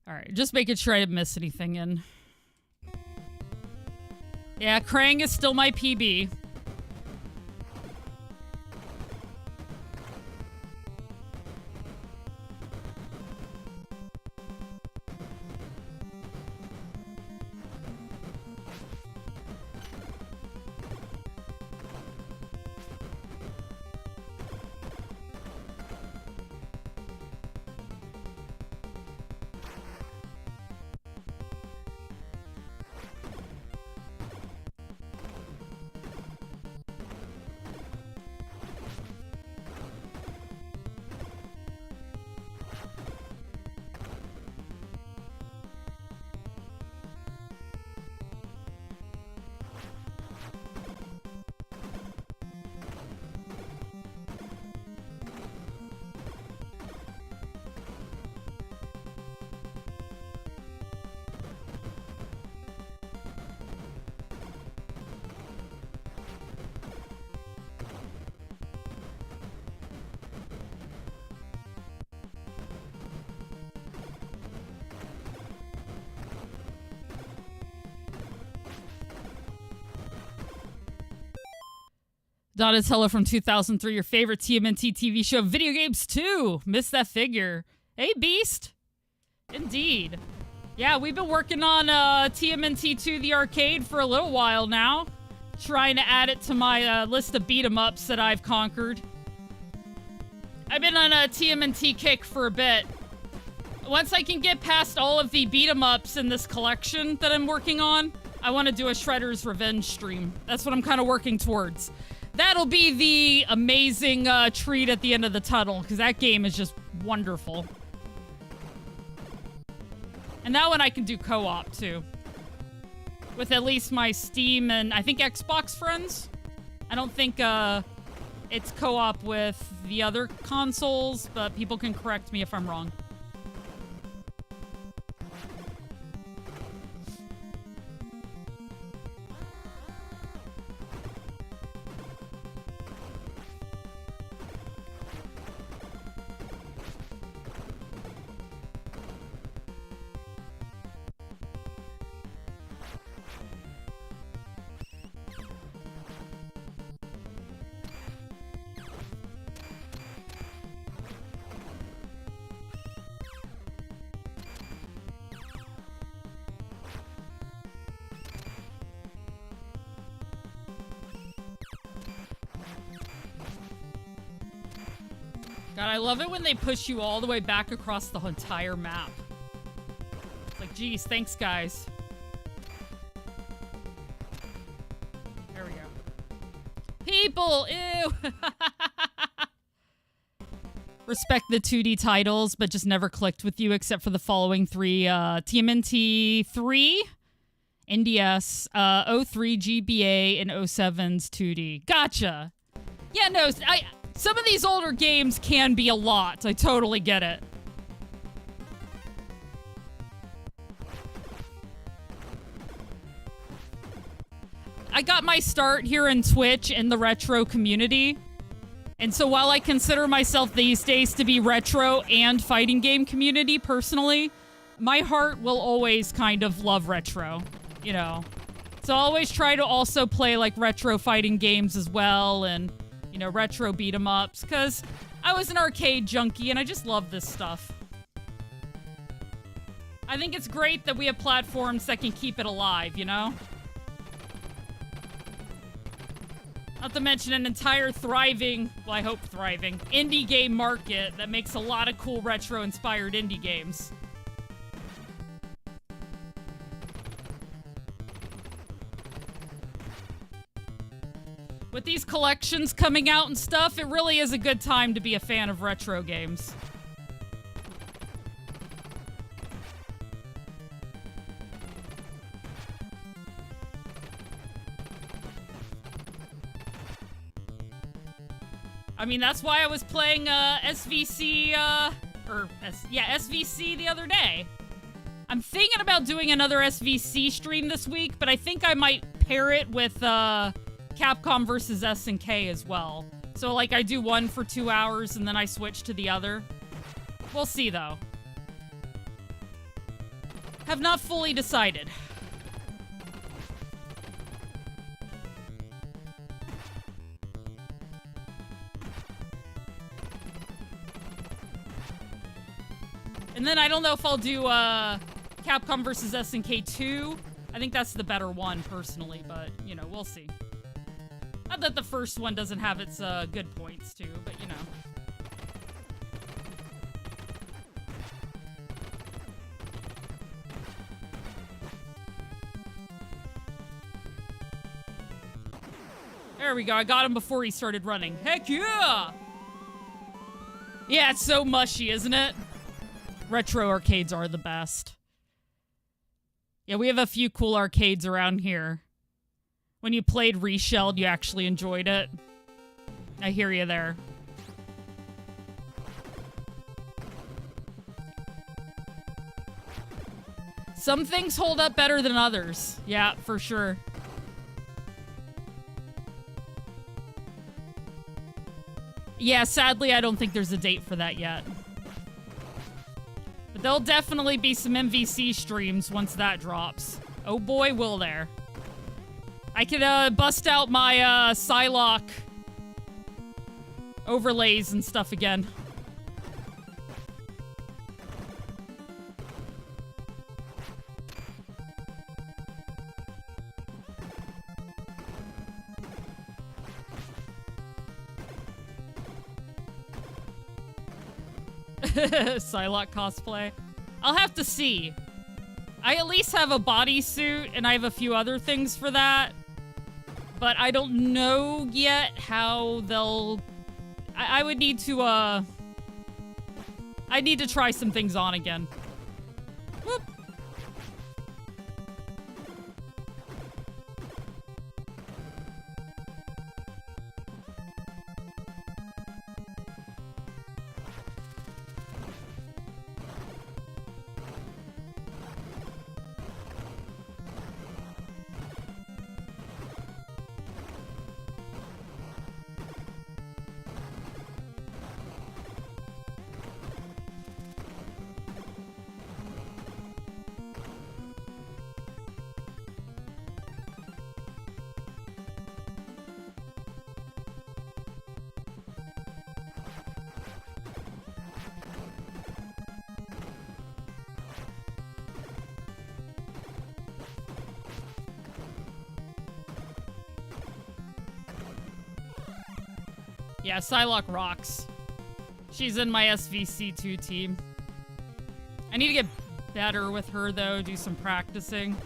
Alright, just making sure I didn't miss anything in. Yeah, Krang is still my PB. Donatella from 2003, your favorite TMNT TV show. Video games too. Missed that figure. Hey, Beast. Indeed. Yeah, we've been working on TMNT 2 the arcade for a little while now. Trying to add it to my list of beat-em-ups that I've conquered. I've been on a TMNT kick for a bit. Once I can get past all of the beat-em-ups in this collection that I'm working on, I want to do a Shredder's Revenge stream. That's what I'm kind of working towards. That'll be the amazing treat at the end of the tunnel, because that game is just wonderful. And that one I can do co-op, too. With at least my Steam and, I think, Xbox friends. I don't think it's co-op with the other consoles, but people can correct me if I'm wrong. God, I love it when they push you all the way back across the entire map. It's like, geez, thanks, guys. There we go. People! Ew! Respect the 2D titles, but just never clicked with you except for the following three. TMNT 3, NDS, 03 GBA, and 07's 2D. Gotcha! Yeah, no, some of these older games can be a lot. I totally get it. I got my start here in Twitch in the retro community. And so while I consider myself these days to be retro and fighting game community personally, my heart will always kind of love retro, you know. So I always try to also play like retro fighting games as well, and you know, retro beat 'em ups, because I was an arcade junkie and I just love this stuff. I think it's great that we have platforms that can keep it alive, you know? Not to mention an entire thriving, well, I hope thriving, indie game market that makes a lot of cool retro-inspired indie games. With these collections coming out and stuff, it really is a good time to be a fan of retro games. I mean, that's why I was playing SVC, SVC the other day. I'm thinking about doing another SVC stream this week, but I think I might pair it with Capcom versus SNK as well. So, like, I do one for 2 hours and then I switch to the other. We'll see, though. Have not fully decided. And then I don't know if I'll do Capcom versus SNK 2. I think that's the better one, personally, but, you know, we'll see. Not that the first one doesn't have its good points, too, but, you know. There we go. I got him before he started running. Heck yeah! Yeah, it's so mushy, isn't it? Retro arcades are the best. Yeah, we have a few cool arcades around here. When you played Reshelled, you actually enjoyed it. I hear you there. Some things hold up better than others. Yeah, for sure. Yeah, sadly, I don't think there's a date for that yet. But there'll definitely be some MVC streams once that drops. Oh boy, will there. I could bust out my Psylocke overlays and stuff again. Psylocke cosplay. I'll have to see. I at least have a bodysuit, and I have a few other things for that. But I don't know yet how they'll... I would need to, I need to try some things on again. Whoop. Yeah, Psylocke rocks. She's in my SVC2 team. I need to get better with her, though, do some practicing.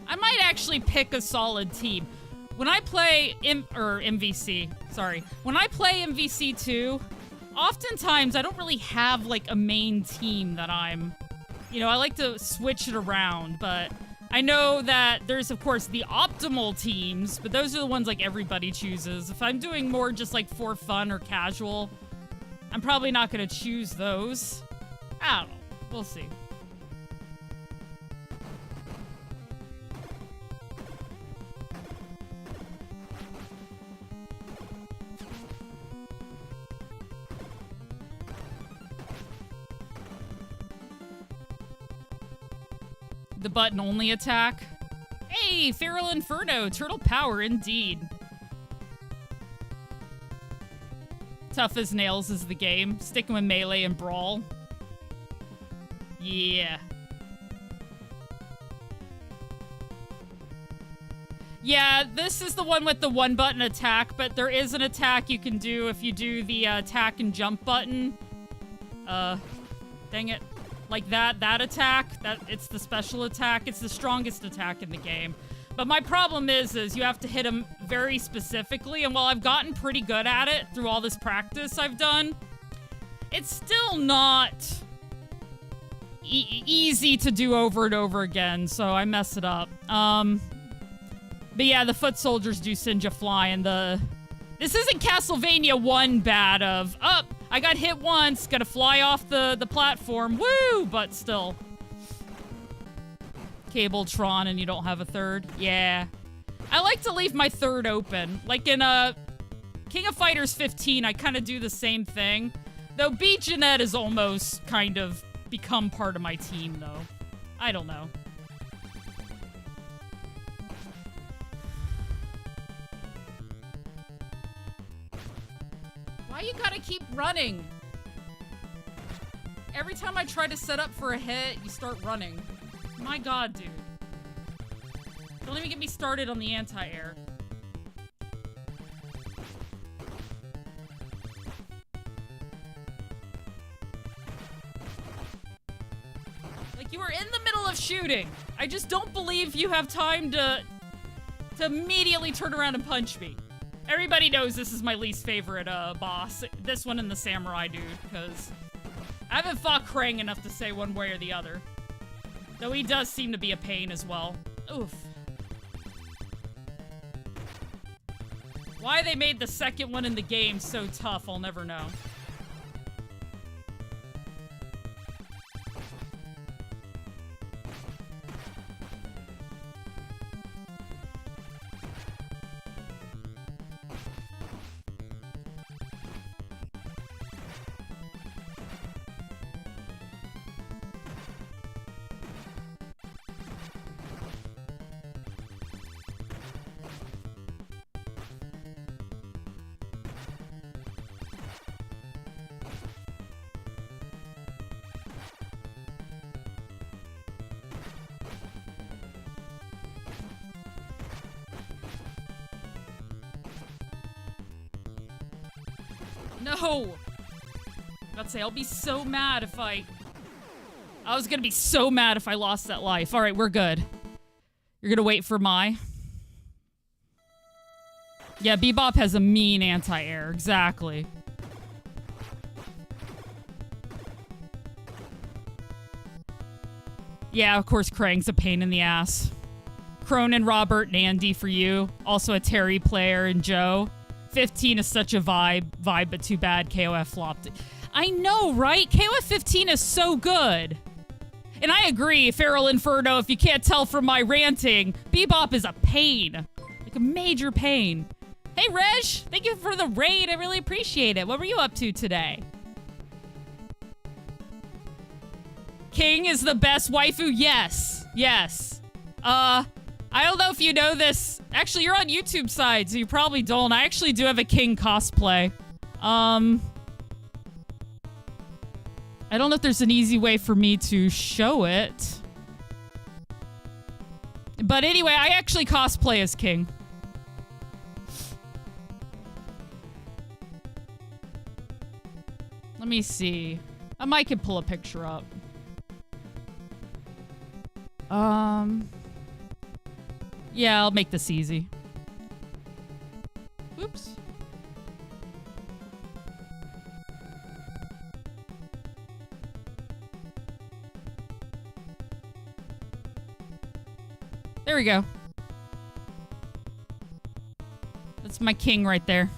I might actually pick a solid team. When I play MVC, sorry. When I play MVC2, oftentimes I don't really have, like, a main team that I'm... You know, I like to switch it around, but... I know that there's, of course, the optimal teams, but those are the ones, like, everybody chooses. If I'm doing more just, like, for fun or casual, I'm probably not going to choose those. I don't know. We'll see. The button-only attack. Hey, Feral Inferno, turtle power indeed. Tough as nails is the game. Sticking with melee and brawl. Yeah. Yeah, this is the one with the one-button attack, but there is an attack you can do if you do the attack and jump button. Dang it. Like that attack, it's the special attack. It's the strongest attack in the game. But my problem is you have to hit them very specifically, and while I've gotten pretty good at it through all this practice I've done, it's still not easy to do over and over again, so I mess it up. But yeah, the foot soldiers do send you flying. This isn't Castlevania 1 bad of, I got hit once, gotta fly off the platform, woo, but still. Cabletron and you don't have a third? Yeah. I like to leave my third open. Like in King of Fighters 15, I kind of do the same thing. Though B. Jeanette has almost kind of become part of my team, though. I don't know. Why you gotta keep running? Every time I try to set up for a hit, you start running. My god, dude. Don't even get me started on the anti-air. Like, you were in the middle of shooting. I just don't believe you have time to immediately turn around and punch me. Everybody knows this is my least favorite boss. This one and the samurai dude, because I haven't fought Krang enough to say one way or the other. Though he does seem to be a pain as well. Oof. Why they made the second one in the game so tough, I'll never know. No! I'd say I'll be so mad if I was gonna be so mad if I lost that life. Alright, we're good. You're gonna wait for Mai? Yeah, Bebop has a mean anti-air. Exactly. Yeah, of course Krang's a pain in the ass. Cronin, Robert, and Andy for you. Also a Terry player and Joe. 15 is such a vibe, but too bad KOF flopped. I know, right? KOF 15 is so good. And I agree, Feral Inferno, if you can't tell from my ranting, Bebop is a pain. Like a major pain. Hey, Reg, thank you for the raid. I really appreciate it. What were you up to today? King is the best waifu? Yes. Yes. I don't know if you know this. Actually, you're on YouTube side, so you probably don't. I actually do have a King cosplay. I don't know if there's an easy way for me to show it. But anyway, I actually cosplay as King. Let me see. I might could pull a picture up. Yeah, I'll make this easy. Oops. There we go. That's my King right there.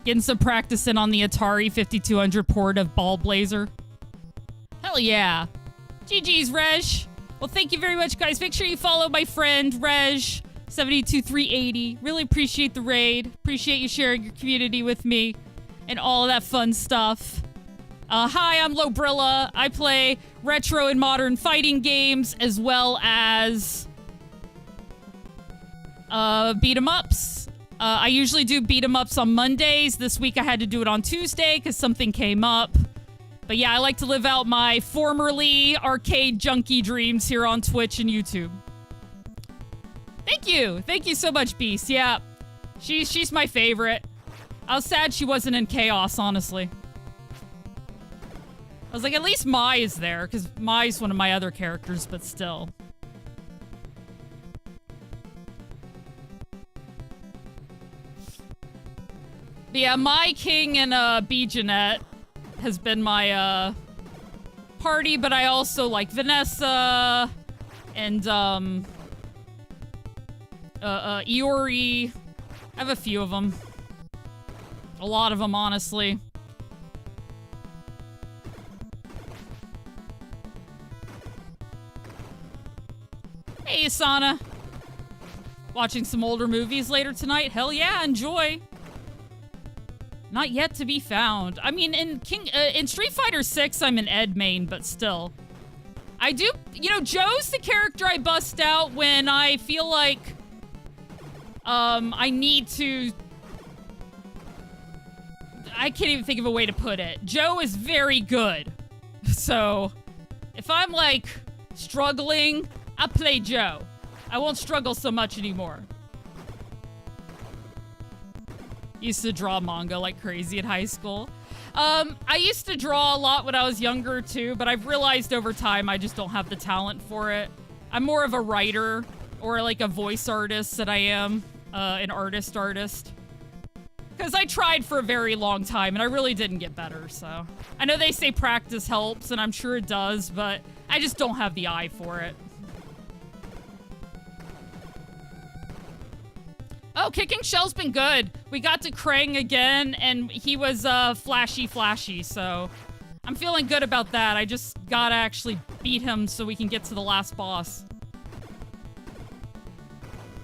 Getting some practice in on the Atari 5200 port of Ball Blazer. Hell yeah. GG's, Reg. Well, thank you very much, guys. Make sure you follow my friend, Reg72380. Really appreciate the raid. Appreciate you sharing your community with me and all of that fun stuff. Hi, I'm Lobrilla. I play retro and modern fighting games as well as beat 'em ups. I usually do beat 'em ups on Mondays. This week I had to do it on Tuesday because something came up. But yeah, I like to live out my formerly arcade junkie dreams here on Twitch and YouTube. Thank you. Thank you so much, Beast. Yeah, she's my favorite. I was sad she wasn't in Chaos, honestly. I was like, at least Mai is there, because Mai's one of my other characters, but still. But yeah, my King and B. Jeanette has been my party, but I also like Vanessa and Iori. I have a few of them. A lot of them, honestly. Hey, Asana. Watching some older movies later tonight? Hell yeah, enjoy. Not yet to be found. I mean, in Street Fighter 6, I'm an Ed main, but still. I do, you know, Joe's the character I bust out when I feel like, I need to... I can't even think of a way to put it. Joe is very good. So, if I'm, like, struggling, I play Joe. I won't struggle so much anymore. Used to draw manga like crazy in high school. I used to draw a lot when I was younger too, but I've realized over time I just don't have the talent for it. I'm more of a writer or like a voice artist than I am an artist. Because I tried for a very long time and I really didn't get better, so. I know they say practice helps and I'm sure it does, but I just don't have the eye for it. Oh, Kicking Shell's been good. We got to Krang again, and he was flashy, so I'm feeling good about that. I just gotta actually beat him so we can get to the last boss.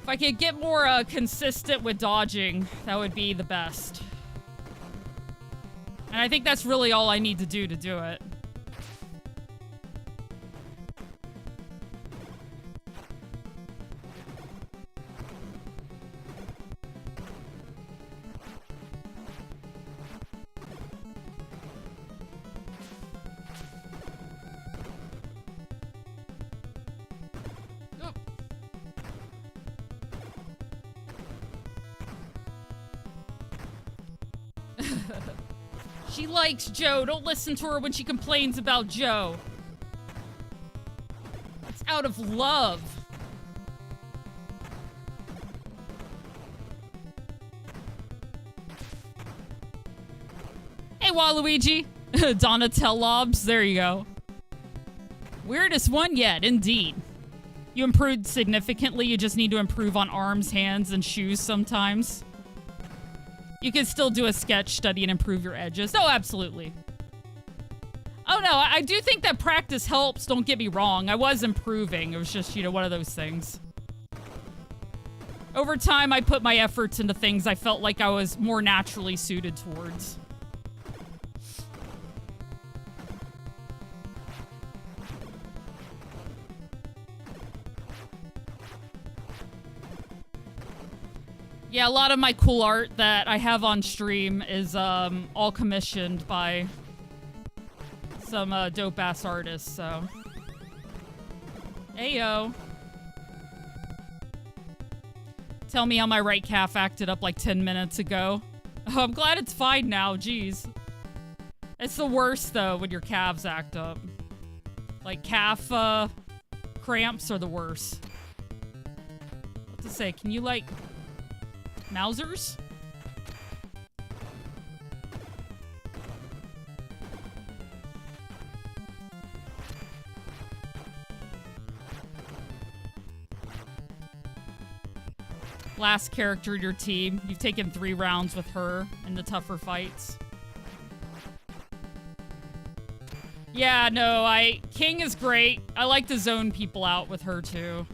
If I could get more consistent with dodging, that would be the best. And I think that's really all I need to do it. She likes Joe. Don't listen to her when she complains about Joe. It's out of love. Hey, Waluigi. Donatellobs. There you go. Weirdest one yet, indeed. You improved significantly. You just need to improve on arms, hands, and shoes sometimes. You can still do a sketch study and improve your edges. Oh, absolutely. Oh, no, I do think that practice helps. Don't get me wrong. I was improving. It was just, you know, one of those things. Over time, I put my efforts into things I felt like I was more naturally suited towards. Yeah, a lot of my cool art that I have on stream is all commissioned by some dope-ass artists, so. Ayo. Tell me how my right calf acted up like 10 minutes ago. Oh, I'm glad it's fine now, jeez. It's the worst, though, when your calves act up. Like, calf cramps are the worst. What to say, can you, like... Mausers? Last character in your team. You've taken 3 rounds with her in the tougher fights. Yeah, no, King is great. I like to zone people out with her too.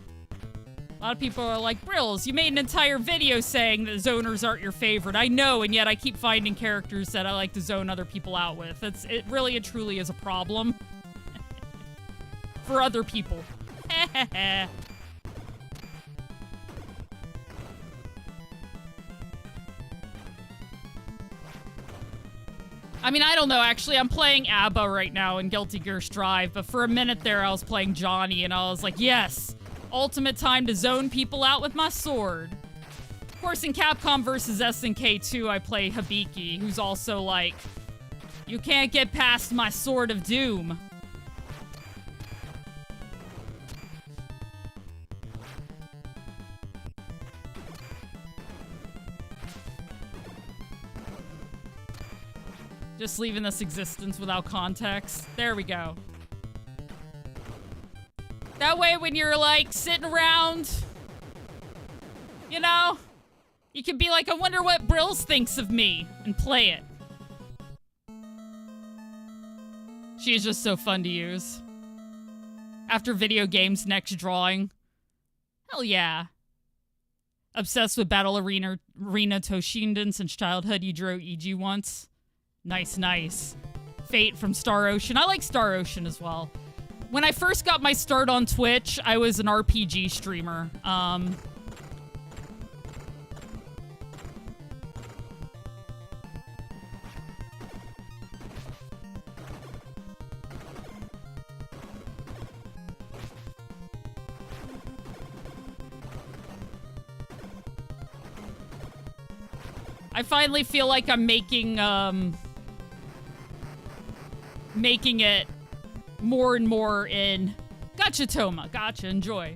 A lot of people are like, Brills, you made an entire video saying that zoners aren't your favorite. I know, and yet I keep finding characters that I like to zone other people out with. It really and truly is a problem. For other people. I mean, I don't know, actually. I'm playing ABBA right now in Guilty Gear Strive, but for a minute there I was playing Johnny, and I was like, yes! Ultimate time to zone people out with my sword. Of course, in Capcom vs. SNK 2, I play Hibiki, who's also like, you can't get past my Sword of Doom. Just leaving this existence without context. There we go. That way when you're like sitting around, you know, you can be like, I wonder what Brills thinks of me, and play it. She is just so fun to use. After video games, next drawing. Hell yeah. Obsessed with Battle Arena Toshinden since childhood. You drew EG once. Nice, nice. Fate from Star Ocean. I like Star Ocean as well. When I first got my start on Twitch, I was an RPG streamer. I finally feel like I'm making it more and more in... Gotcha, Toma. Gotcha. Enjoy.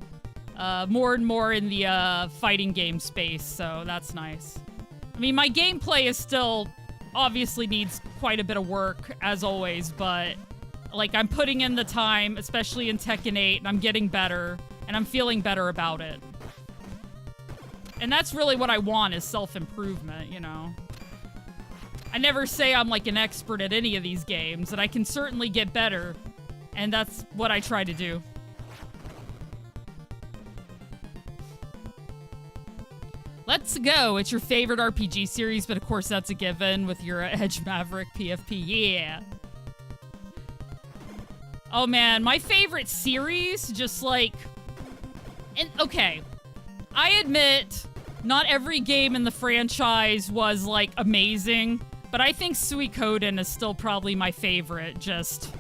More and more in the fighting game space, so that's nice. I mean, my gameplay is still... obviously needs quite a bit of work, as always, but... like, I'm putting in the time, especially in Tekken 8, and I'm getting better, and I'm feeling better about it. And that's really what I want, is self-improvement, you know? I never say I'm, like, an expert at any of these games, and I can certainly get better. And that's what I try to do. Let's go. It's your favorite RPG series, but of course that's a given with your Edge Maverick PFP. Yeah. Oh, man. My favorite series, just, like... and okay. I admit, not every game in the franchise was, like, amazing, but I think Suikoden is still probably my favorite, just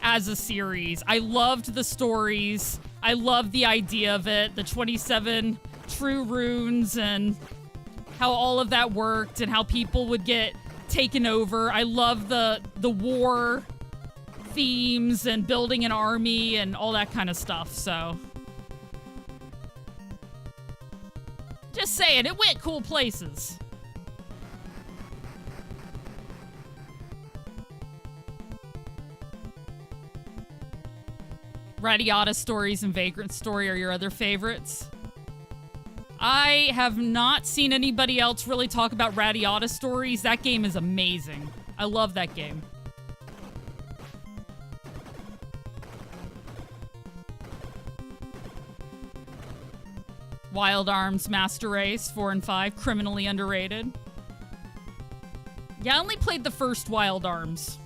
as a series. I loved the stories. I loved the idea of it, the 27 true runes, and how all of that worked, and how people would get taken over. I love the war themes, and building an army, and all that kind of stuff, so... just saying, it went cool places. Radiata Stories and Vagrant Story are your other favorites. I have not seen anybody else really talk about Radiata Stories. That game is amazing. I love that game. Wild Arms Master Race 4 and 5, criminally underrated. Yeah, I only played the first Wild Arms.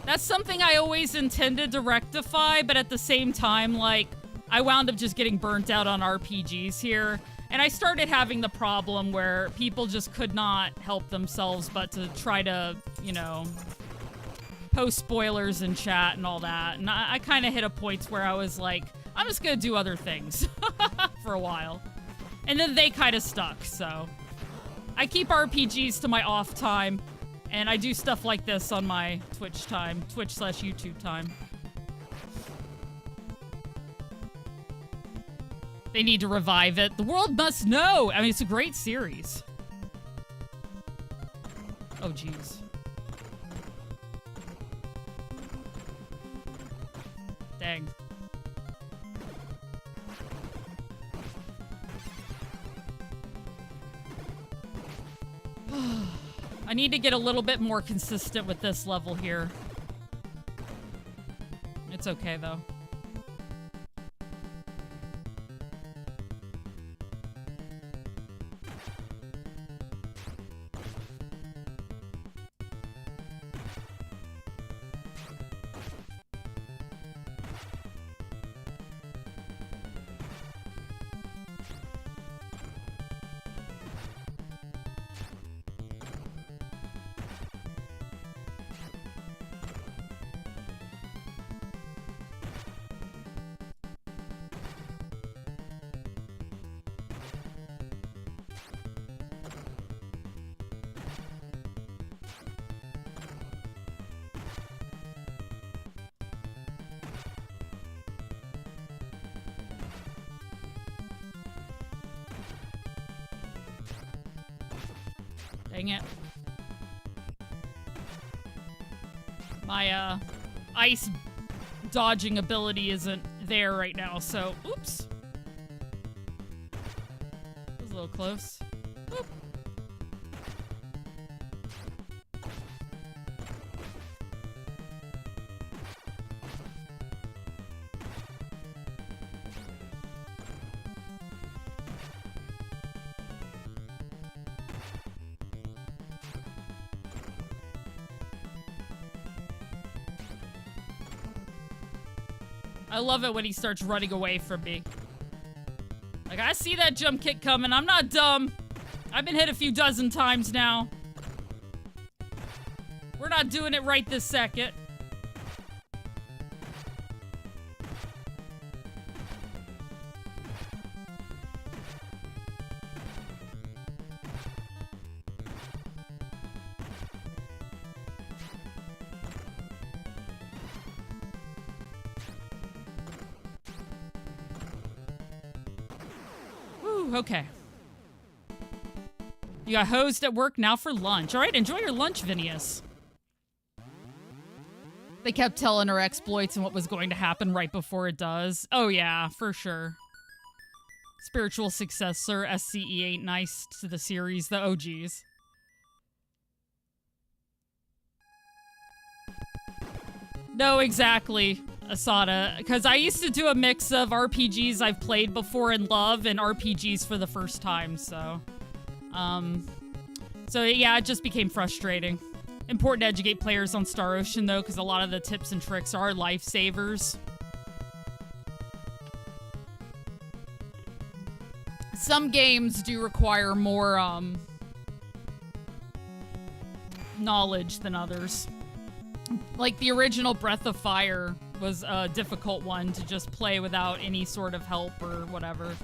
That's something I always intended to rectify, but at the same time, like, I wound up just getting burnt out on RPGs here. And I started having the problem where people just could not help themselves but to try to, you know... post spoilers in chat and all that, and I kind of hit a point where I was like, I'm just gonna do other things for a while. And then they kind of stuck, so. I keep RPGs to my off time, and I do stuff like this on my Twitch time, Twitch/YouTube time. They need to revive it. The world must know! I mean, it's a great series. Oh, jeez. Dang. I need to get a little bit more consistent with this level here. It's okay, though. Dang it. My, ice dodging ability isn't there right now, so... Oops. That was a little close. Boop. I love it when he starts running away from me. Like, I see that jump kick coming. I'm not dumb. I've been hit a few dozen times now. We're not doing it right this second. Okay. You got hosed at work, now for lunch. All right, enjoy your lunch, Vinius. They kept telling her exploits and what was going to happen right before it does. Oh yeah, for sure. Spiritual successor, SCE ain't nice to the series, the OGs. No, exactly. Asada, because I used to do a mix of RPGs I've played before and love and RPGs for the first time, so yeah, it just became frustrating. Important to educate players on Star Ocean though, because a lot of the tips and tricks are lifesavers. Some games do require more knowledge than others. Like the original Breath of Fire was a difficult one to just play without any sort of help or whatever.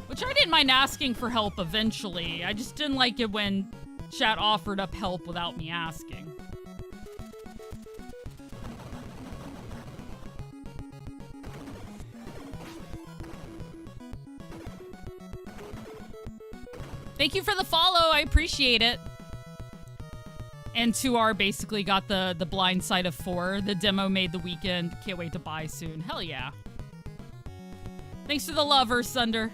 Which I didn't mind asking for help eventually. I just didn't like it when chat offered up help without me asking. Thank you for the follow. I appreciate it. And 2R basically got the blind side of 4. The demo made the weekend. Can't wait to buy soon. Hell yeah. Thanks for the love, Earth Thunder.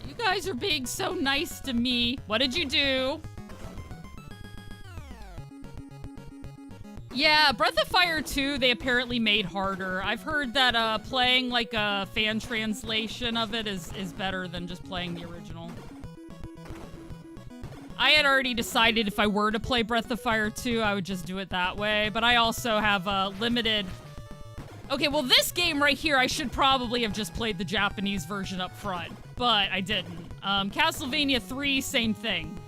You guys are being so nice to me. What did you do? Yeah, Breath of Fire 2, they apparently made harder. I've heard that playing like a fan translation of it is better than just playing the original. I had already decided if I were to play Breath of Fire 2, I would just do it that way. But I also have a limited... Okay, well this game right here, I should probably have just played the Japanese version up front. But I didn't. Castlevania 3, same thing.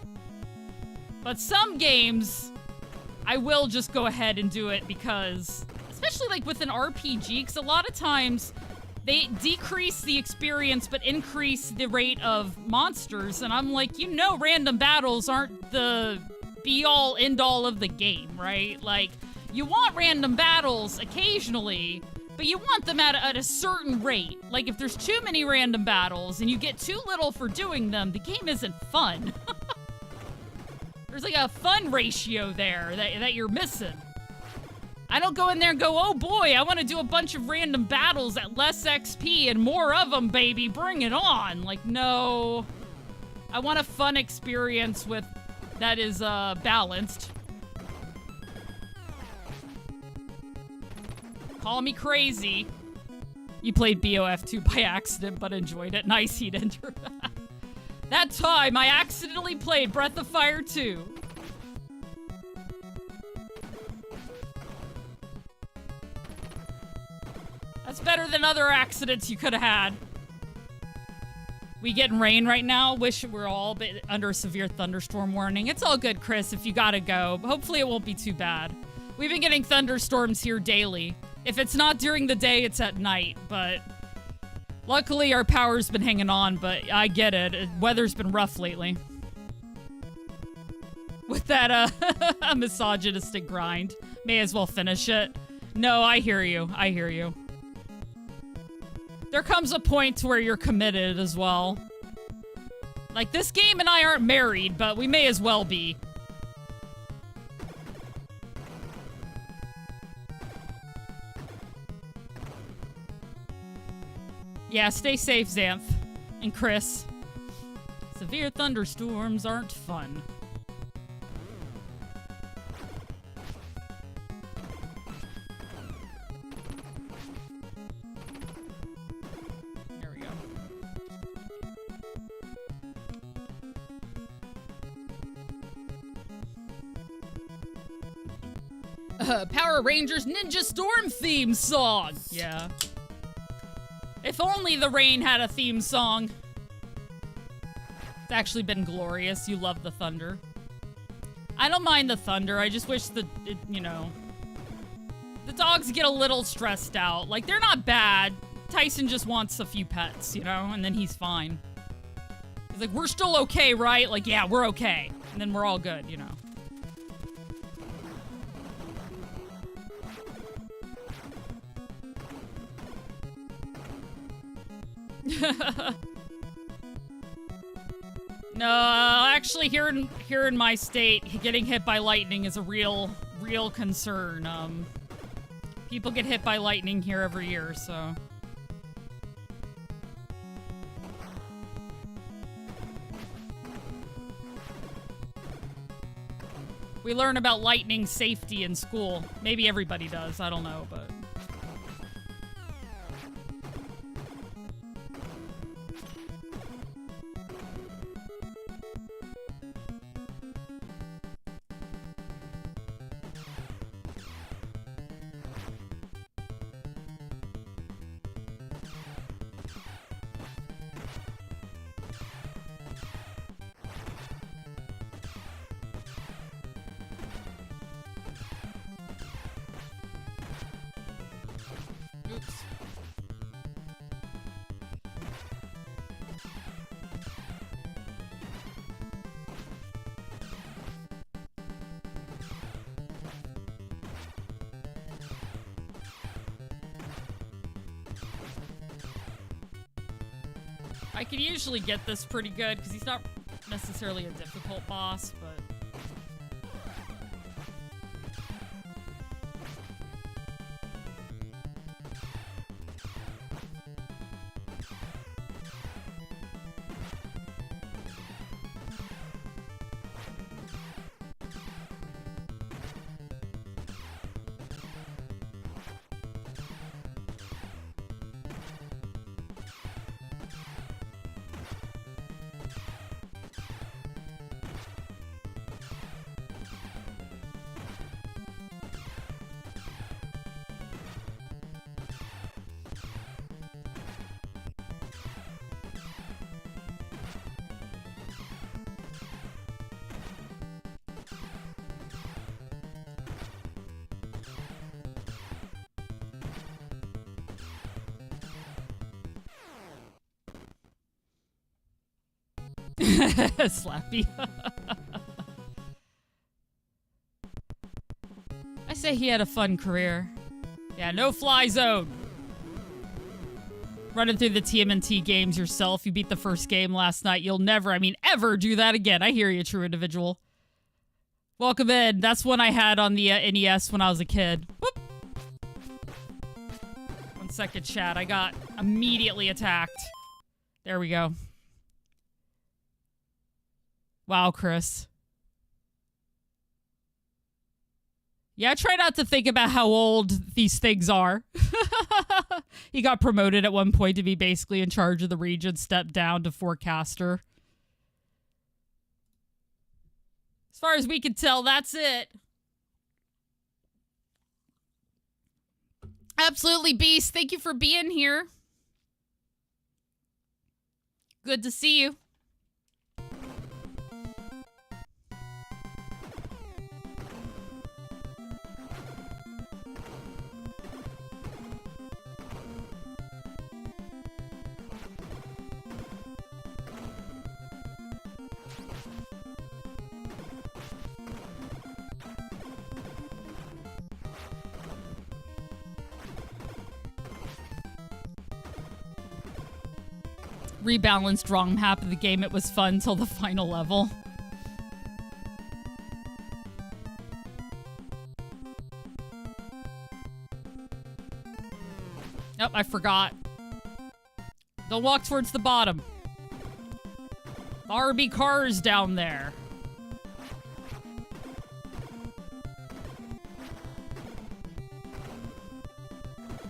But some games... I will just go ahead and do it because, especially like with an RPG, because a lot of times they decrease the experience but increase the rate of monsters, and I'm like, you know, random battles aren't the be-all, end-all of the game, right? Like, you want random battles occasionally, but you want them at a certain rate. Like, if there's too many random battles and you get too little for doing them, the game isn't fun. There's like a fun ratio there that you're missing. I don't go in there and go, oh boy, I want to do a bunch of random battles at less XP and more of them, baby. Bring it on. Like, no. I want a fun experience with that is balanced. Call me crazy. You played BOF2 by accident, but enjoyed it. Nice, Heat Enter. That time, I accidentally played Breath of Fire 2. That's better than other accidents you could have had. We getting rain right now. Wish we're all under a severe thunderstorm warning. It's all good, Chris, if you gotta go. Hopefully it won't be too bad. We've been getting thunderstorms here daily. If it's not during the day, it's at night, but... Luckily, our power's been hanging on, but I get it. Weather's been rough lately. With that, misogynistic grind. May as well finish it. No, I hear you. I hear you. there comes a point to where you're committed as well. Like, this game and I aren't married, but we may as well be. Yeah, stay safe, Xanth. And Chris. Severe thunderstorms aren't fun. There we go. Power Rangers Ninja Storm theme song. Yeah. If only the rain had a theme song. It's actually been glorious. You love the thunder. I don't mind the thunder. I just wish the dogs get a little stressed out. Like, they're not bad. Tyson just wants a few pets, and then he's fine. He's like, we're still okay, right? Like, yeah, we're okay. And then we're all good, No, actually, here in my state, getting hit by lightning is a real concern. People get hit by lightning here every year, so. We learn about lightning safety in school. Maybe everybody does, I don't know, but. I can usually get this pretty good, because he's not necessarily a difficult boss, but... Slappy. I say he had a fun career. Yeah, no fly zone. Running through the TMNT games yourself. You beat the first game last night. You'll never, ever do that again. I hear you, true individual. Welcome in. That's one I had on the NES when I was a kid. Whoop. 1 second, chat. I got immediately attacked. There we go. Wow, Chris. Yeah, try not to think about how old these things are. He got promoted at one point to be basically in charge of the region, stepped down to forecaster. As far as we can tell, that's it. Absolutely, Beast. Thank you for being here. Good to see you. rebalanced wrong map of the game. It was fun till the final level. Oh, I forgot. Don't walk towards the bottom. There be cars down there.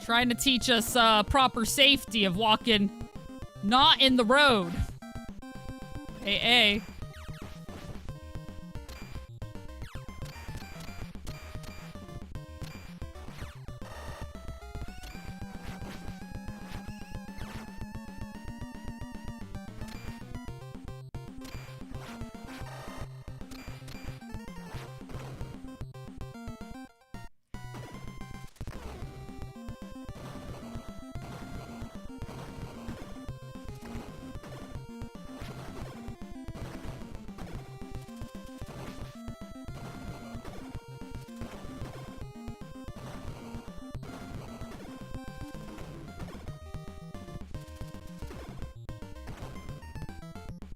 Trying to teach us proper safety of walking not in the road. Hey.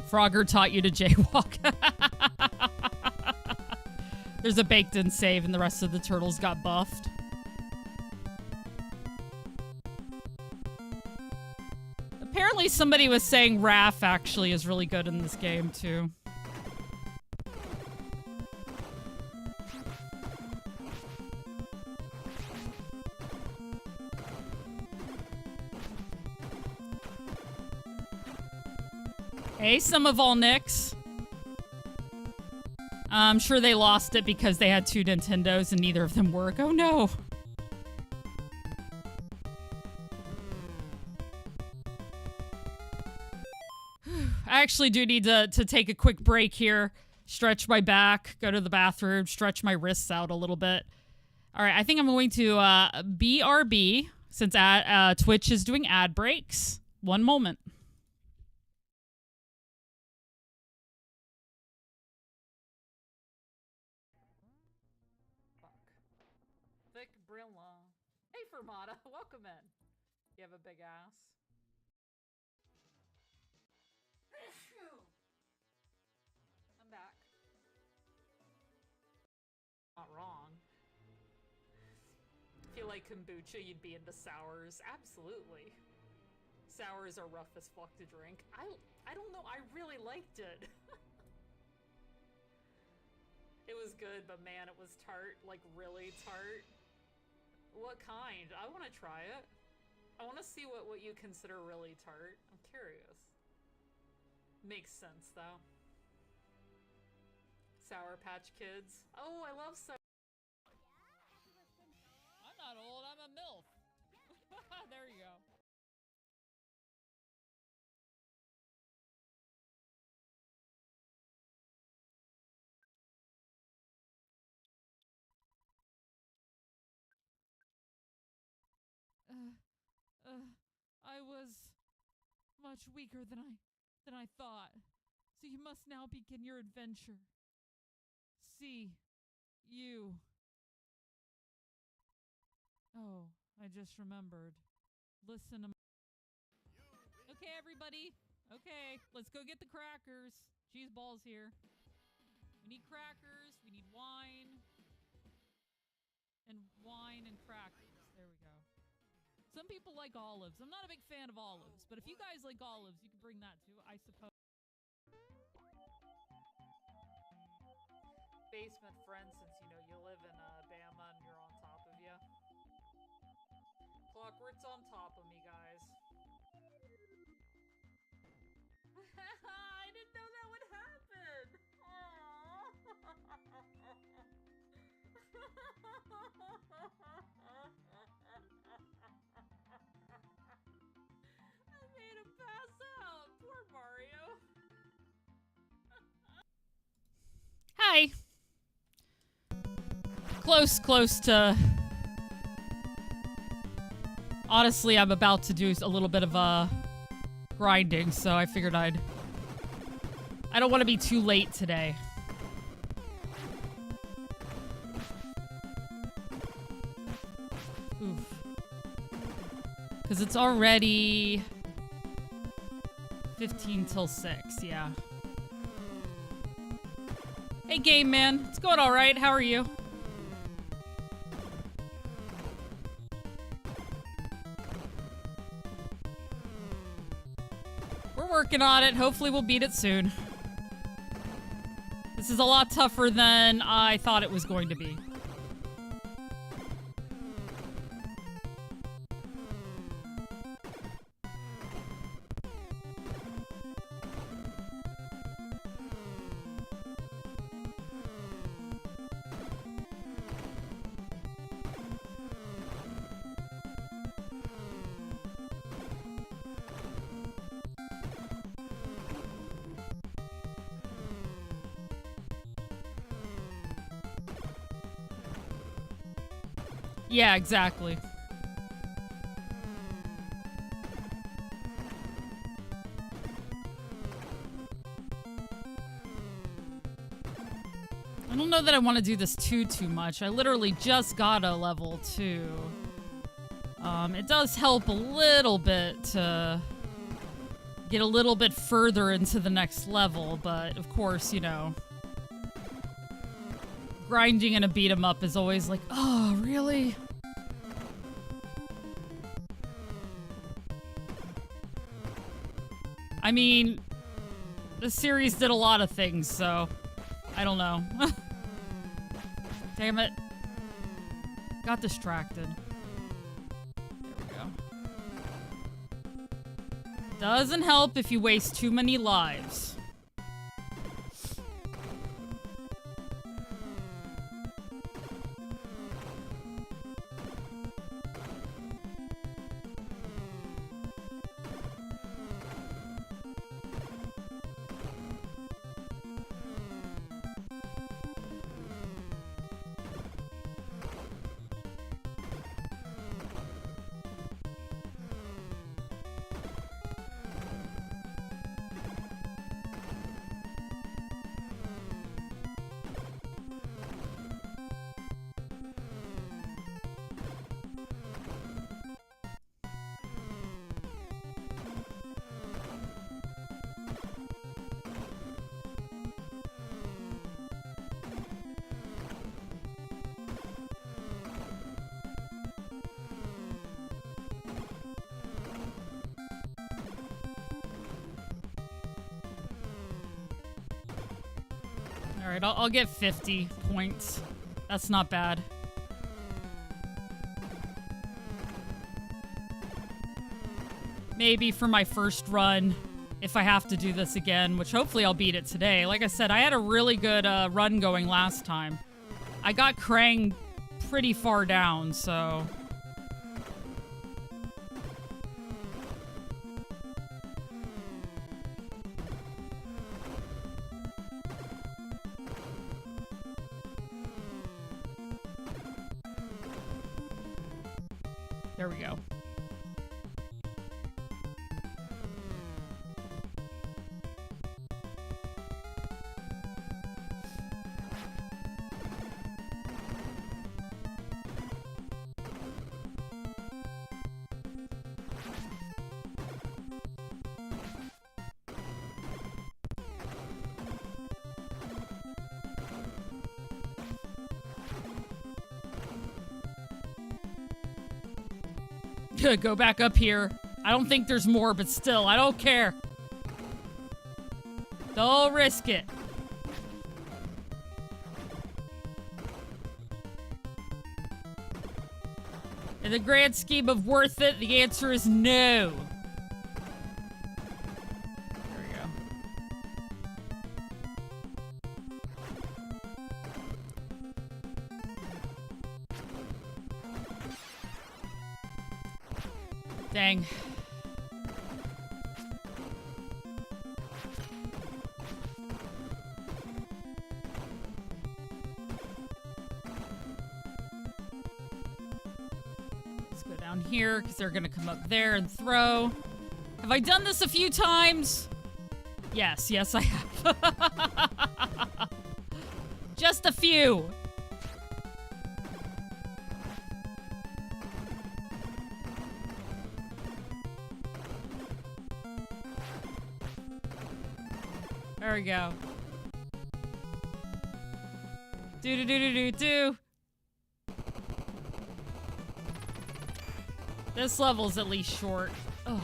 Frogger taught you to jaywalk. There's a baked-in save and the rest of the turtles got buffed. Apparently somebody was saying Raph actually is really good in this game too. Hey, some of all Nicks. I'm sure they lost it because they had 2 Nintendos and neither of them work. Oh no. I actually do need to take a quick break here. Stretch my back, go to the bathroom, stretch my wrists out a little bit. All right, I think I'm going to BRB since Twitch is doing ad breaks. One moment. Hey, Fermata, welcome in. You have a big ass. I'm back. Not wrong. I feel like kombucha, you'd be into sours. Absolutely. Sours are rough as fuck to drink. I don't know, I really liked it. It was good, but man, it was tart. Like, really tart. What kind? I want to try it. I want to see what you consider really tart. I'm curious. Makes sense, though. Sour Patch Kids. Oh, I love Sour. I'm not old, I'm a MILF. There you go. I was much weaker than I thought. So you must now begin your adventure. See you. Oh, I just remembered. Listen to Okay, everybody. Okay, let's go get the crackers. Cheese balls here. We need crackers. We need wine. And wine and crackers. There we go. Some people like olives. I'm not a big fan of olives, but if you guys like olives, you can bring that too, I suppose. Basement friend, since you live in Bama and you're on top of you. Clockwork's on top of me, guys. I didn't know that would happen. I made him pass out. Poor Mario. Hi. Close to... Honestly, I'm about to do a little bit of grinding, so I figured I don't want to be too late today. Oof. Because it's already 15 till 6, yeah. Hey, Game Man. It's going all right. How are you? We're working on it. Hopefully we'll beat it soon. This is a lot tougher than I thought it was going to be. Yeah, exactly. I don't know that I want to do this too much. I literally just got a level 2. It does help a little bit to get a little bit further into the next level, but of course, you know, grinding in a beat 'em up is always like, oh, really? I mean, the series did a lot of things, so I don't know. Damn it. Got distracted. There we go. Doesn't help if you waste too many lives. Alright, I'll get 50 points. That's not bad. Maybe for my first run, if I have to do this again, which hopefully I'll beat it today. Like I said, I had a really good run going last time. I got Krang pretty far down, so... There we go. Go back up here. I don't think there's more, but still, I don't care. Don't risk it. In the grand scheme of worth it, the answer is no. There we go. Dang. Let's go down here because they're going to come up there and throw. Have I done this a few times? Yes, I have. Just a few. There we go. Do. This level's at least short. Ugh.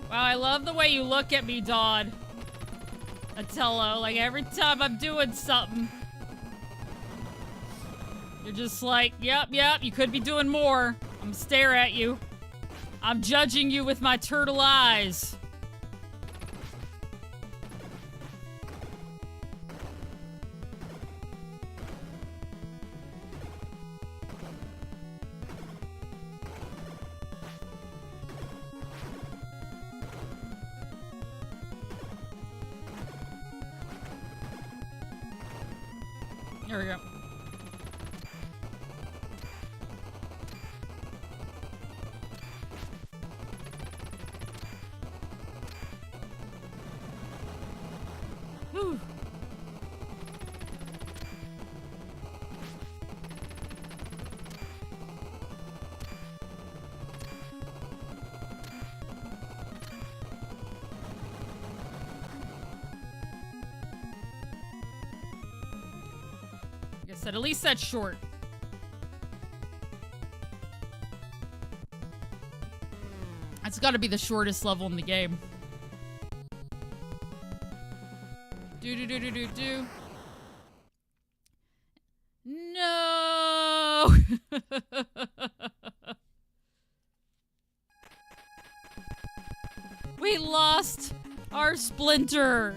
Wow, I love the way you look at me, Dawn. Atello, like every time I'm doing something. You're just like, yep, you could be doing more. I'm gonna stare at you. I'm judging you with my turtle eyes. There we go. Whew. Like I said, at least that's short. That's gotta be the shortest level in the game. Do. No! We lost our Splinter.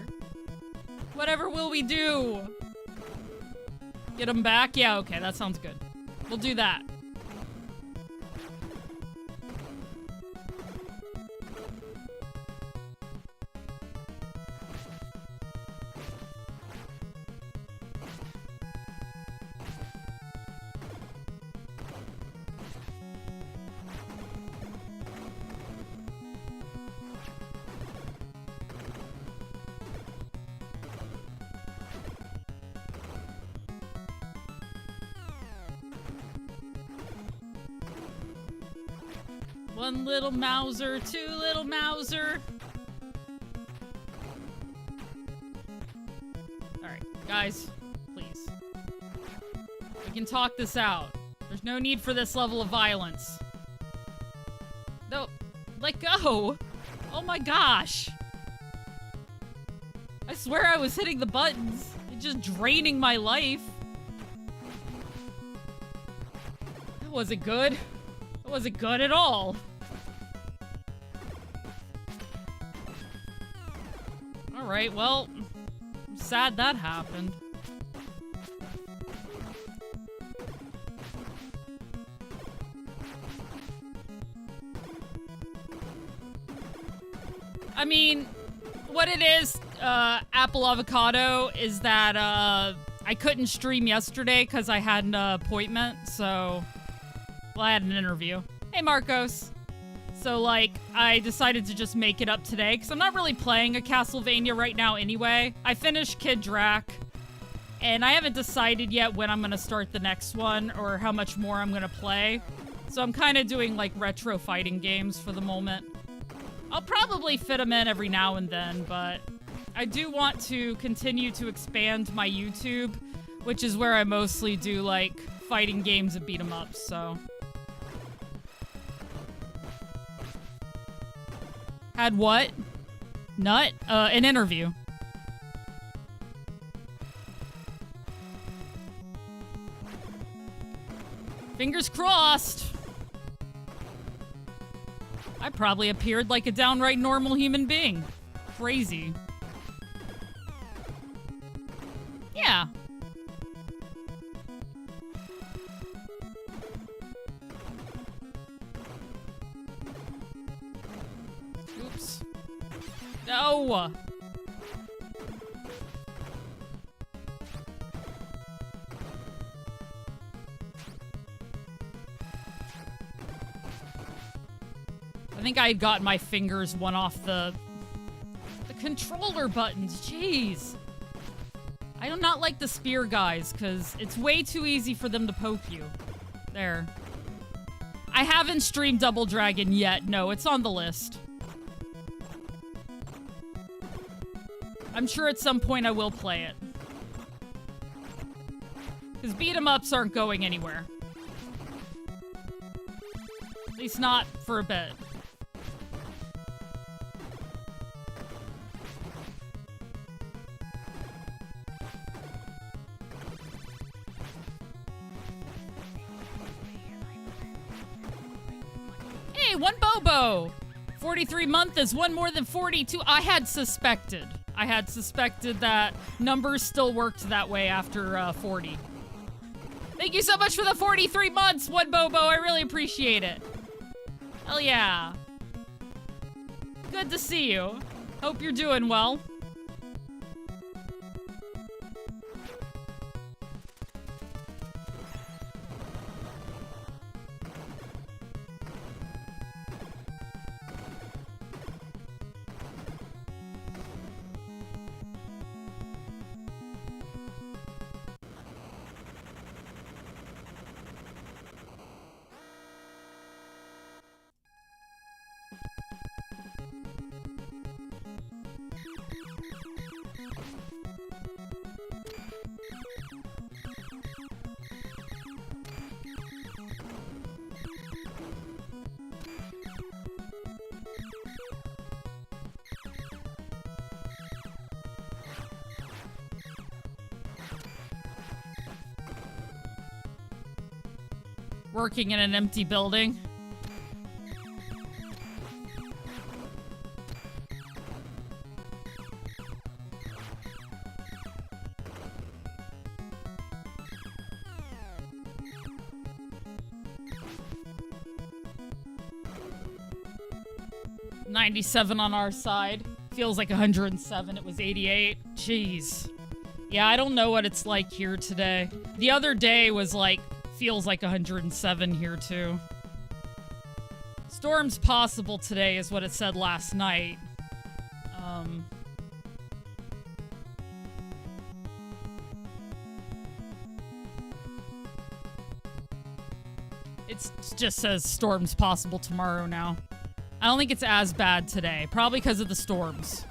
Whatever will we do? Get him back? Yeah, okay, that sounds good. We'll do that. One little Mauser, two little Mauser. Alright, guys, please. We can talk this out. There's no need for this level of violence. No, let go! Oh my gosh! I swear I was hitting the buttons. It's just draining my life. That wasn't good. That wasn't good at all. Alright, well, I'm sad that happened. I mean, what it is, Apple Avocado, is that, I couldn't stream yesterday because I had an appointment, so... Well, I had an interview. Hey, Marcos. So, like, I decided to just make it up today, because I'm not really playing a Castlevania right now anyway. I finished Kid Drac, and I haven't decided yet when I'm going to start the next one, or how much more I'm going to play. So I'm kind of doing, like, retro fighting games for the moment. I'll probably fit them in every now and then, but I do want to continue to expand my YouTube, which is where I mostly do, like, fighting games and beat 'em ups, so... Had what? Nut? An interview. Fingers crossed. I probably appeared like a downright normal human being. Crazy. Yeah. Oops. No! I think I had gotten my fingers one off the controller buttons, jeez. I do not like the spear guys, because it's way too easy for them to poke you. There. I haven't streamed Double Dragon yet. No, it's on the list. I'm sure at some point I will play it. Because beat-em-ups aren't going anywhere. At least not for a bit. Hey, one Bobo! 43 month is one more than 42. I had suspected that numbers still worked that way after 40. Thank you so much for the 43 months, one Bobo. I really appreciate it. Hell yeah. Good to see you. Hope you're doing well. Working in an empty building. $97 on our side. Feels like 107. It was 88. Jeez. Yeah, I don't know what it's like here today. The other day was like feels like 107 here too. Storms possible today is what it said last night. It just says storms possible tomorrow now. I don't think it's as bad today. Probably because of the storms.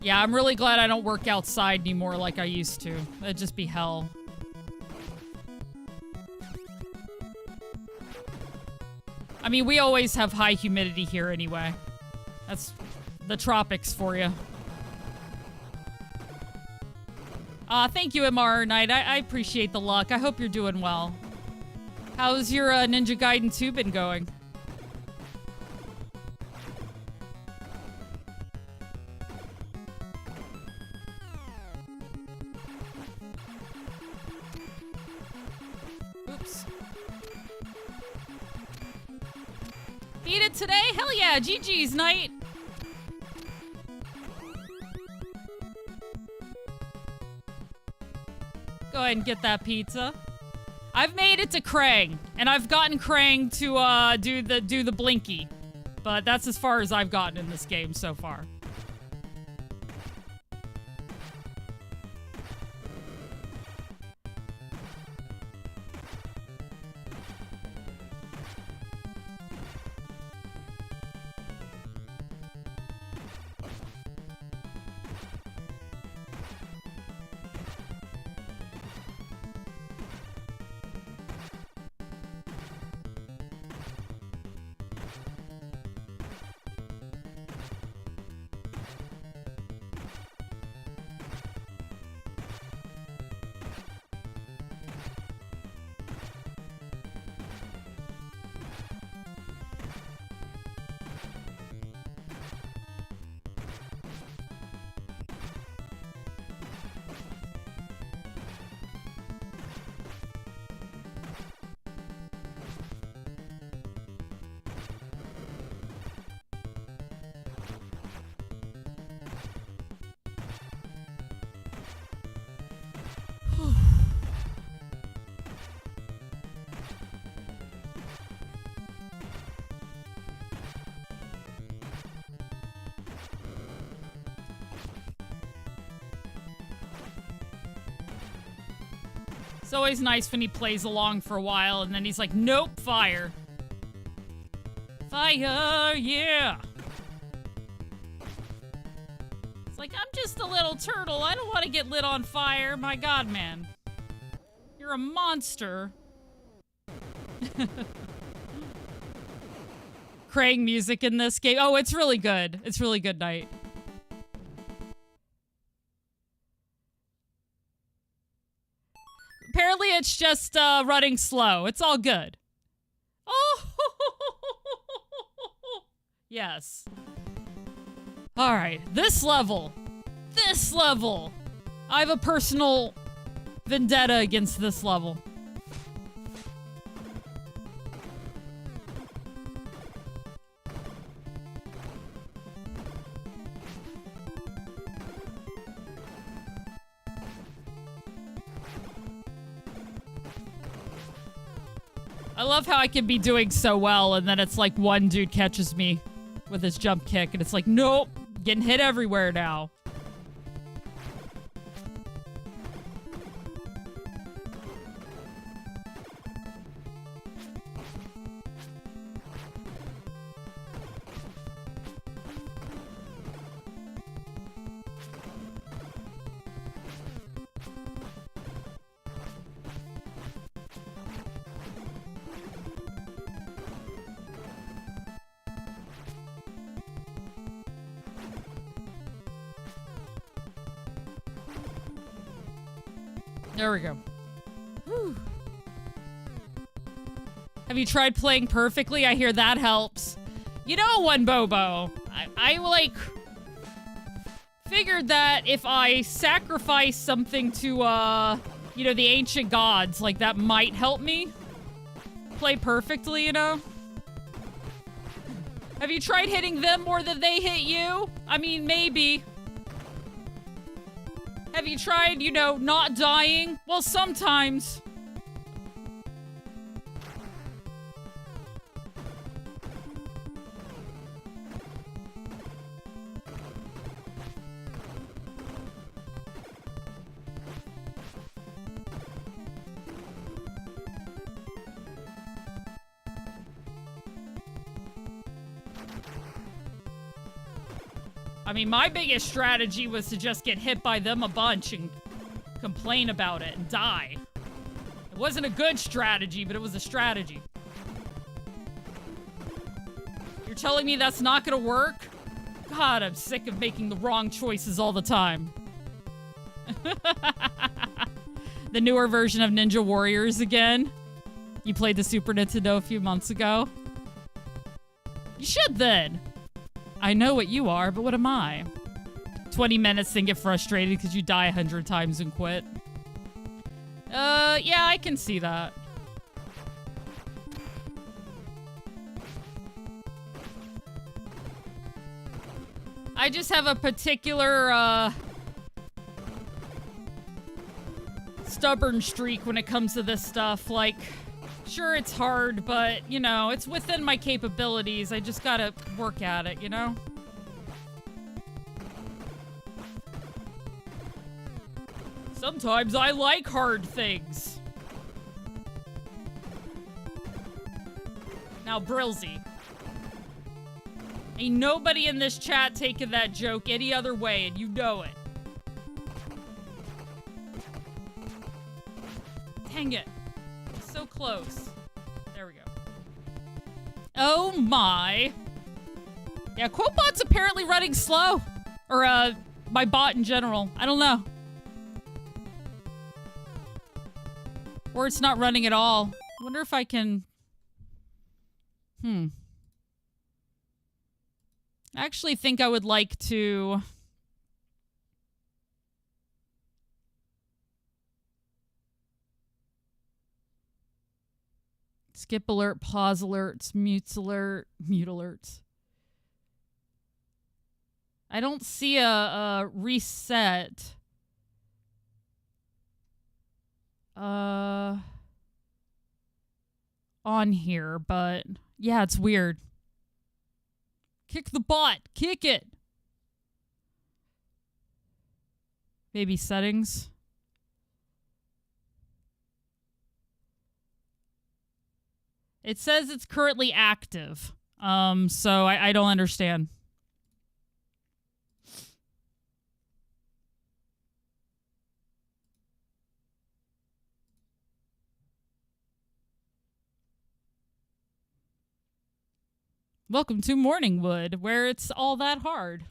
Yeah, I'm really glad I don't work outside anymore like I used to. It'd just be hell. I mean, we always have high humidity here anyway. That's the tropics for you. Thank you, MR Knight. I appreciate the luck. I hope you're doing well. How's your Ninja Gaiden 2 been going? Oops. Beat it today? Hell yeah, GG's, Knight. Go ahead and get that pizza. I've made it to Krang, and I've gotten Krang to do the blinky, but that's as far as I've gotten in this game so far. It's always nice when he plays along for a while and then he's like, nope, fire. Fire, yeah. It's like, I'm just a little turtle. I don't want to get lit on fire. My God, man. You're a monster. Krang music in this game. Oh, it's really good. It's really good night. Apparently it's just running slow. It's all good. Oh, yes. All right, this level. I have a personal vendetta against this level. I love how I can be doing so well and then it's like one dude catches me with his jump kick and it's like, nope, getting hit everywhere now. There we go. Whew. Have you tried playing perfectly? I hear that helps. You know, One Bobo, I like figured that if I sacrifice something to, you know, the ancient gods, like that might help me play perfectly, you know? Have you tried hitting them more than they hit you? I mean, maybe. Have you tried, you know, not dying? Well, sometimes. I mean, my biggest strategy was to just get hit by them a bunch and complain about it and die. It wasn't a good strategy, but it was a strategy. You're telling me that's not gonna work? God, I'm sick of making the wrong choices all the time. The newer version of Ninja Warriors again. You played the Super Nintendo a few months ago. You should then. I know what you are, but what am I? 20 minutes then get frustrated because you die 100 times and quit. Yeah, I can see that. I just have a particular, stubborn streak when it comes to this stuff. Like, sure, it's hard, but, you know, it's within my capabilities. I just gotta work at it, you know? Sometimes I like hard things. Now, Brilzy. Ain't nobody in this chat taking that joke any other way, and you know it. Dang it. So close. There we go. Oh my. Yeah, Quotebot's apparently running slow. Or, my bot in general. I don't know. Or it's not running at all. I wonder if I can... I actually think I would like to... Skip alert, pause alerts, mute alerts. I don't see a reset. On here, but yeah, it's weird. Kick the bot. Kick it. Maybe settings. It says it's currently active. So I don't understand. Welcome to Morningwood, where it's all that hard.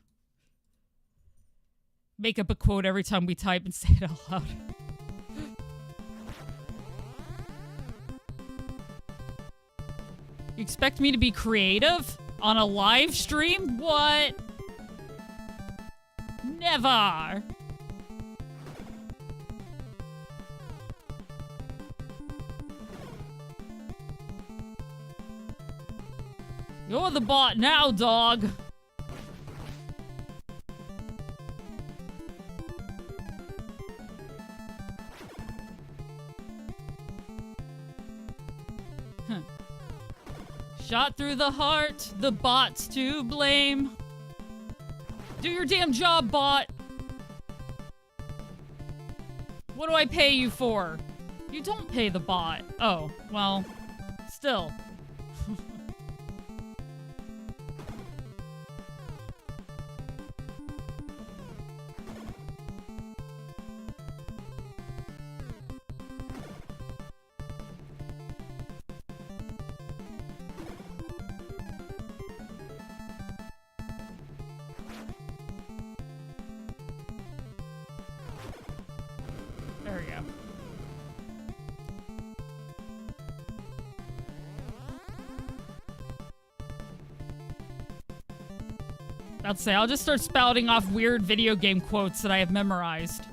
Make up a quote every time we type and say it out loud. You expect me to be creative on a live stream? What? Never. You're the bot now, dog. Shot through the heart, the bot's to blame. Do your damn job, bot. What do I pay you for? You don't pay the bot. Oh, well, still. There we go. About to say, I'll just start spouting off weird video game quotes that I have memorized.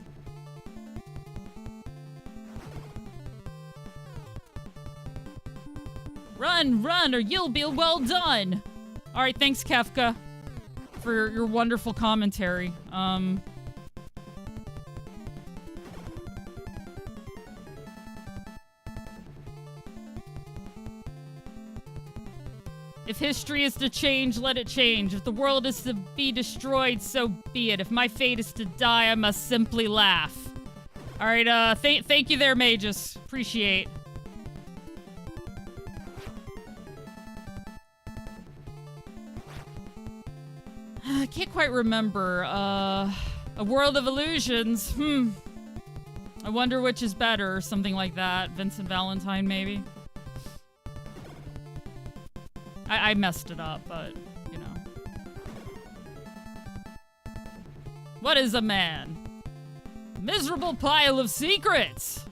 Run, run, or you'll be well done. All right, thanks, Kefka, for your wonderful commentary. If history is to change, let it change. If the world is to be destroyed, so be it. If my fate is to die, I must simply laugh. All right, thank you there, Magus. Appreciate. I can't quite remember. A world of illusions. I wonder which is better, or something like that. Vincent Valentine, maybe. I messed it up, but, you know. What is a man? A miserable pile of secrets!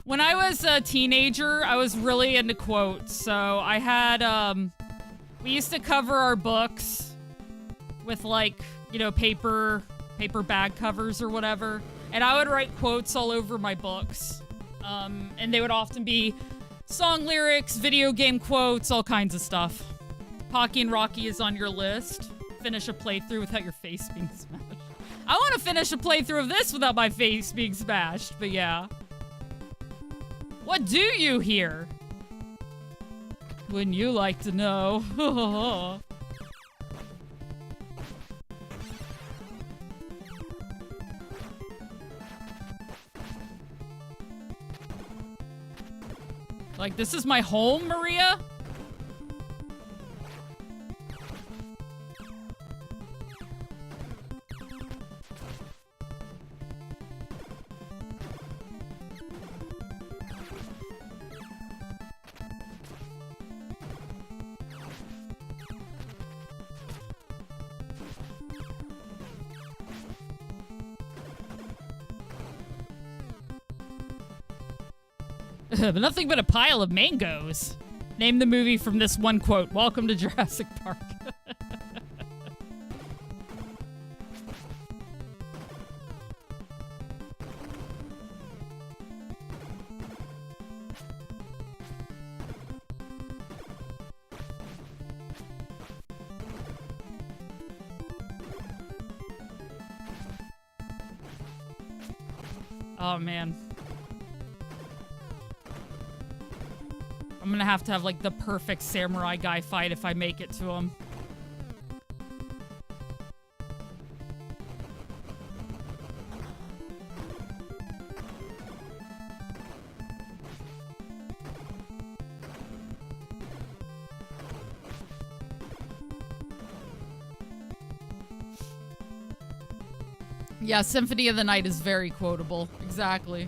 When I was a teenager, I was really into quotes, so I had, we used to cover our books with, like, you know, paper bag covers or whatever, and I would write quotes all over my books, and they would often be song lyrics, video game quotes, all kinds of stuff. Pocky and Rocky is on your list. Finish a playthrough without your face being smashed. I want to finish a playthrough of this without my face being smashed, but yeah. What do you hear? Wouldn't you like to know? Like, this is my home, Maria? Nothing but a pile of mangoes. Name the movie from this one quote. Welcome to Jurassic Park. Oh, man. I'm gonna have to have, like, the perfect samurai guy fight if I make it to him. Yeah, Symphony of the Night is very quotable. Exactly.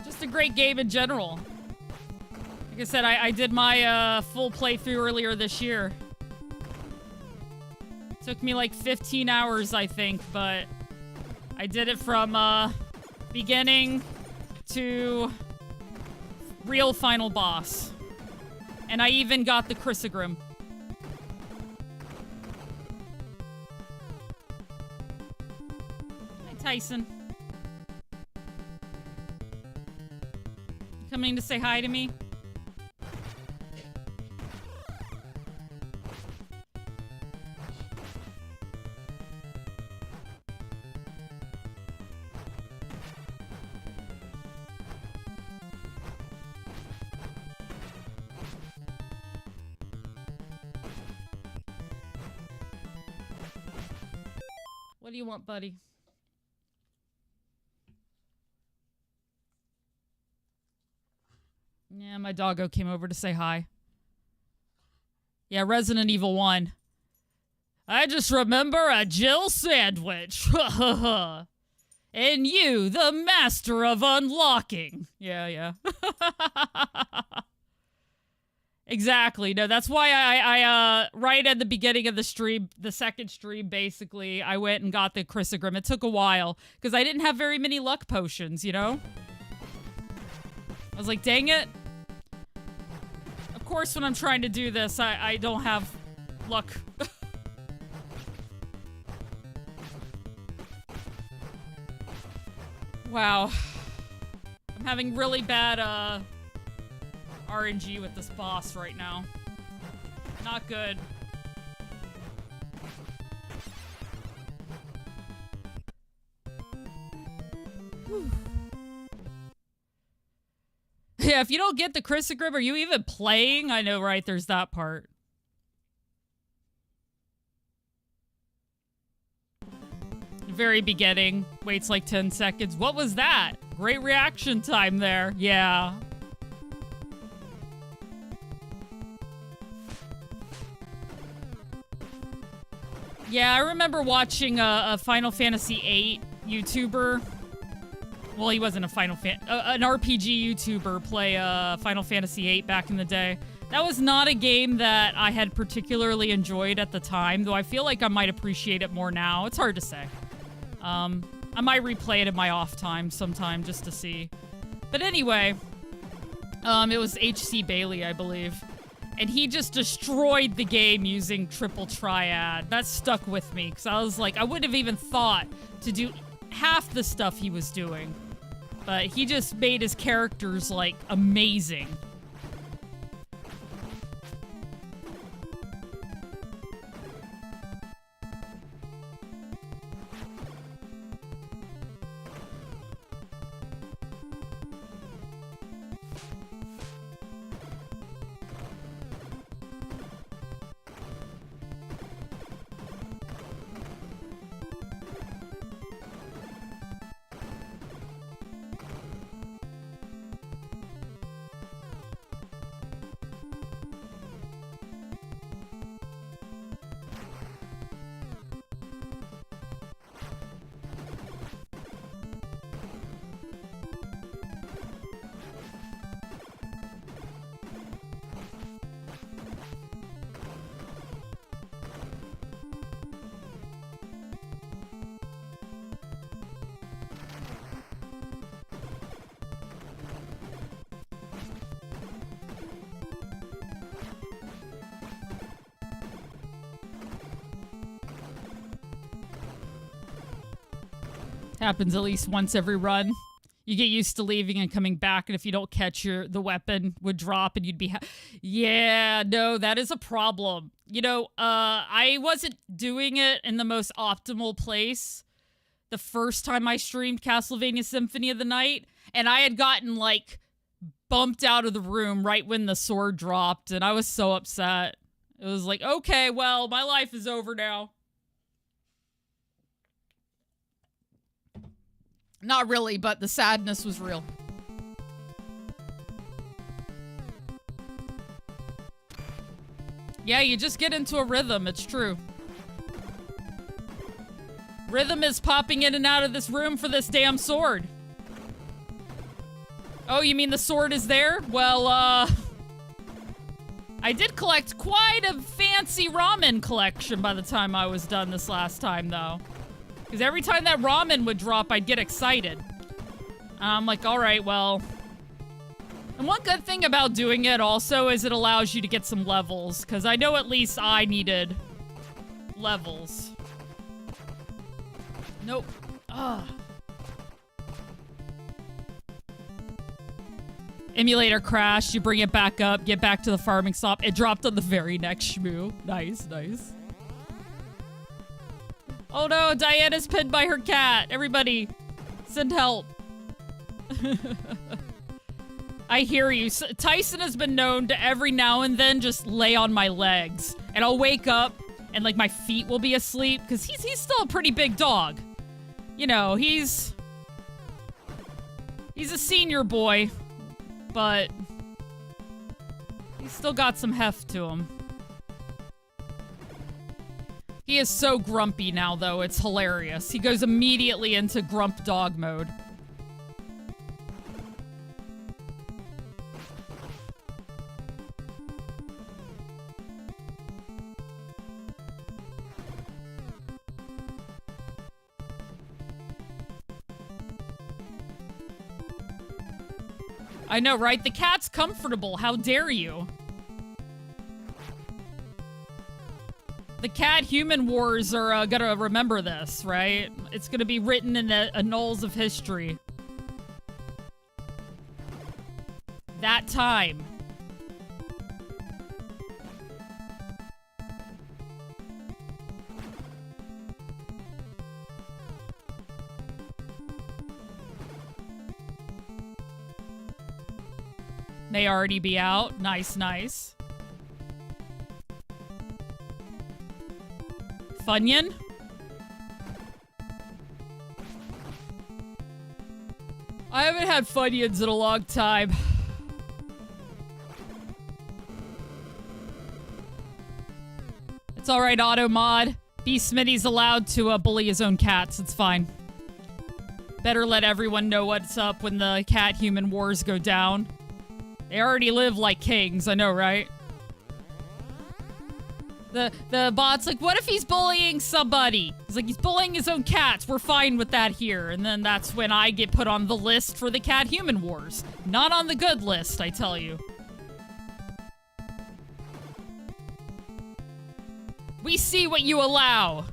Just a great game in general. Like I said, I did my full playthrough earlier this year. Took me like 15 hours, I think, but I did it from beginning to real final boss. And I even got the Chrysogrim. Hi, Tyson. You coming to say hi to me? What do you want, buddy? Yeah, my doggo came over to say hi. Yeah, Resident Evil 1. I just remember a Jill sandwich. And you, the master of unlocking. Yeah. Exactly. No, that's why I right at the beginning of the stream, the second stream, basically, I went and got the Chrysogrim. It took a while, because I didn't have very many luck potions, you know? I was like, dang it. Of course, when I'm trying to do this, I don't have luck. Wow. I'm having really bad, RNG with this boss right now. Not good. Whew. Yeah, if you don't get the Chrysogrim, are you even playing? I know, right? There's that part. Very beginning. Waits like 10 seconds. What was that? Great reaction time there. Yeah. Yeah, I remember watching a Final Fantasy VIII YouTuber. Well, he wasn't a an RPG YouTuber play Final Fantasy VIII back in the day. That was not a game that I had particularly enjoyed at the time, though I feel like I might appreciate it more now. It's hard to say. I might replay it in my off time sometime just to see. But anyway, it was H.C. Bailey, I believe. And he just destroyed the game using triple triad. That stuck with me, because I was like, I wouldn't have even thought to do half the stuff he was doing. But he just made his characters, like, amazing. Happens at least once every run. You get used to leaving and coming back, and if you don't catch the weapon would drop, and you'd be yeah, no, that is a problem. You know, I wasn't doing it in the most optimal place the first time I streamed Castlevania Symphony of the Night, and I had gotten, like, bumped out of the room right when the sword dropped, and I was so upset. It was like, okay, well, my life is over now. Not really, but the sadness was real. Yeah, you just get into a rhythm. It's true. Rhythm is popping in and out of this room for this damn sword. Oh, you mean the sword is there? Well, I did collect quite a fancy ramen collection by the time I was done this last time, though. Because every time that ramen would drop, I'd get excited. I'm like, all right, well. And one good thing about doing it also is it allows you to get some levels. Because I know at least I needed levels. Nope. Ugh. Emulator crashed, you bring it back up, get back to the farming stop. It dropped on the very next shmoo. Nice, nice. Oh no, Diana's pinned by her cat. Everybody, send help. I hear you. Tyson has been known to every now and then just lay on my legs. And I'll wake up and like my feet will be asleep because he's still a pretty big dog. You know, he's a senior boy. But he's still got some heft to him. He is so grumpy now, though. It's hilarious. He goes immediately into grump dog mode. I know, right? The cat's comfortable. How dare you? The cat-human wars are gonna remember this, right? It's gonna be written in the annals of history. That time. May already be out. Nice, nice. Funyun? I haven't had Funyuns in a long time. It's alright, Auto Mod. B. Smitty's allowed to bully his own cats. It's fine. Better let everyone know what's up when the cat-human wars go down. They already live like kings, I know, right? The bot's like, what if he's bullying somebody? He's like, he's bullying his own cats. We're fine with that here. And then that's when I get put on the list for the cat-human wars. Not on the good list, I tell you. We see what you allow.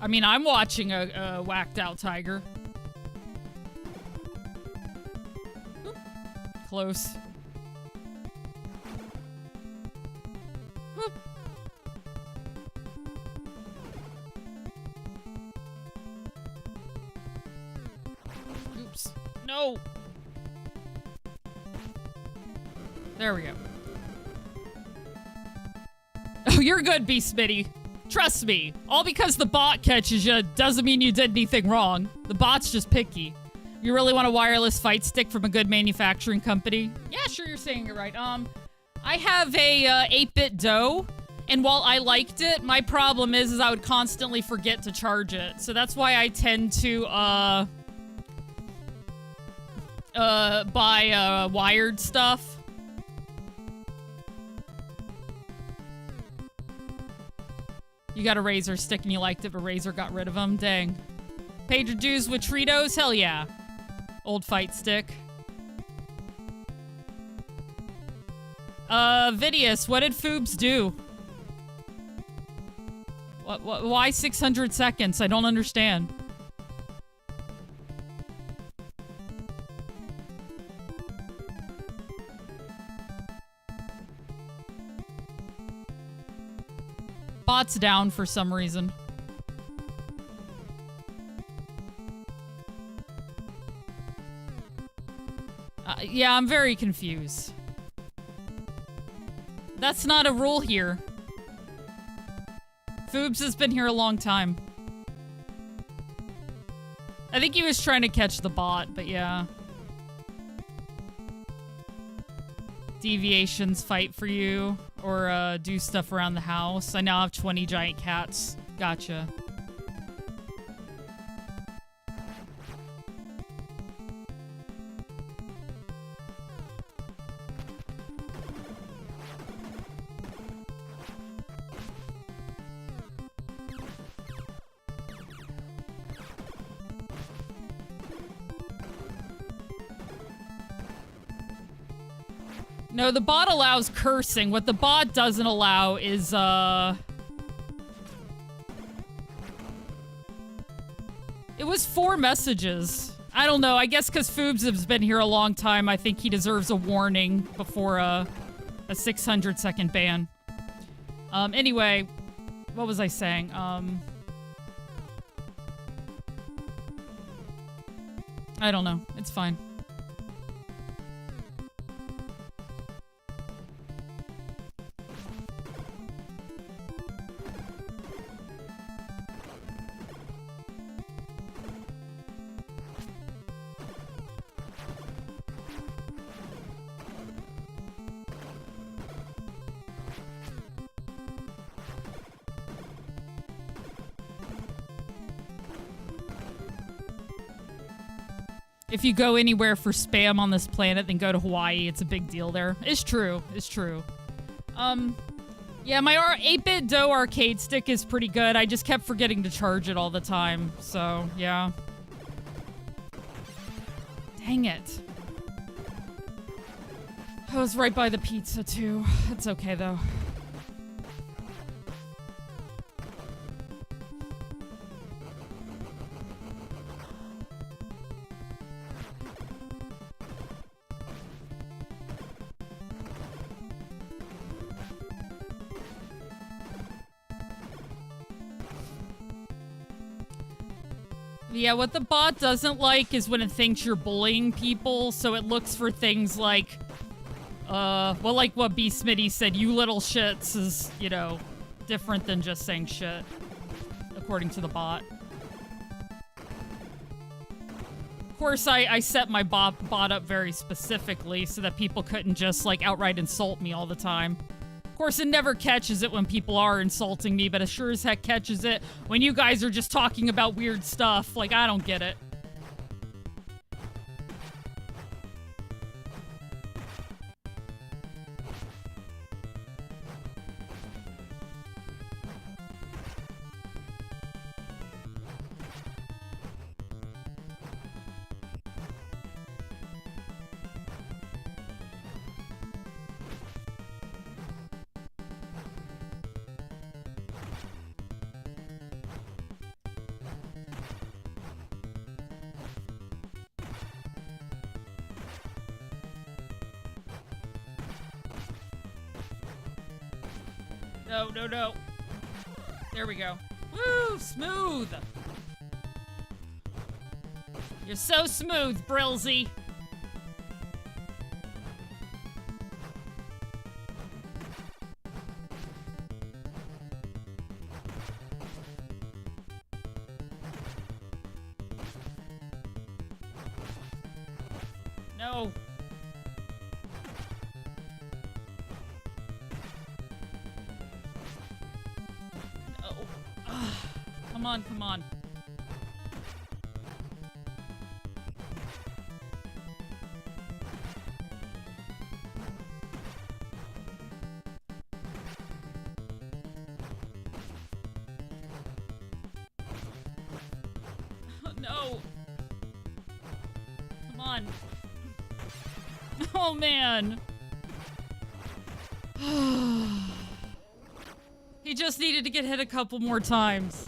I mean, I'm watching a whacked out tiger. Oop. Close. Oop. Oops. No. There we go. Oh, you're good, B. Smitty. Trust me, all because the bot catches you doesn't mean you did anything wrong. The bot's just picky. You really want a wireless fight stick from a good manufacturing company? Yeah, sure, you're saying it right. I have a 8-bit dough, and while I liked it, my problem is I would constantly forget to charge it. So that's why I tend to buy wired stuff. You got a Razor stick and you liked it, but Razor got rid of them. Dang. Pager Jews with Tritos? Hell yeah. Old fight stick. Vidius, what did Foobs do? Why 600 seconds? I don't understand. Bot's down for some reason. Yeah, I'm very confused. That's not a rule here. Foobs has been here a long time. I think he was trying to catch the bot, but yeah. Deviations fight for you, or do stuff around the house. I now have 20 giant cats. Gotcha. No, the bot allows cursing. What the bot doesn't allow is, it was 4 messages. I don't know. I guess because Foobs has been here a long time, I think he deserves a warning before a 600-second ban. Anyway, what was I saying? I don't know. It's fine. If you go anywhere for spam on this planet, then go to Hawaii. It's a big deal there. It's true. It's true. Yeah, my 8-bit dough arcade stick is pretty good. I just kept forgetting to charge it all the time. So, yeah. Dang it. I was right by the pizza, too. It's okay, though. Yeah, what the bot doesn't like is when it thinks you're bullying people, so it looks for things like, well, like what B. Smitty said, you little shits is, you know, different than just saying shit, according to the bot. Of course, I set my bot up very specifically so that people couldn't just, like, outright insult me all the time. Of course, it never catches it when people are insulting me, but it sure as heck catches it when you guys are just talking about weird stuff. Like, I don't get it. No, no, no. There we go. Woo! Smooth! You're so smooth, Brilsy. No. Come on, come on. No. Come on. Oh, man. He just needed to get hit a couple more times.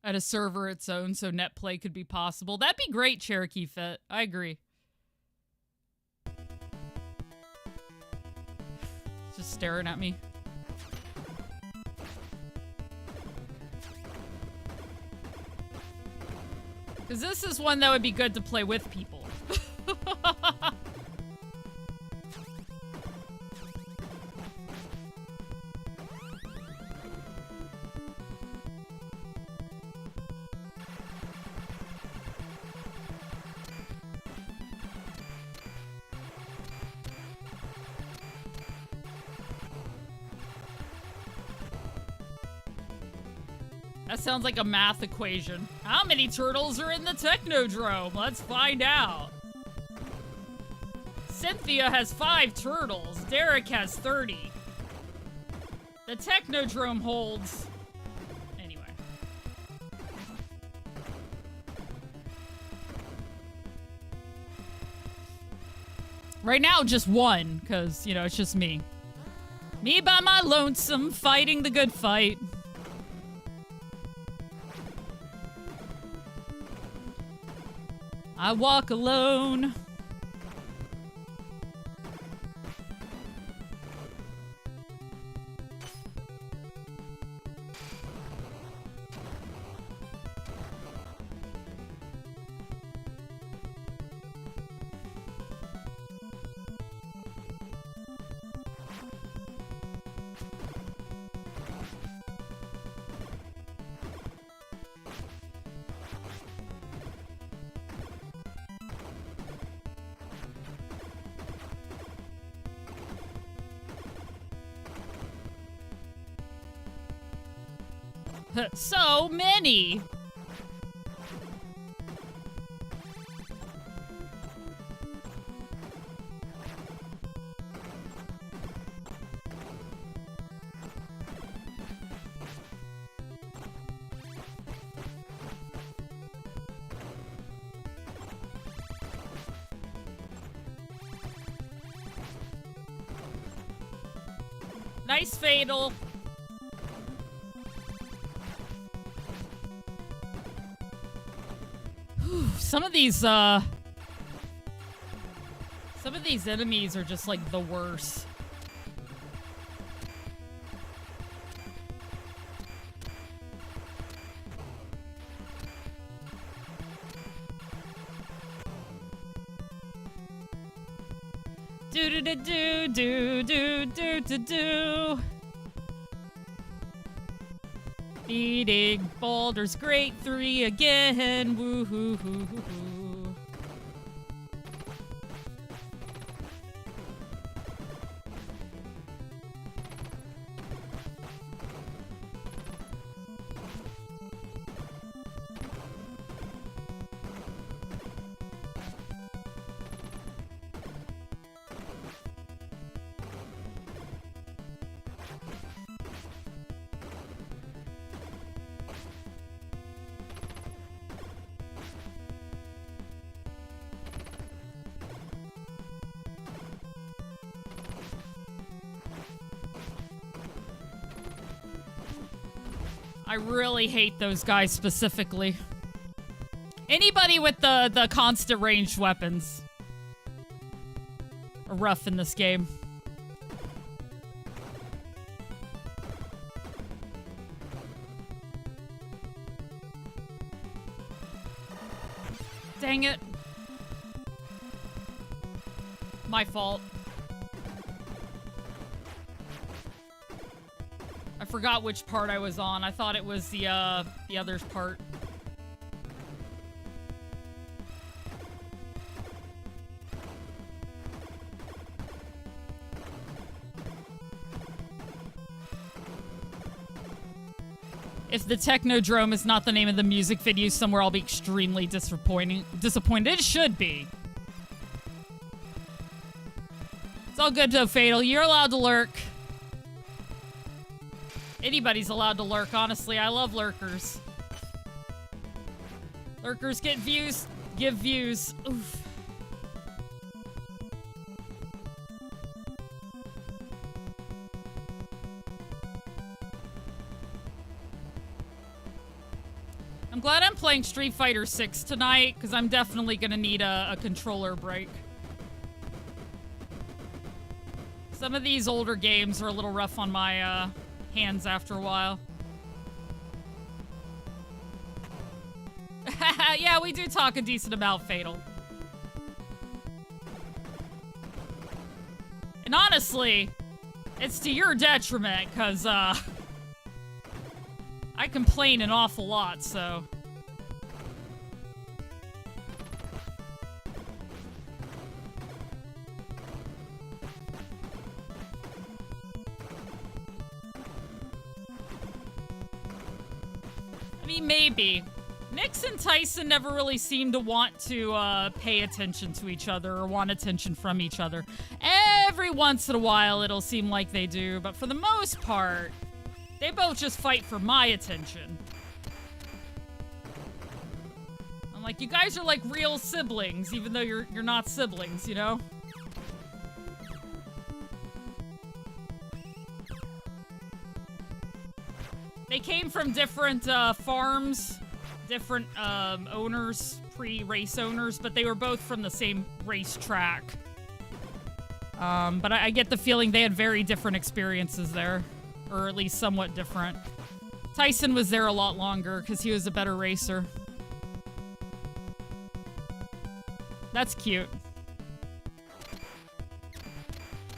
at a server its own so net play could be possible. That'd be great, Cherokee Fit. I agree. Just staring at me. Because this is one that would be good to play with people. That sounds like a math equation. How many turtles are in the Technodrome? Let's find out. Cynthia has 5 turtles. Derek has 30. The Technodrome holds... Anyway. Right now, just 1, because, you know, it's just me. Me by my lonesome, fighting the good fight. I walk alone. So many! Nice fatal. Some of these enemies are just like the worst. Do do do do do do do do do. Beating Baldur's Gate 3 again. Woo hoo hoo hoo hoo. I really hate those guys specifically. Anybody with the constant ranged weapons are rough in this game. Dang it. My fault. I forgot which part I was on. I thought it was the other's part. If the Technodrome is not the name of the music video somewhere, I'll be extremely disappointed. It should be. It's all good though, Fatal. You're allowed to lurk. Anybody's allowed to lurk, honestly. I love lurkers. Lurkers get views, give views. Oof. I'm glad I'm playing Street Fighter 6 tonight, because I'm definitely gonna need a controller break. Some of these older games are a little rough on my hands after a while. Yeah, we do talk a decent amount, Fatal. And honestly, it's to your detriment, because, I complain an awful lot, so... I mean, maybe. Nix and Tyson never really seem to want to pay attention to each other or want attention from each other. Every once in a while, it'll seem like they do, but for the most part, they both just fight for my attention. I'm like, you guys are like real siblings, even though you're not siblings, you know? They came from different farms, different owners, pre-race owners, but they were both from the same racetrack. But I get the feeling they had very different experiences there, or at least somewhat different. Tyson was there a lot longer because he was a better racer. That's cute.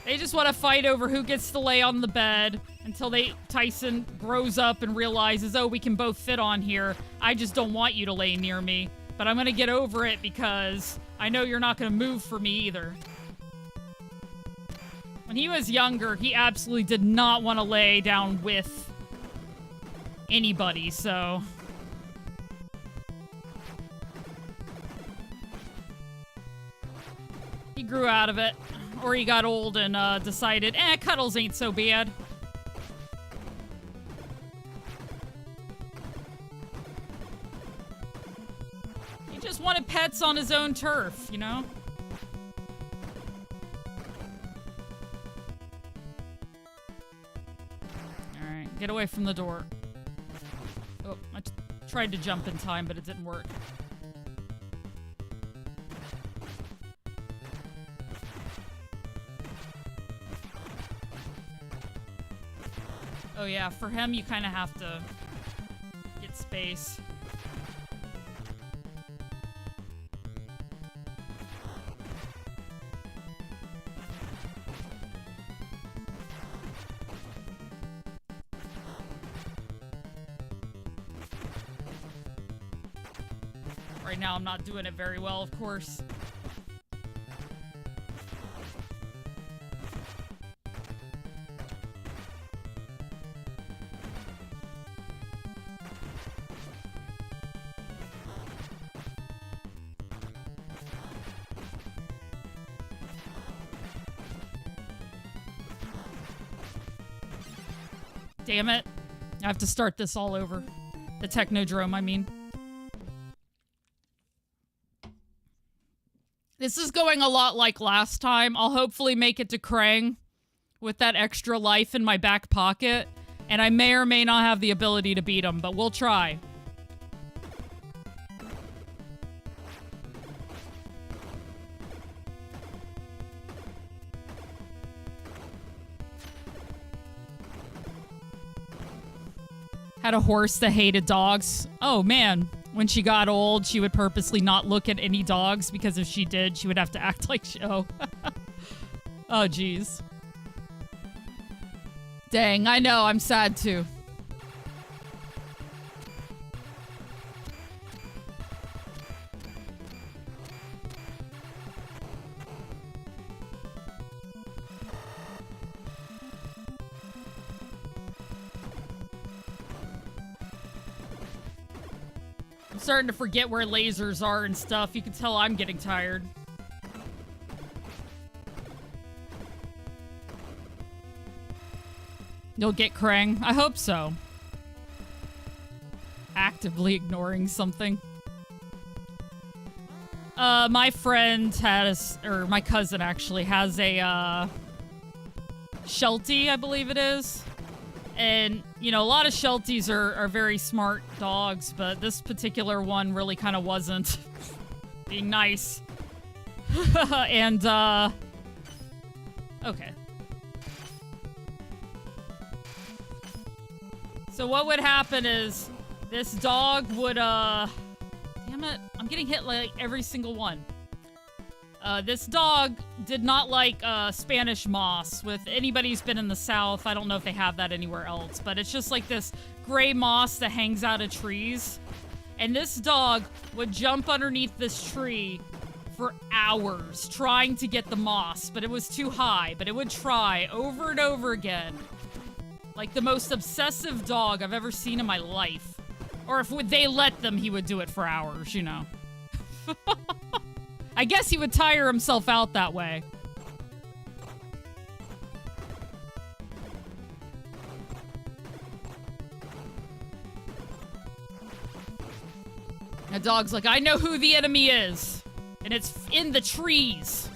They just want to fight over who gets to lay on the bed until Tyson grows up and realizes, oh, we can both fit on here. I just don't want you to lay near me. But I'm going to get over it because I know you're not going to move for me either. When he was younger, he absolutely did not want to lay down with anybody, so... He grew out of it. Or he got old and decided, cuddles ain't so bad. He just wanted pets on his own turf, you know? Alright, get away from the door. Oh, I tried to jump in time, but it didn't work. Oh yeah, for him you kind of have to get space. Right now I'm not doing it very well, of course. Damn it. I have to start this all over. The Technodrome, I mean. This is going a lot like last time. I'll hopefully make it to Krang with that extra life in my back pocket. And I may or may not have the ability to beat him, but we'll try. Had a horse that hated dogs. Oh, man. When she got old, she would purposely not look at any dogs because if she did, she would have to act like oh. Oh, jeez. Dang, I know. I'm sad, too. I'm starting to forget where lasers are and stuff. You can tell I'm getting tired. You'll get Krang? I hope so. Actively ignoring something. My friend has, or my cousin actually, has a, Sheltie, I believe it is. And You know, a lot of Shelties are very smart dogs, but this particular one really kind of wasn't. Being nice. And, okay. So what would happen is this dog would, damn it, I'm getting hit like every single one. This dog did not like Spanish moss. With anybody who's been in the South, I don't know if they have that anywhere else, but it's just like this gray moss that hangs out of trees. And this dog would jump underneath this tree for hours trying to get the moss, but it was too high. But it would try over and over again. Like the most obsessive dog I've ever seen in my life. Or if they let them, he would do it for hours, you know. I guess he would tire himself out that way. The dog's like, I know who the enemy is. And it's in the trees.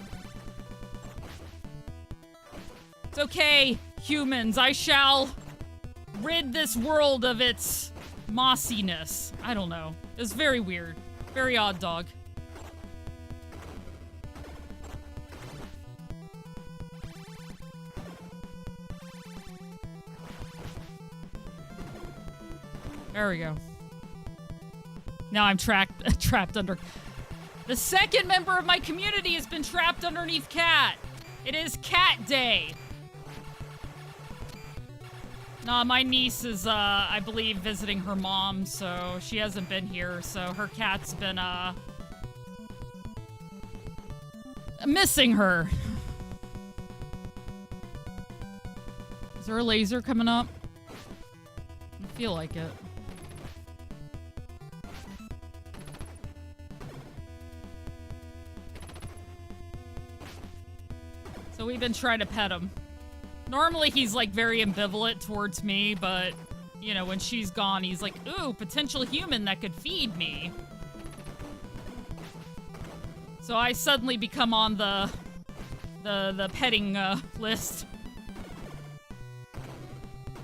It's okay, humans. I shall rid this world of its mossiness. I don't know. It's very weird. Very odd dog. There we go. Now I'm trapped under... The second member of my community has been trapped underneath cat. It is cat day. Nah, my niece is, I believe, visiting her mom, so she hasn't been here, so her cat's been, missing her. Is there a laser coming up? I feel like it. So we've been trying to pet him. Normally he's like very ambivalent towards me, but you know, when she's gone, he's like, ooh, potential human that could feed me. So I suddenly become on the petting list.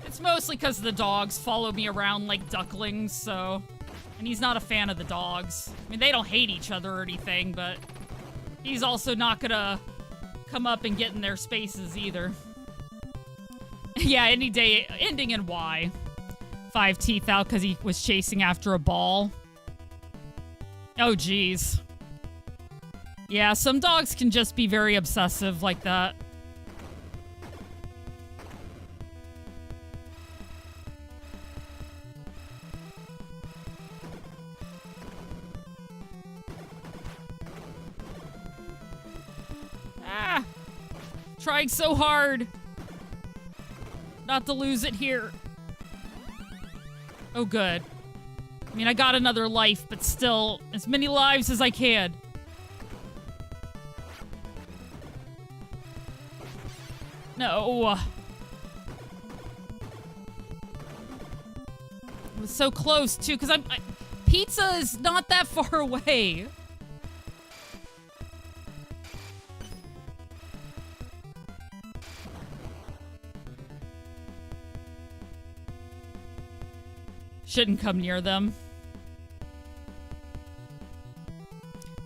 It's mostly because the dogs follow me around like ducklings, so... And he's not a fan of the dogs. I mean, they don't hate each other or anything, but he's also not gonna come up and get in their spaces either. Yeah, any day, ending in Y. 5 teeth out because he was chasing after a ball. Oh, geez. Yeah, some dogs can just be very obsessive like that. Ah! Trying so hard not to lose it here. Oh, good. I mean, I got another life, but still, as many lives as I can. No. It was so close, too, because pizza is not that far away. Shouldn't come near them.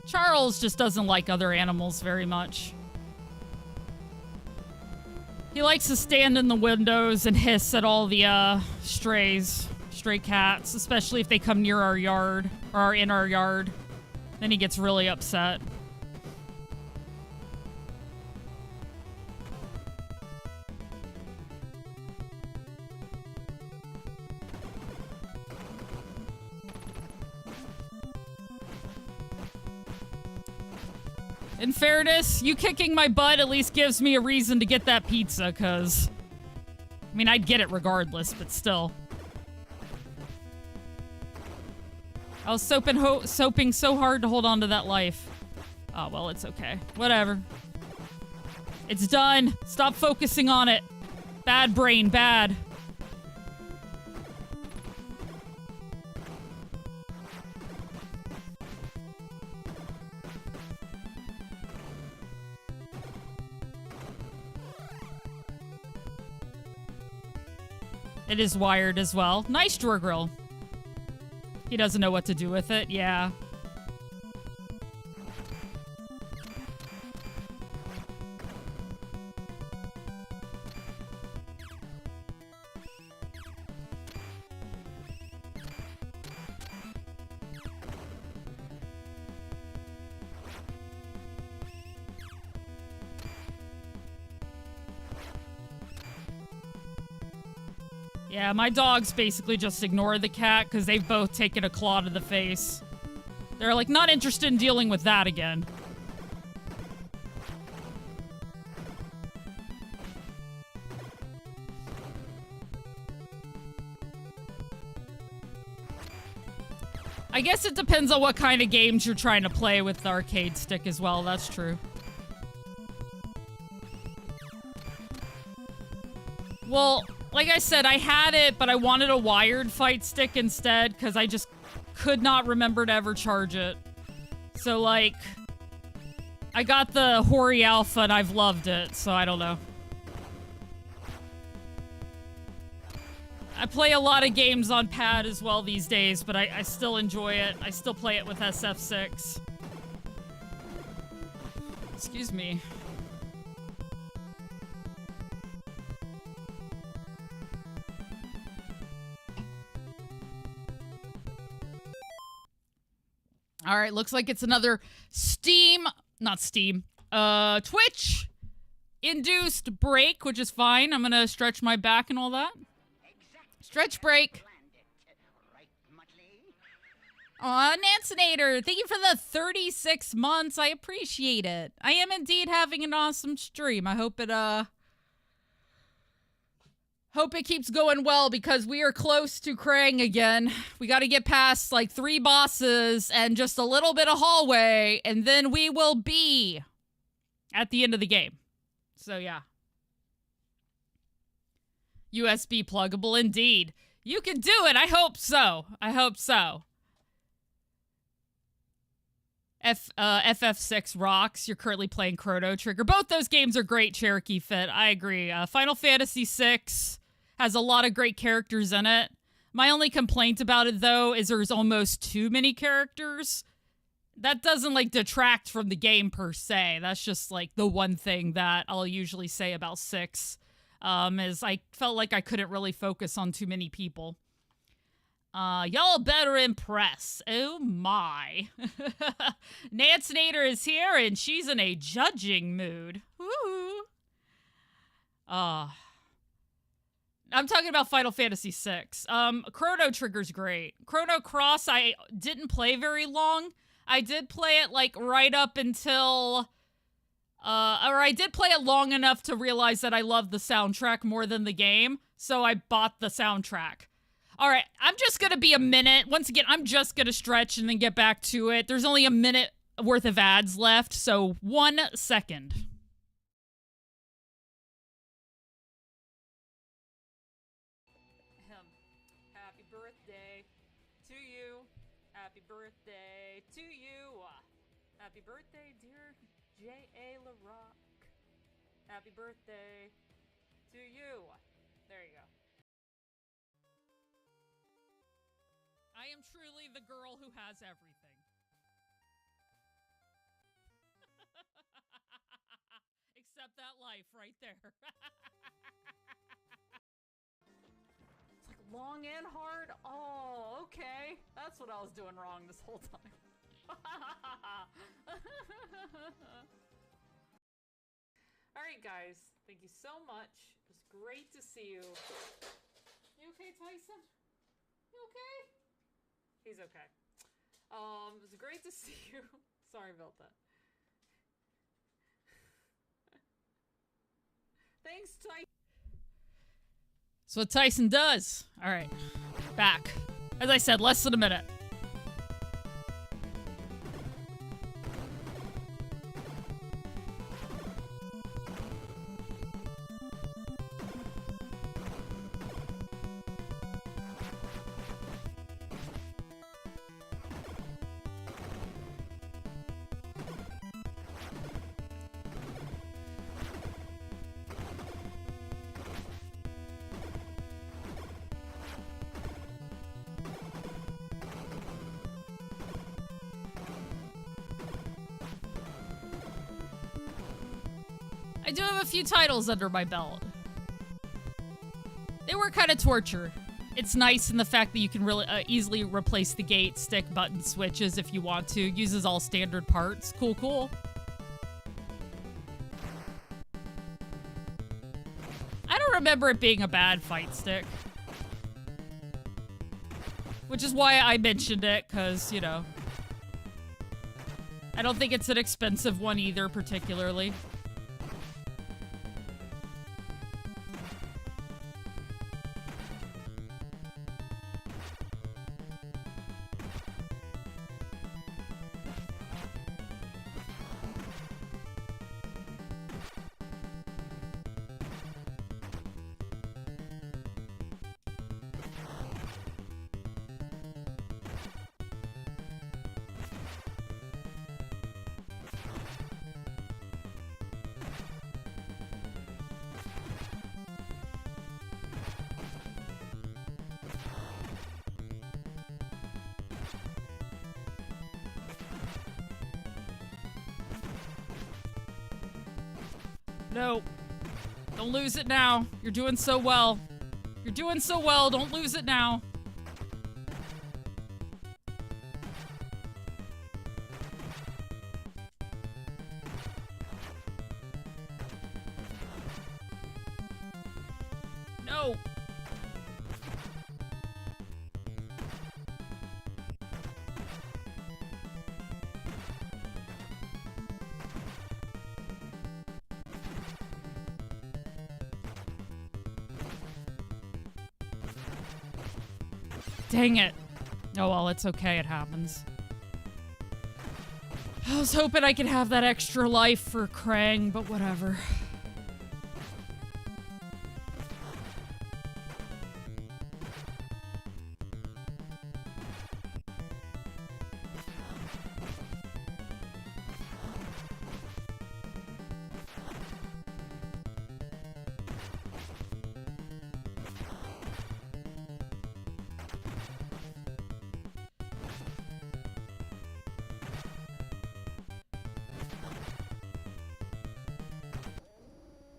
Charles just doesn't like other animals very much. He likes to stand in the windows and hiss at all the stray cats, especially if they come near our yard or are in our yard. Then he gets really upset. In fairness, you kicking my butt at least gives me a reason to get that pizza, because... I mean, I'd get it regardless, but still. I was soaping so hard to hold on to that life. Oh, well, it's okay. Whatever. It's done. Stop focusing on it. Bad brain, bad. It is wired as well. Nice drawer grill. He doesn't know what to do with it. Yeah. Yeah, my dogs basically just ignore the cat because they've both taken a claw to the face. They're like not interested in dealing with that again. I guess it depends on what kind of games you're trying to play with the arcade stick as well. That's true. Well, like I said, I had it, but I wanted a wired fight stick instead because I just could not remember to ever charge it. So, like, I got the Hori Alpha and I've loved it, so I don't know. I play a lot of games on pad as well these days, but I still enjoy it. I still play it with SF6. Excuse me. All right, looks like it's another Twitch induced break, which is fine. I'm gonna stretch my back and all that. Stretch break. Aw, Nancinator, thank you for the 36 months. I appreciate it. I am indeed having an awesome stream. I hope it keeps going well because we are close to Krang again. We got to get past like 3 bosses and just a little bit of hallway, and then we will be at the end of the game. So yeah. USB pluggable indeed. You can do it. I hope so. I hope so. FF6 rocks. You're currently playing Chrono Trigger. Both those games are great, Cherokee Fit. I agree. Final Fantasy VI has a lot of great characters in it. My only complaint about it, though, is there's almost too many characters. That doesn't, like, detract from the game, per se. That's just, like, the one thing that I'll usually say about 6, is I felt like I couldn't really focus on too many people. Y'all better impress. Oh, my. Nancinator is here, and she's in a judging mood. Woo! I'm talking about Final Fantasy VI. Chrono Trigger's great. Chrono Cross, I didn't play very long. I did play it, like, right up until... or I did play it long enough to realize that I love the soundtrack more than the game, so I bought the soundtrack. Alright, I'm just gonna be a minute. Once again, I'm just gonna stretch and then get back to it. There's only a minute worth of ads left, so 1 second. Happy birthday to you. Happy birthday to you. Happy birthday, dear J.A. LaRock. Happy birthday to you. There you go. I am truly the girl who has everything. Except that life right there. It's like long and hard? Oh, okay. That's what I was doing wrong this whole time. Alright, guys. Thank you so much. It was great to see you. You okay, Tyson? You okay? He's okay. It was great to see you. Sorry about that. Thanks, Tyson. That's what Tyson does. All right, back. As I said, less than a minute. I do have a few titles under my belt. They were kind of torture. It's nice in the fact that you can really easily replace the gate, stick, button switches if you want to. Uses all standard parts. Cool, cool. I don't remember it being a bad fight stick. Which is why I mentioned it, because, you know. I don't think it's an expensive one either, particularly. No. Don't lose it now. You're doing so well. You're doing so well. Don't lose it now. No. Dang it. Oh well, it's okay, it happens. I was hoping I could have that extra life for Krang, but whatever.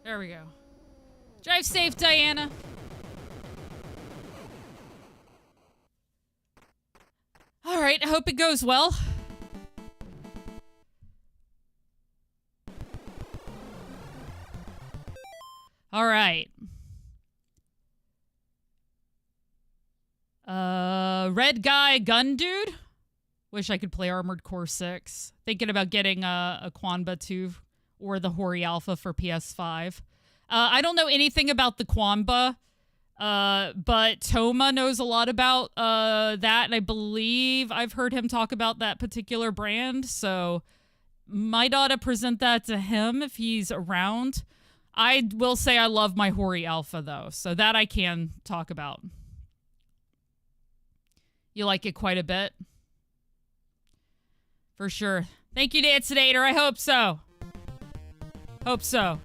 There we go. Drive safe, Diana. All right, I hope it goes well. All right. Red guy gun dude. Wish I could play Armored Core 6. Thinking about getting a Quanba 2 or the Hori Alpha for PS5. I don't know anything about the Quanba, but Toma knows a lot about that, and I believe I've heard him talk about that particular brand, so might ought to present that to him if he's around. I will say I love my Hori Alpha, though, so that I can talk about. You like it quite a bit? For sure. Thank you, Dancinator. I hope so. Hope so.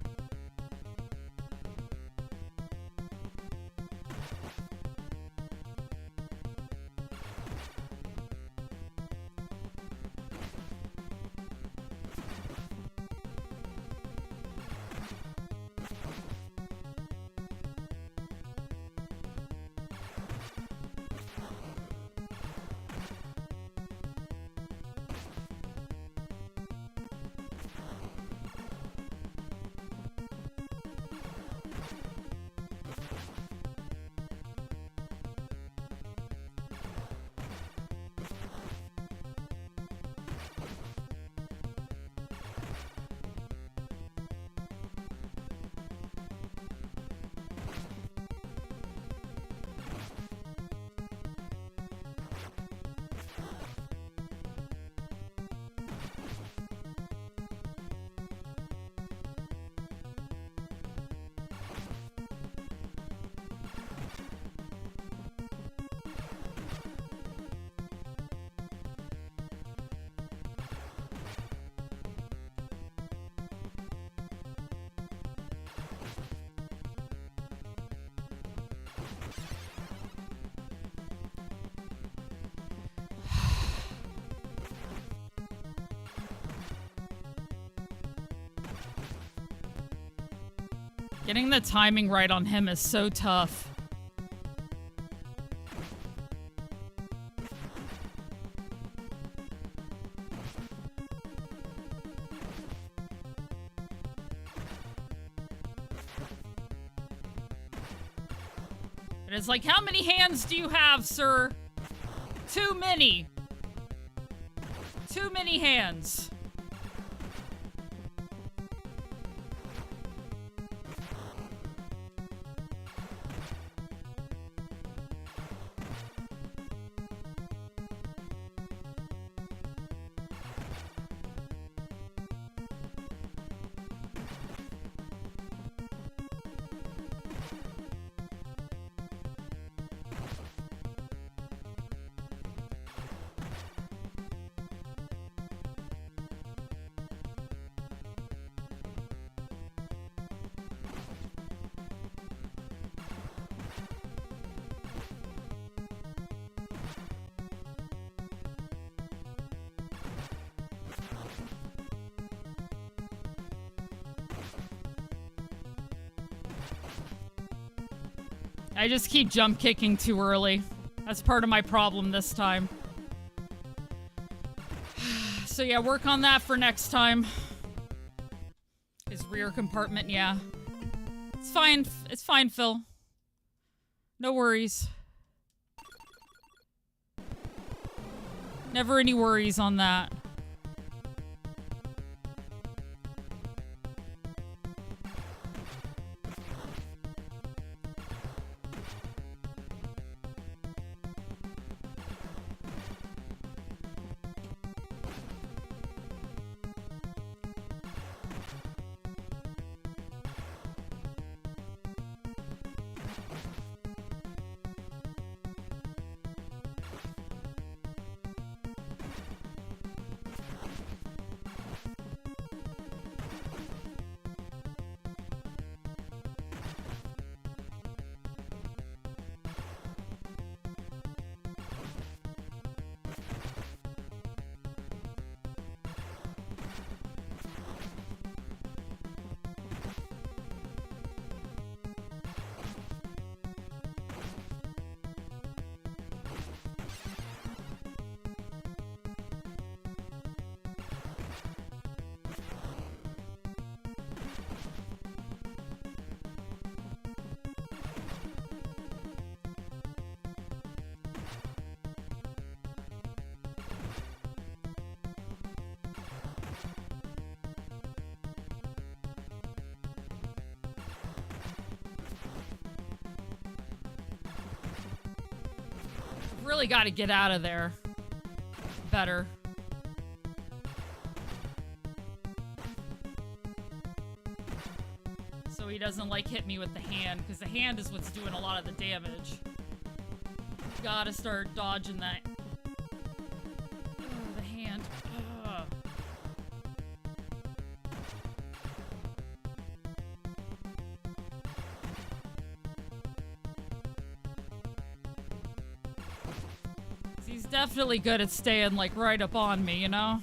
Getting the timing right on him is so tough. But it's like, how many hands do you have, sir? Too many. Too many hands. I just keep jump kicking too early. That's part of my problem this time. So yeah, work on that for next time. His rear compartment, yeah. It's fine. It's fine, Phil. No worries. Never any worries on that. Really got to get out of there better. So he doesn't like hit me with the hand, because the hand is what's doing a lot of the damage. Gotta start dodging that. Oh, the hand. Ugh. He's definitely good at staying, like, right up on me, you know?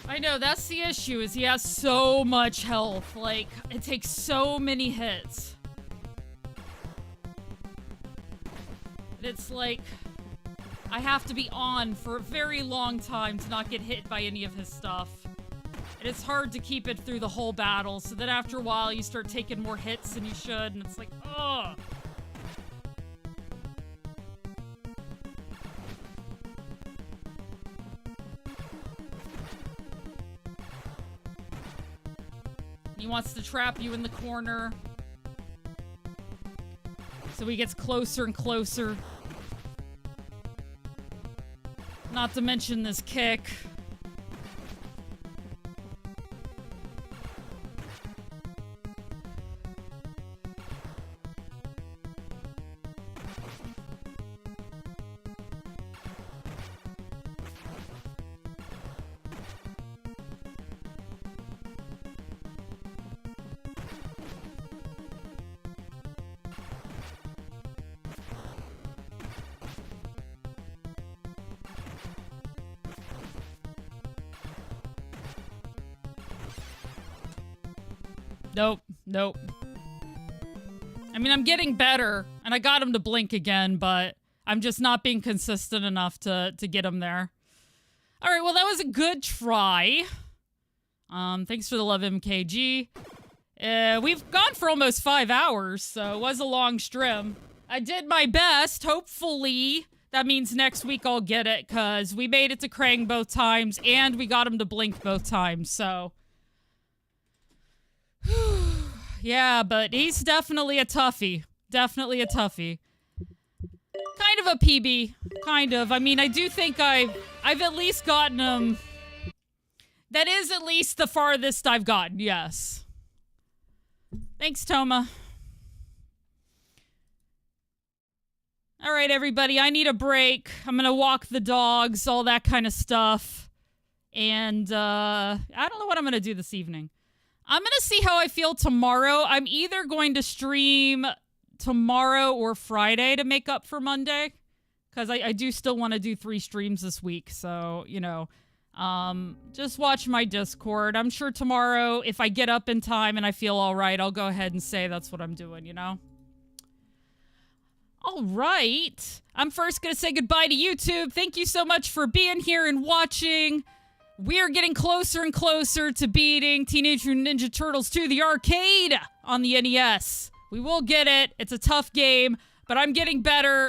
I know, that's the issue, is he has so much health. Like, it takes so many hits. It's like, I have to be on for a very long time to not get hit by any of his stuff. And it's hard to keep it through the whole battle, so then after a while you start taking more hits than you should, and it's like, ugh. He wants to trap you in the corner. So he gets closer and closer. Not to mention this kick. Nope. I mean, I'm getting better, and I got him to blink again, but I'm just not being consistent enough to get him there. All right, well, that was a good try. Thanks for the love, MKG. We've gone for almost 5 hours, so it was a long stream. I did my best. Hopefully, that means next week I'll get it, because we made it to Krang both times, and we got him to blink both times, so... Yeah, but he's definitely a toughie. Definitely a toughie. Kind of a PB. Kind of. I mean, I do think I've at least gotten him. That is at least the farthest I've gotten, yes. Thanks, Toma. All right, everybody, I need a break. I'm gonna walk the dogs, all that kind of stuff. And, I don't know what I'm gonna do this evening. I'm going to see how I feel tomorrow. I'm either going to stream tomorrow or Friday to make up for Monday. Because I do still want to do 3 streams this week. So, you know, just watch my Discord. I'm sure tomorrow, if I get up in time and I feel all right, I'll go ahead and say that's what I'm doing, you know? All right. I'm first going to say goodbye to YouTube. Thank you so much for being here and watching. We are getting closer and closer to beating Teenage Mutant Ninja Turtles 2, the arcade on the NES. We will get it. It's a tough game, but I'm getting better,